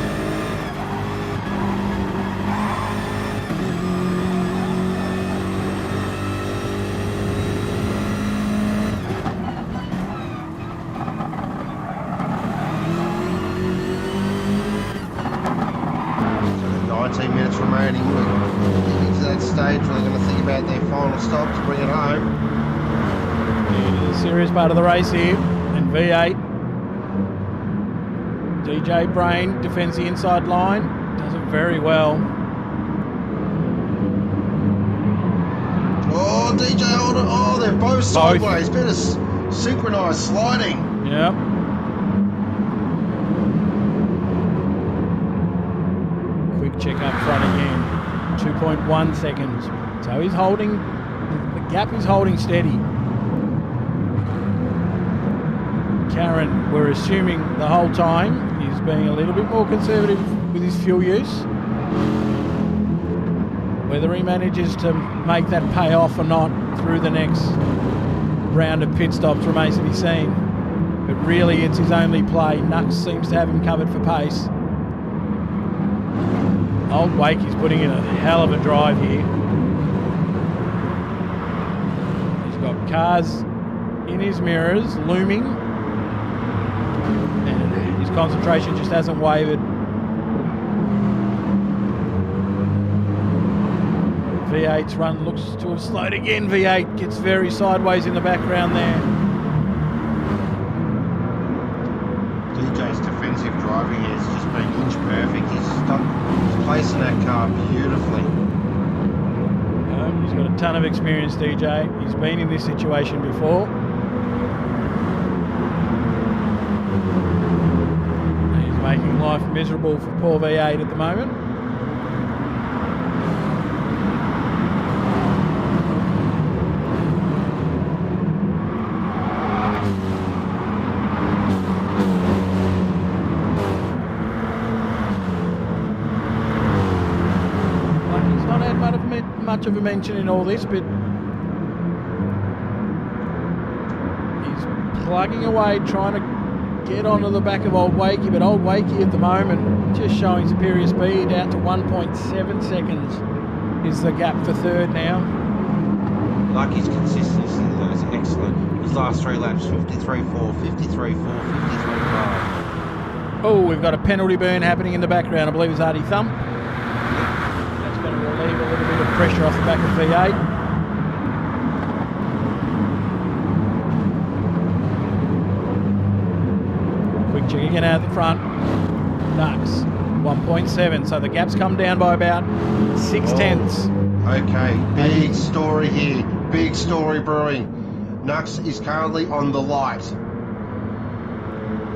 Remaining, we're getting to that stage where they're going to think about their final stop to bring it home. It is a serious part of the race here, and V8. DJ Brain defends the inside line, does it very well. Oh, DJ Holder, oh, they're both sideways, better synchronised sliding. Yep. Check up front again, 2.1 seconds. So he's holding, the gap is holding steady. Karen, we're assuming the whole time, he's being a little bit more conservative with his fuel use. Whether he manages to make that pay off or not through the next round of pit stops remains to be seen. But really it's his only play. Nux seems to have him covered for pace. Old Wakey's putting in a hell of a drive here. He's got cars in his mirrors, looming. And his concentration just hasn't wavered. V8's run looks to have slowed again. V8 gets very sideways in the background there. DJ's defensive driving has just been inch perfect. He's placing that car beautifully. He's got a ton of experience, DJ. He's been in this situation before. He's making life miserable for poor V8 at the moment. Much of a mention in all this, but he's plugging away, trying to get onto the back of Old Wakey, but Old Wakey at the moment just showing superior speed out to 1.7 seconds is the gap for third now. Like his consistency though is excellent. His last 3 laps, 53.4, 53.4, 53.5. Oh, we've got a penalty burn happening in the background. I believe it's Artie Thumb. Going to relieve a little bit of pressure off the back of V8. Quick check again out the front. Nux, 1.7, so the gap's come down by about 6 tenths. Okay, big story here. Big story brewing. Nux is currently on the light.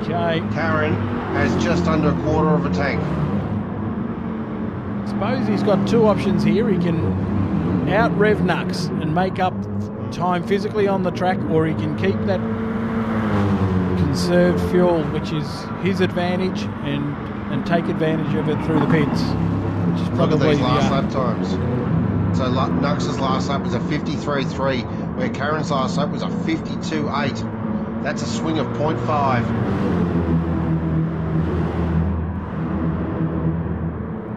Okay. Karen has just under a quarter of a tank. I suppose he's got two options here. He can out-rev Nux and make up time physically on the track, or he can keep that conserved fuel, which is his advantage, and take advantage of it through the pits, which is probably... Look at these last lap times. So Nux's last lap was a 53.3, where Karen's last lap was a 52.8. That's a swing of 0.5.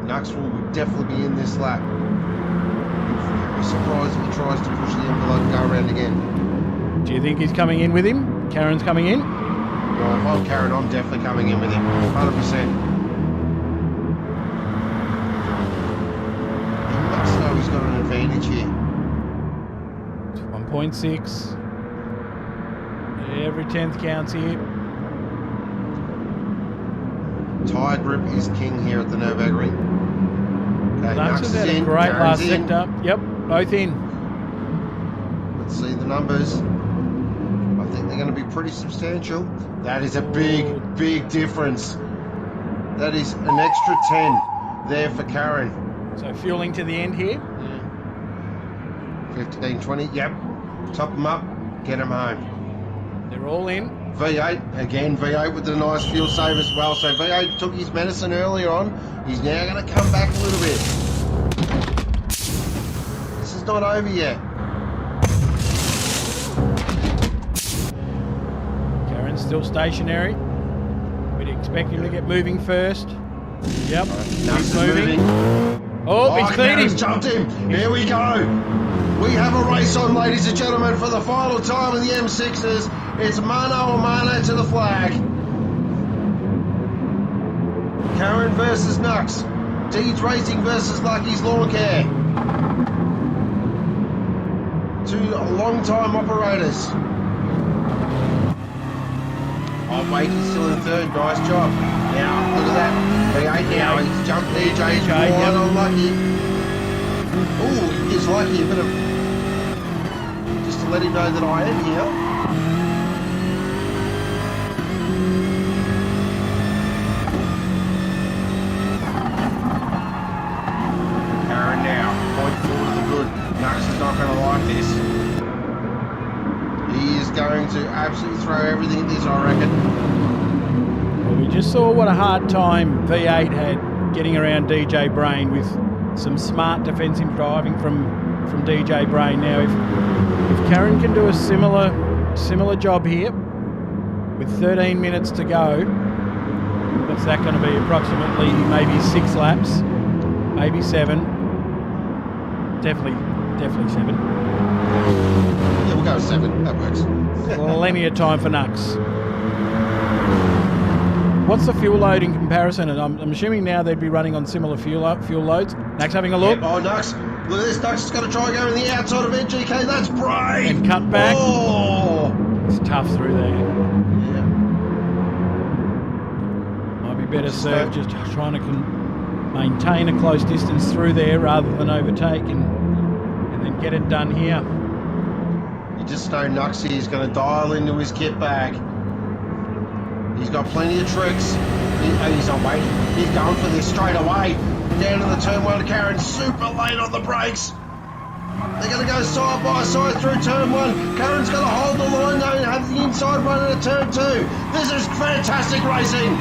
Nux will definitely be in this lap. Very surprised if he tries to push the envelope and go around again. Do you think he's coming in with him? Karen's coming in? Well, if I'm Karen, I'm definitely coming in with him. 100%. He must know he's got an advantage here. 1.6. Every 10th counts here. Tyre grip is king here at the Nurburgring. Okay, Nux Nux has is had a in. great Karen's last in. sector. Yep, both in. Let's see the numbers. I think they're going to be pretty substantial. That is a big difference. That is an extra 10 there for Karen. So fueling to the end here. 15, 20, yep. Top them up, get them home. They're all in. V8, again, V8 with a nice fuel save as well. So V8 took his medicine earlier on. He's now going to come back a little bit. This is not over yet. Karen's still stationary. We'd expect him to get moving first. Yep, Nux he's is moving. Oh, he's beat Karen's him. jumped him. Here we go. We have a race on, ladies and gentlemen, for the final time in the M6s. It's mano a mano to the flag. Karen versus Nux. Deeds Racing versus Lucky's Lawn Care. Two long-time operators. Oh, wait, he's still in third. Nice job. Now, look at that. V8 now. He's jumped DJ. He's right on Lucky. Oh, he gives Lucky a bit of... Just to let him know that I am here. Karen now. 0.4 to the good. Nux is not going to like this. He is going to absolutely throw everything at this, I reckon. Well, we just saw what a hard time V8 had getting around DJ Brain with some smart defensive driving from DJ Brain. Now, if Karen can do a similar job here with 13 minutes to go, what's that going to be? Approximately maybe 6 laps, maybe 7. Definitely 7. Yeah, we'll go with 7. That works. Plenty of time for Nux. What's the fuel load in comparison? And I'm assuming now they'd be running on similar fuel loads. Nux having a look. Yep. Oh, Nux. Look at this. Nux is going to try and go in the outside of NGK. That's brave. And cut back. Oh. It's tough through there. Yeah. Might be better served just trying to maintain a close distance through there rather than overtake and then get it done here. You just know Nuxie is going to dial into his kit bag. He's got plenty of tricks. He's not waiting. He's going for this straight away. Down to the turn 1 to Karen. Super late on the brakes. They're going to go side by side through turn 1. Karen's going to hold the line though and have the inside run into turn 2. This is fantastic racing.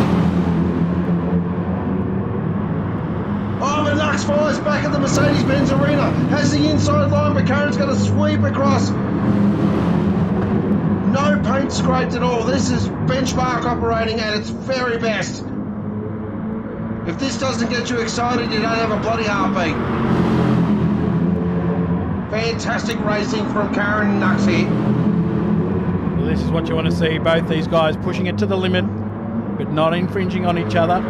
Oh, but Nux fires back at the Mercedes-Benz Arena. Has the inside line, but Karen's going to sweep across. No paint scraped at all. This is benchmark operating at its very best. If this doesn't get you excited, you don't have a bloody heartbeat. Fantastic racing from Karen and Nux here. Well, this is what you want to see. Both these guys pushing it to the limit, but not infringing on each other.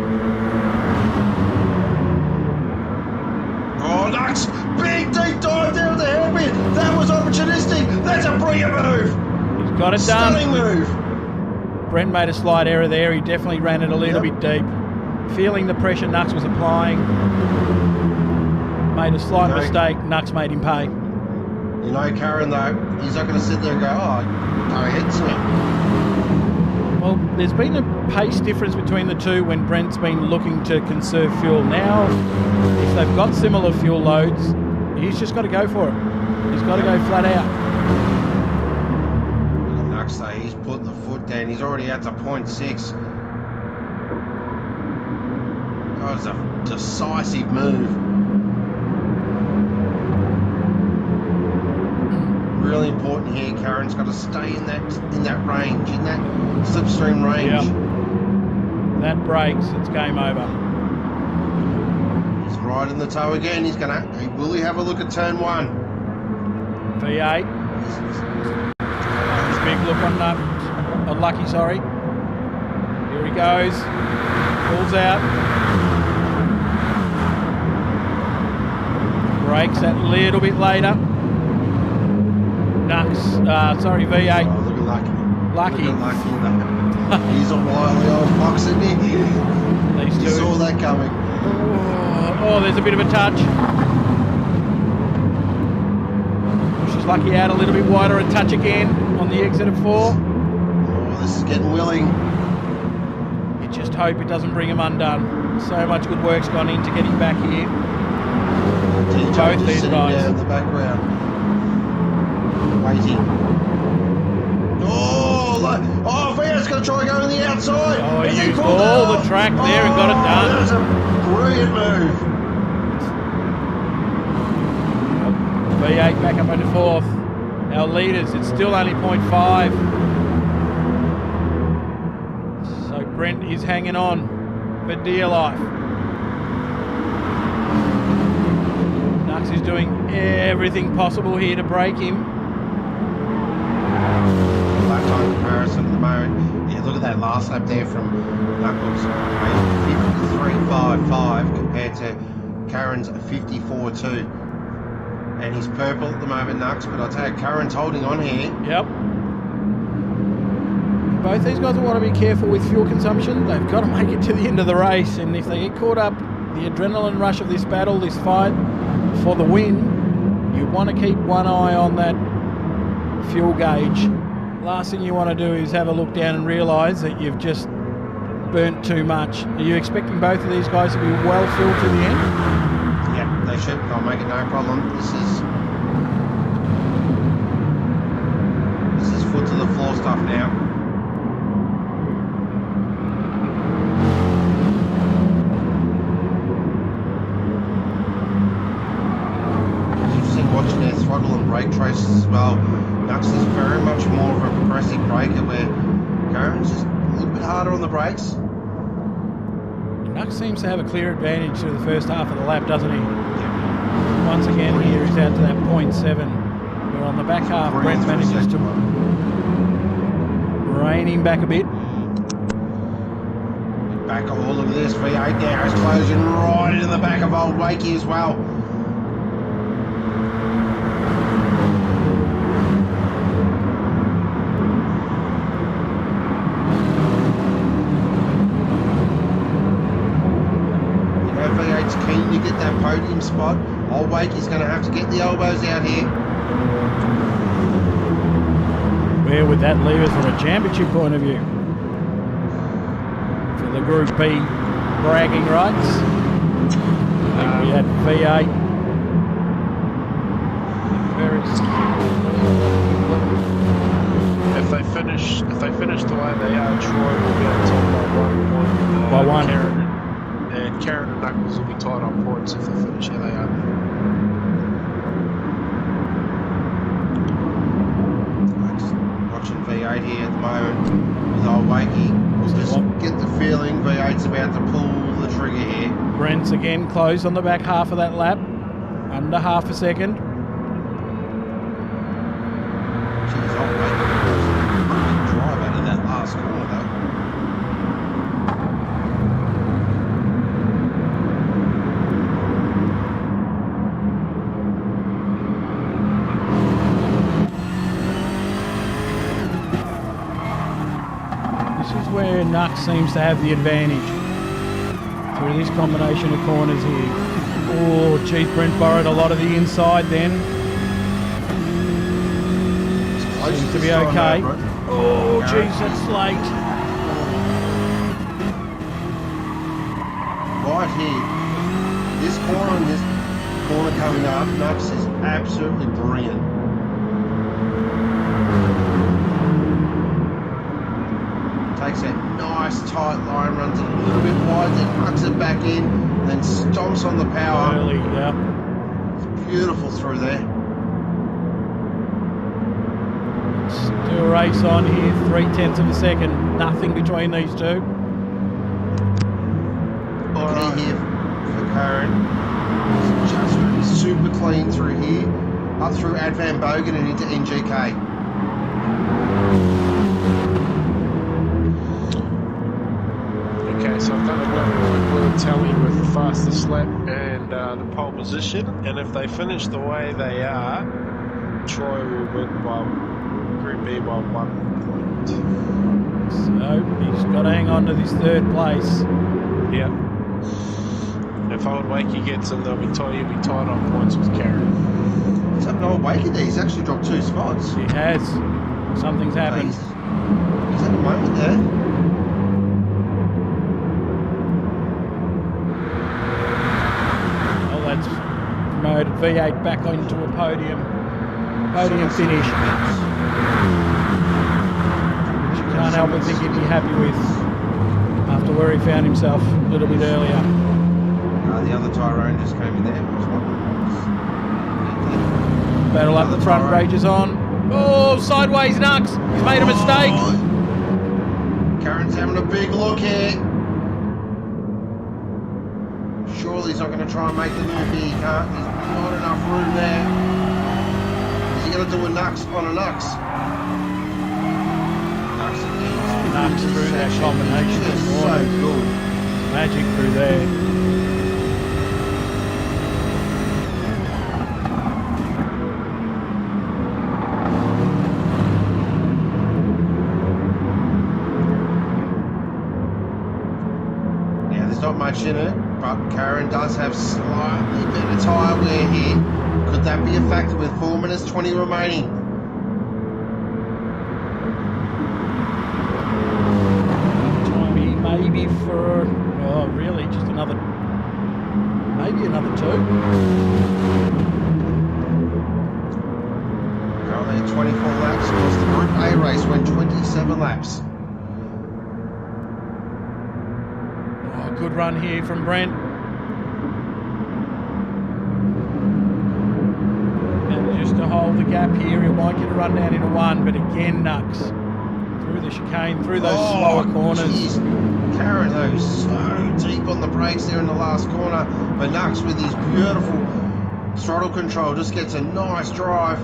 Oh, Nux! Big deep dive down the hairpin. That was opportunistic. That's a brilliant move. He's got it done. Stunning move. Brent made a slight error there. He definitely ran it a little bit deep. Feeling the pressure Nux was applying. Made a slight mistake. Nux made him pay. You know, Karen, though, he's not going to sit there and go, oh, go ahead, Sam. Well, there's been a pace difference between the two when Brent's been looking to conserve fuel. Now, if they've got similar fuel loads, he's just got to go for it. He's got to go flat out. Nux, though, he's put the foot down. He's already out to 0.6. That was a decisive move. Really important here. Karen's got to stay in that range, in that slipstream range. Yeah. That breaks, it's game over. He's right in the toe again. Will he have a look at turn 1? V8. big look on Lucky, sorry. Here he goes. Pulls out. Brakes that little bit later. V8. Oh, look at Lucky. Lucky. Look at Lucky. He's a wily old fox, isn't he? These two. You saw that coming. Oh, there's a bit of a touch. Pushes Lucky out a little bit wider, a touch again on the exit of 4. Oh, this is getting willing. You just hope it doesn't bring him undone. So much good work's gone into getting back here. TJ Both these guys. down in the background. Waiting. Oh, Via's going to try and go on the outside. Oh, he Has used pulled all it the track there and got it done. That was a brilliant move. V8 back up into 4th. Our leaders, it's still only 0.5. So Brent is hanging on for dear life. Nux is doing everything possible here to break him. Lap time comparison at the moment. Yeah, look at that last lap there from Knuckles. 53.55 compared to Karen's 54.2. And he's purple at the moment, Nux, but I'll tell you, Karen's holding on here. Yep. Both these guys will want to be careful with fuel consumption. They've got to make it to the end of the race, and if they get caught up, the adrenaline rush of this battle, this fight for the win, you want to keep one eye on that fuel gauge. Last thing you want to do is have a look down and realise that you've just burnt too much. Are you expecting both of these guys to be well filled to the end? Yeah, they should. I'll make it no problem. This is foot to the floor stuff now. It's interesting watching their throttle and brake traces as well. Nux is very much more of a progressive braker, where Karen's just a little bit harder on the brakes. Nux seems to have a clear advantage through the first half of the lap, doesn't he? Yeah. Once again, here he's out to that 0.7. Where on the back half, Brent manages to rein him back a bit. Back of all of this, V8 now is closing right into the back of old Wakey as well. V8's keen to get that podium spot. Old Wakey's going to have to get the elbows out here. Where would that leave us from a championship point of view? For the Group B bragging rights. I think we had V8. If they finish the way they are, Troy will be on top by 1 point. Karen and Knuckles will be tied on points if they finish how they are. Watching V8 here at the moment with old Wakey. We'll just get the feeling V8's about to pull the trigger here. Brent's again closed on the back half of that lap. Under half a second. Jeez, old Wakey drive out of that last corner though. Where Nux seems to have the advantage through this combination of corners here. Oh, geez, Brent borrowed a lot of the inside then. Seems to be okay. Oh, geez, that's late. Right here, this corner and this corner coming up, Nux is absolutely brilliant. Takes that nice tight line, runs it a little bit wide, then hucks it back in, then stomps on the power. Early, yeah. It's beautiful through there. Still race on here, 0.3 of a second. Nothing between these two. Key here for Karen. Just really super clean through here, up through Ad Van Bogen and into NGK. Okay, so I've done a black, blue tally with the fastest lap and the pole position, and if they finish the way they are, Troy will win by Group B by 1 point. So he's got to hang on to this third place. Yep. If Old Wakey gets him, he'll be tied on points with Karen. What's happened to Old Wakey there? He's actually dropped 2 spots. He has. Something's happened. He's at the moment there. Oh, that's promoted V8 back onto a podium finish. Which you can't help but think he'd be happy with after where he found himself a little bit earlier. The other Tyrone just came in there. Battle up the front, rages on. Oh, sideways Nux. He's made a mistake. Karen's having a big look here. Surely he's not going to try and make the move here. He can't. There's not enough room there. Is he going to do a Nux on a Nux? Nux through that combination. So good. Magic through there. Not much in it, but Karen does have slightly better tyre wear here. Could that be a factor with 4 minutes 20 remaining? Maybe for, oh really, just another 2. Currently at 24 laps, because the Group A race went 27 laps. Good run here from Brent. And just to hold the gap here, he might get a run down into 1, but again, Nux through the chicane, through those slower corners. Geez. Karen, though, so deep on the brakes there in the last corner, but Nux with his beautiful throttle control just gets a nice drive.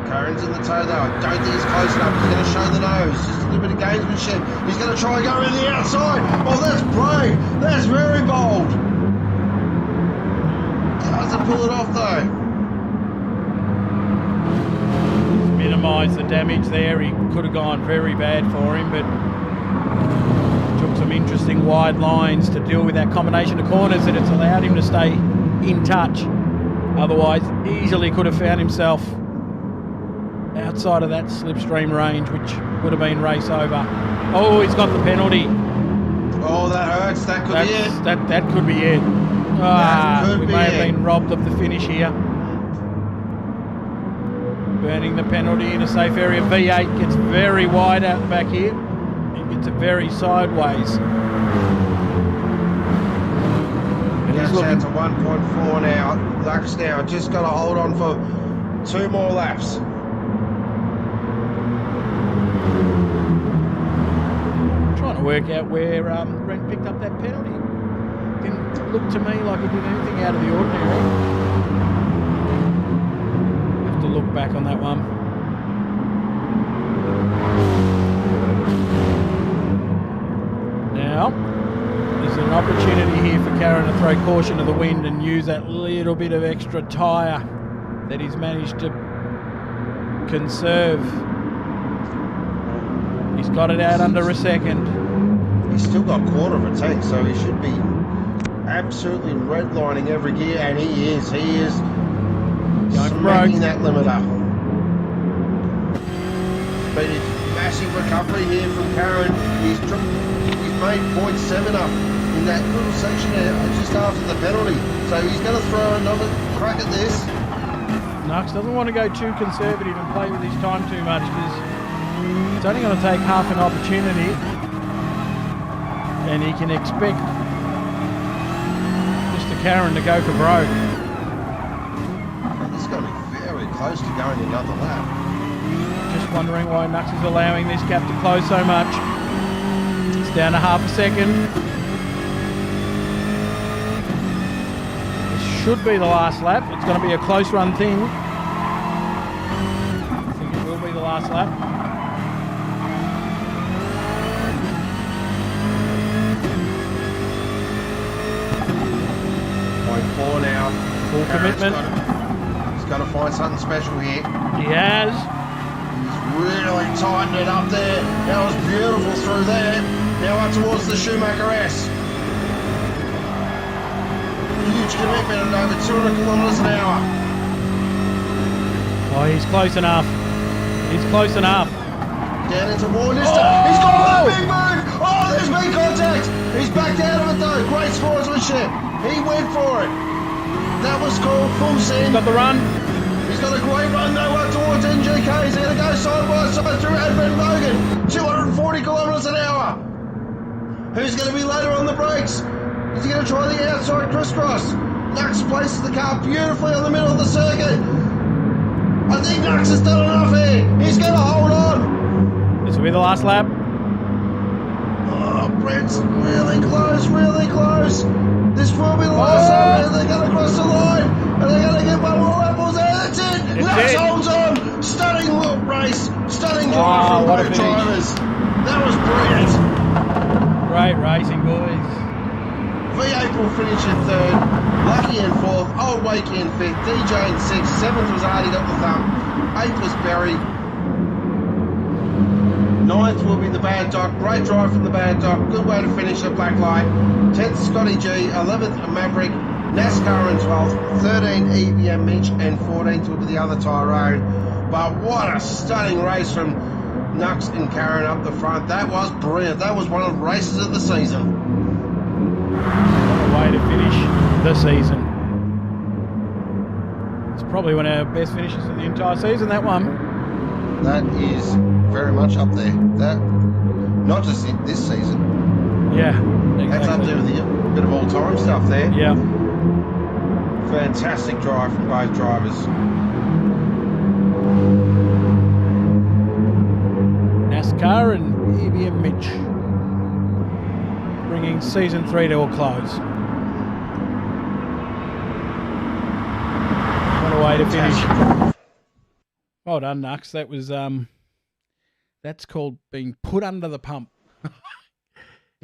Karen's in the toe though. I don't think he's close enough. He's going to show the nose. Just a little bit of gamesmanship. He's going to try and go in the outside. Oh, that's brave. That's very bold. Doesn't pull it off though. He's minimised the damage there. He could have gone very bad for him, but took some interesting wide lines to deal with that combination of corners that it's allowed him to stay in touch. Otherwise, easily could have found himself outside of that slipstream range, which would have been race over. Oh, he's got the penalty. Oh, that hurts. That could be it. That could be it. We may have been robbed of the finish here. Burning the penalty in a safe area. V8 gets very wide out the back here. He gets it very sideways. He's looking to 1.4 now. Lux now just got to hold on for 2 more laps. Work out where Brent picked up that penalty. Didn't look to me like he did anything out of the ordinary. Have to look back on that one. Now, there's an opportunity here for Karen to throw caution to the wind and use that little bit of extra tyre that he's managed to conserve. He's got it out under a second. He's still got a quarter of a tank, so he should be absolutely redlining every gear, and he is smacking that limiter. But it's massive recovery here from Karen. He's made 0.7 up in that little section there just after the penalty, so he's going to throw another crack at this. Nux doesn't want to go too conservative and play with his time too much, because it's only going to take half an opportunity. And he can expect Mr. Karen to go for broke. This is going to be very close to going another lap. Just wondering why Nux is allowing this gap to close so much. It's down to half a second. This should be the last lap. It's going to be a close run thing. last lap. 0.4 now. Full commitment. He's got to find something special here. He has. He's really tightened it up there. That was beautiful through there. Now up towards the Schumacher S. Huge commitment at over 200 kilometres an hour. Oh, he's close enough. He's close enough. Down into Warnister. Oh! He's gone for the big move. Oh, there's big contact. He's backed out of it though. Great sportsmanship. He went for it. That was called full send. Got the run. He's got a great run though up towards NGK. He's going to go side by side through Advent Logan. 240 kilometres an hour. Who's going to be later on the brakes? Is he going to try the outside crisscross? Nux places the car beautifully on the middle of the circuit. I think Nux has done enough here. He's going to hold on. This will be the last lap. Oh, Brent's really close, really close. This will be the last lap. They're going to cross the line. And they're going to get one more lap. That's it. Nux holds on. Stunning race. Stunning drive from both drivers. That was brilliant. Great racing, boys. V8 will finish in third, Lucky in fourth, Old Wakey in fifth, DJ in sixth, seventh was Artie, got the thumb, eighth was Berry, ninth will be the Bad Doc, great drive from the Bad Doc, good way to finish at Black Light, 10th Scotty G, 11th Maverick, NASCAR in 12th, 13 EBM Mitch, and 14th will be the other Tyrone. But what a stunning race from Nux and Karen up the front. That was brilliant. That was one of the races of the season. What a way to finish the season. It's probably one of our best finishes of the entire season, that one. That is very much up there. That, not just this season. Yeah, exactly. That's up there with the bit of all-time stuff there. Yeah. Fantastic drive from both drivers. NASCAR and EBM Mitch bringing season 3 to a close. What a way to finish. Well done, Nux. That was that's called being put under the pump.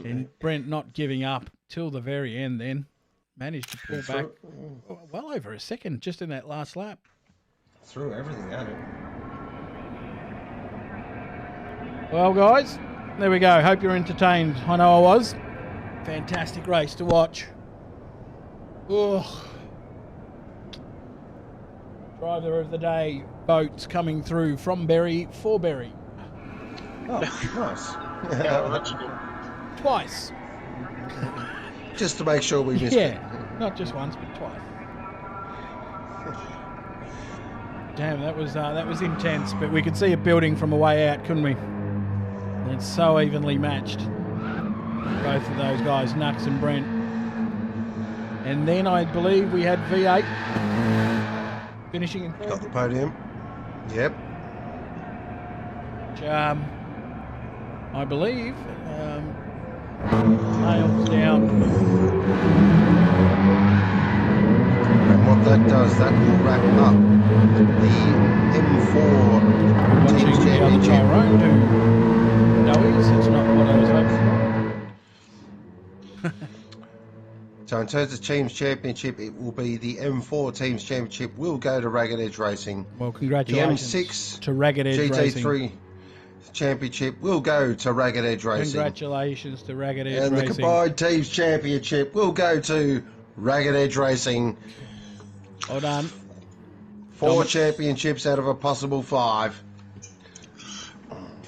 And Brent not giving up till the very end then. Managed to pull back well over a second just in that last lap. Threw everything at it. Well, guys, there we go. Hope you're entertained. I know I was. Fantastic race to watch. Ugh. Driver of the day, boats coming through from Berry for Berry. Oh, nice. Twice. Just to make sure we missed it. Yeah, not just once, but twice. Damn, that was intense. But we could see it building from a way out, couldn't we? And it's so evenly matched. Both of those guys, Nux and Brent. And then I believe we had V8 finishing in third. Got the podium. Yep. Which, I believe nails down. And what that does, that will wrap up the M4 Watching Teams the other Championship. Tyrone do noise. It's not what I was hoping. So in terms of Teams Championship, it will be the M4 Teams Championship will go to Ragged Edge Racing. Well, The congratulations M6 to Ragged Edge Racing. GT3 Championship will go to Ragged Edge Racing. Congratulations to Ragged Edge And Racing. the combined Teams Championship will go to Ragged Edge Racing. Well done. 4 championships out of a possible 5.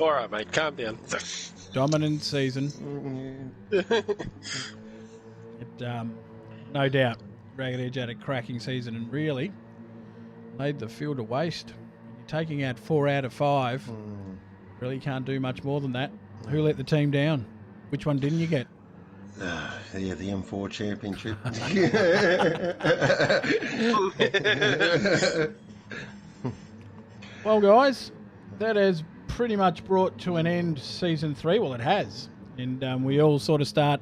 All right, mate, calm down. Dominant season. No doubt, Ragged Edge had a cracking season and really laid the field to waste. You're taking out 4 out of 5. Really can't do much more than that. Who let the team down? Which one didn't you get? Yeah, the M4 Championship. Well, guys, that has pretty much brought to an end season 3. Well, it has. And we all sort of start,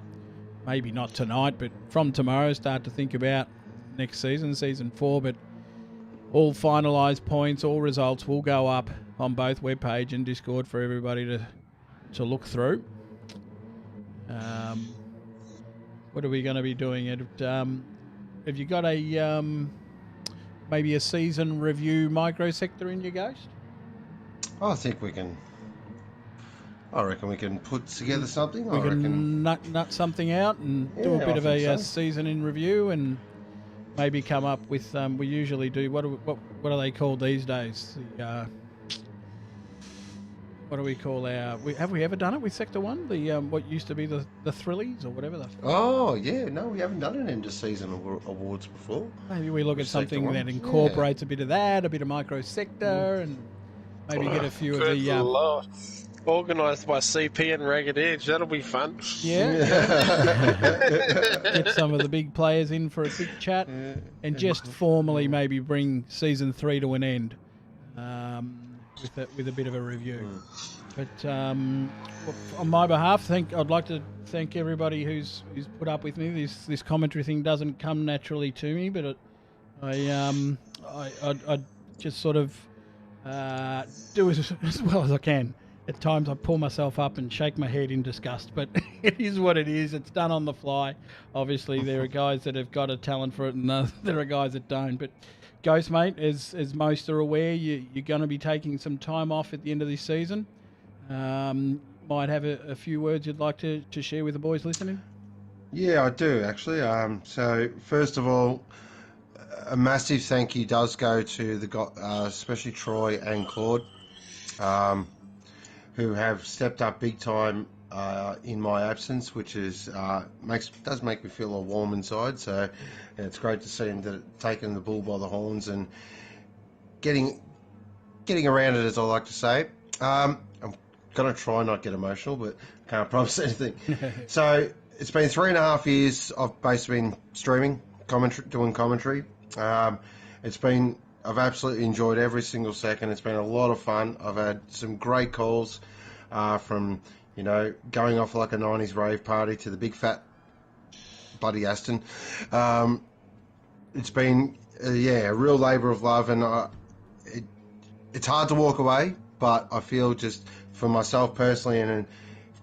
maybe not tonight, but from tomorrow, start to think about next season, season 4. But all finalised points, all results will go up on both webpage and Discord for everybody to look through. What are we going to be doing? Have you got a maybe a season review microsector in your Ghost? I think we can. I reckon we can put together something. We can nut something out and do a bit of a season in review, and maybe come up with. We usually do what are they called these days? What do we call our? Have we ever done it with Sector 1? The what used to be the Thrillies or whatever. Oh yeah, no, we haven't done an end of season awards before. Maybe we look at something that incorporates a bit of that, a bit of microsector, and maybe get a few of the. Organised by CP and Ragged Edge, that'll be fun. Yeah. Get some of the big players in for a quick chat, and just formally maybe bring season 3 to an end. With a bit of a review. But on my behalf, I'd like to thank everybody who's put up with me. This commentary thing doesn't come naturally to me, but I just sort of do as well as I can. At times I pull myself up and shake my head in disgust, but it is what it is. It's done on the fly. Obviously, there are guys that have got a talent for it, and there are guys that don't. But Ghost, mate, as most are aware, you're going to be taking some time off at the end of this season. Might have a few words you'd like to share with the boys listening? Yeah, I do, actually. So, first of all, a massive thank you does go to especially Troy and Claude, who have stepped up big time in my absence, which is does make me feel all warm inside. So it's great to see them taking the bull by the horns and getting around it, as I like to say. I'm going to try not get emotional, but can't promise anything. So it's been 3.5 years I've basically been streaming, doing commentary. I've absolutely enjoyed every single second. It's been a lot of fun. I've had some great calls from, going off like a 90s rave party to the big fat Buddy Aston. It's been, a real labour of love, and it's hard to walk away, but I feel just for myself personally and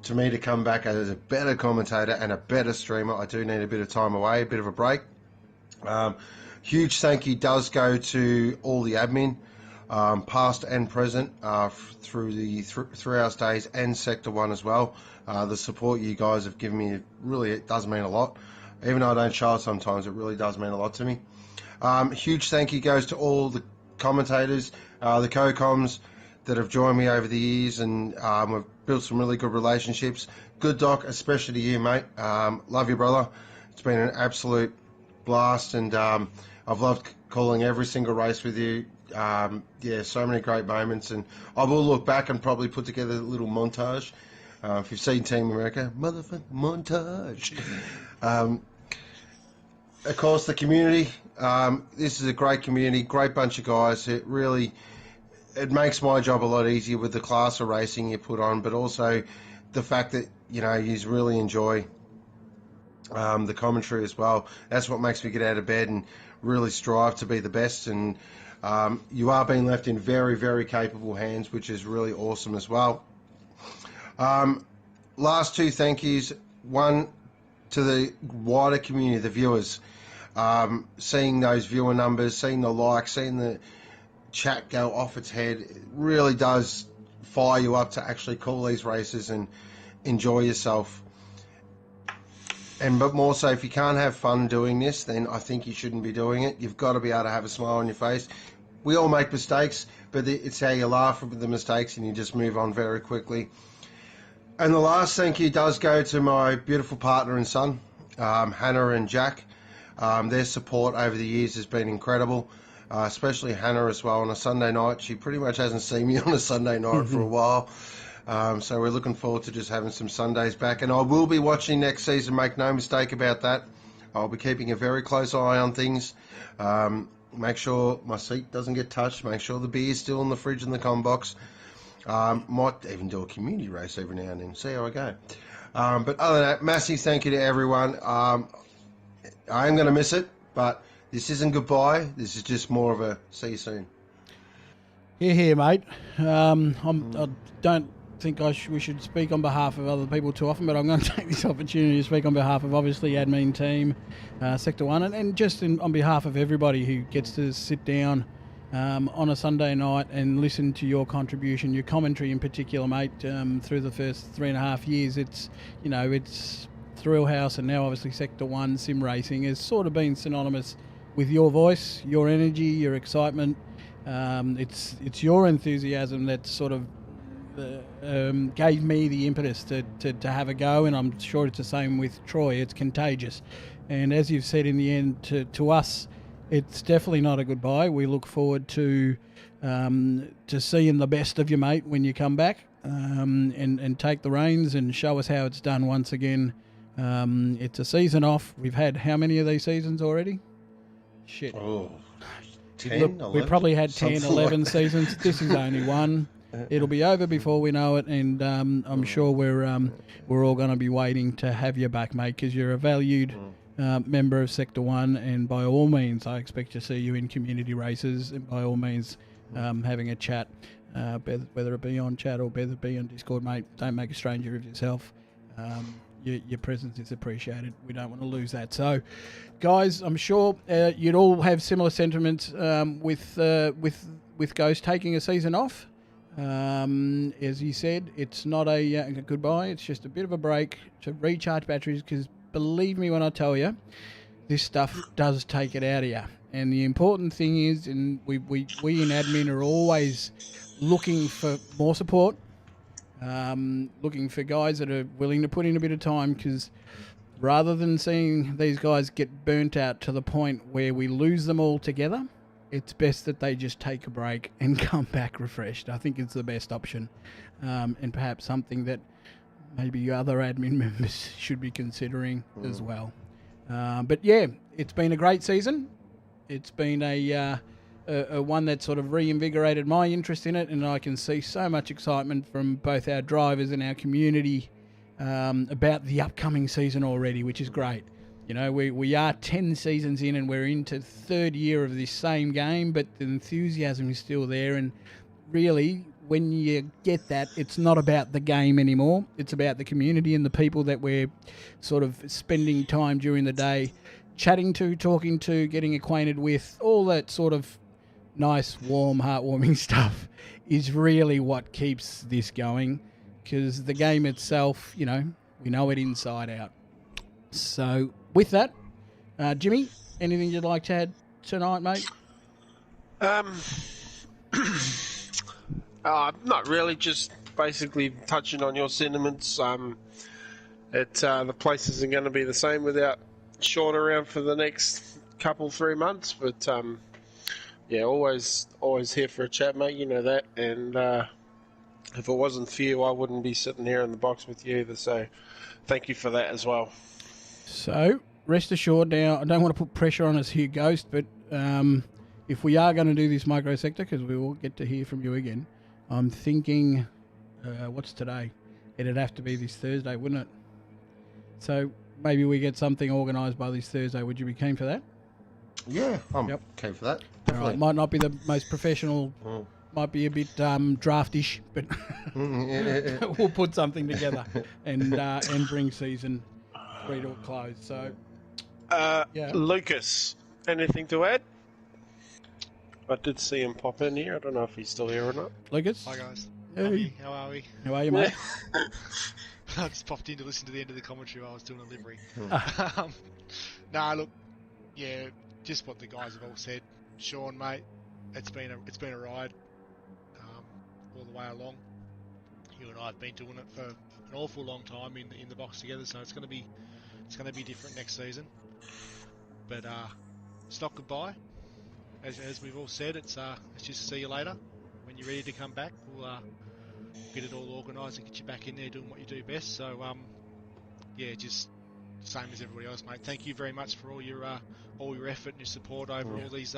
to me to come back as a better commentator and a better streamer, I do need a bit of time away, a bit of a break. Huge thank you does go to all the admin, past and present, through the 3 hour stays and Sector 1 as well. The support you guys have given me, it does mean a lot. Even though I don't show it sometimes, it really does mean a lot to me. Huge thank you goes to all the commentators, the co-coms that have joined me over the years, and we've built some really good relationships. Good Doc, especially to you, mate. Love you, brother. It's been an absolute blast, and I've loved calling every single race with you. So many great moments, and I will look back and probably put together a little montage. If you've seen Team America, motherfucking montage. Of course, the community. This is a great community, great bunch of guys. It makes my job a lot easier with the class of racing you put on, but also the fact that, you really enjoy the commentary as well. That's what makes me get out of bed and really strive to be the best. And you are being left in very, very capable hands, which is really awesome as well. Last two thank yous. One to the wider community, the viewers. Seeing those viewer numbers, seeing the likes, seeing the chat go off its head, it really does fire you up to actually call these races and enjoy yourself. But more so, if you can't have fun doing this, then I think you shouldn't be doing it. You've got to be able to have a smile on your face. We all make mistakes, but it's how you laugh at the mistakes and you just move on very quickly. And the last thank you does go to my beautiful partner and son, Hannah and Jack. Their support over the years has been incredible, especially Hannah as well. On a Sunday night, she pretty much hasn't seen me on a Sunday night for a while. So we're looking forward to just having some Sundays back. And I will be watching next season, make no mistake about that. I'll be keeping a very close eye on things. Make sure my seat doesn't get touched. Make sure the beer's still in the fridge and the comm box. Might even do a community race every now and then. See how I go. But other than that, massive thank you to everyone. I am going to miss it, but this isn't goodbye. This is just more of a see you soon. Here, mate. I don't think we should speak on behalf of other people too often, but I'm going to take this opportunity to speak on behalf of obviously admin team, Sector 1, and just on behalf of everybody who gets to sit down on a Sunday night and listen to your contribution, your commentary in particular, mate, through the first 3.5 years. It's Thrill House and now obviously Sector 1 sim racing has sort of been synonymous with your voice, your energy, your excitement. It's your enthusiasm that sort of gave me the impetus to have a go, and I'm sure it's the same with Troy. It's contagious, and as you've said in the end to us, it's definitely not a goodbye. We look forward to seeing the best of you, mate, when you come back and take the reins and show us how it's done once again. It's a season off. We've had how many of these seasons already? Shit. Oh, 10, Look, 11, we probably had 10, something 11 like seasons. This is only one. It'll be over before we know it, and I'm sure we're all going to be waiting to have you back, mate, because you're a valued member of Sector 1, and by all means, I expect to see you in community races, and by all means, having a chat, whether it be on chat or whether it be on Discord, mate. Don't make a stranger of yourself. Your presence is appreciated. We don't want to lose that. So, guys, I'm sure you'd all have similar sentiments with Ghost taking a season off. As he said, it's not a goodbye. It's just a bit of a break to recharge batteries, because believe me when I tell you, this stuff does take it out of you. And the important thing is, and we in admin are always looking for more support, looking for guys that are willing to put in a bit of time, because rather than seeing these guys get burnt out to the point where we lose them all together, it's best that they just take a break and come back refreshed. I think it's the best option, and perhaps something that maybe other admin members should be considering as well. But yeah, it's been a great season. It's been a one that sort of reinvigorated my interest in it, and I can see so much excitement from both our drivers and our community about the upcoming season already, which is great. You know, we are 10 seasons in and we're into third year of this same game, but the enthusiasm is still there. And really, when you get that, it's not about the game anymore. It's about the community and the people that we're sort of spending time during the day chatting to, talking to, getting acquainted with. All that sort of nice, warm, heartwarming stuff is really what keeps this going, because the game itself, you know, we know it inside out. So with that, Jimmy, anything you'd like to add tonight, mate? Not really, just basically touching on your sentiments. The place isn't going to be the same without Sean around for the next 3 months, but yeah, always here for a chat, mate, you know that, and if it wasn't for you, I wouldn't be sitting here in the box with you either, so thank you for that as well. So, rest assured now, I don't want to put pressure on us here, Ghost, but if we are going to do this micro sector, because we will get to hear from you again, I'm thinking, what's today? It'd have to be this Thursday, wouldn't it? So, maybe we get something organised by this Thursday. Would you be keen for that? Yeah, I'm okay for that. All right, might not be the most professional, might be a bit draftish, but we'll put something together and bring season 3 to a close. So, Lucas, anything to add? I did see him pop in here. I don't know if he's still here or not. Lucas? Hi guys. Hey. How are we? How are you, mate? I just popped in to listen to the end of the commentary while I was doing a livery. Nah, look, yeah, just what the guys have all said. Sean, mate, it's been a ride all the way along. You and I have been doing it for an awful long time in the box together, so it's going to be different next season. But it's not goodbye, as we've all said. It's just see you later. When you're ready to come back, we'll get it all organised and get you back in there doing what you do best. So yeah, just same as everybody else, mate. Thank you very much for all your effort and your support over all these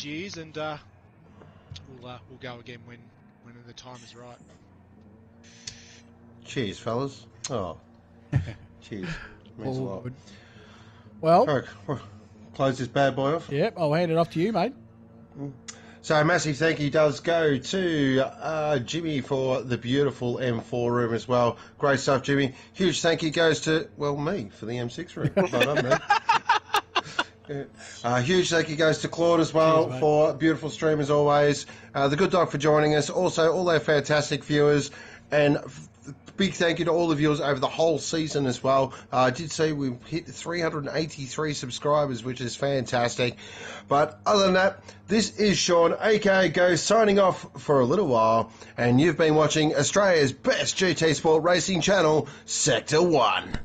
years, and we'll go again when the time is right. Cheers, fellas. Oh, cheers. Means a lot. Good. Well, All right, close this bad boy off. yep, I'll hand it off to you, mate. So a massive thank you does go to Jimmy for the beautiful M4 room as well. Great stuff, Jimmy. Huge thank you goes to, well, me for the M6 room. Well done, mate. Huge thank you goes to Claude as well. Cheers, for a beautiful stream as always. The Good Dog for joining us. Also, all our fantastic viewers. And big thank you to all the viewers over the whole season as well. I did see we hit 383 subscribers, which is fantastic. But other than that, this is Sean, aka Go, signing off for a little while. And you've been watching Australia's best GT Sport racing channel, Sector 1.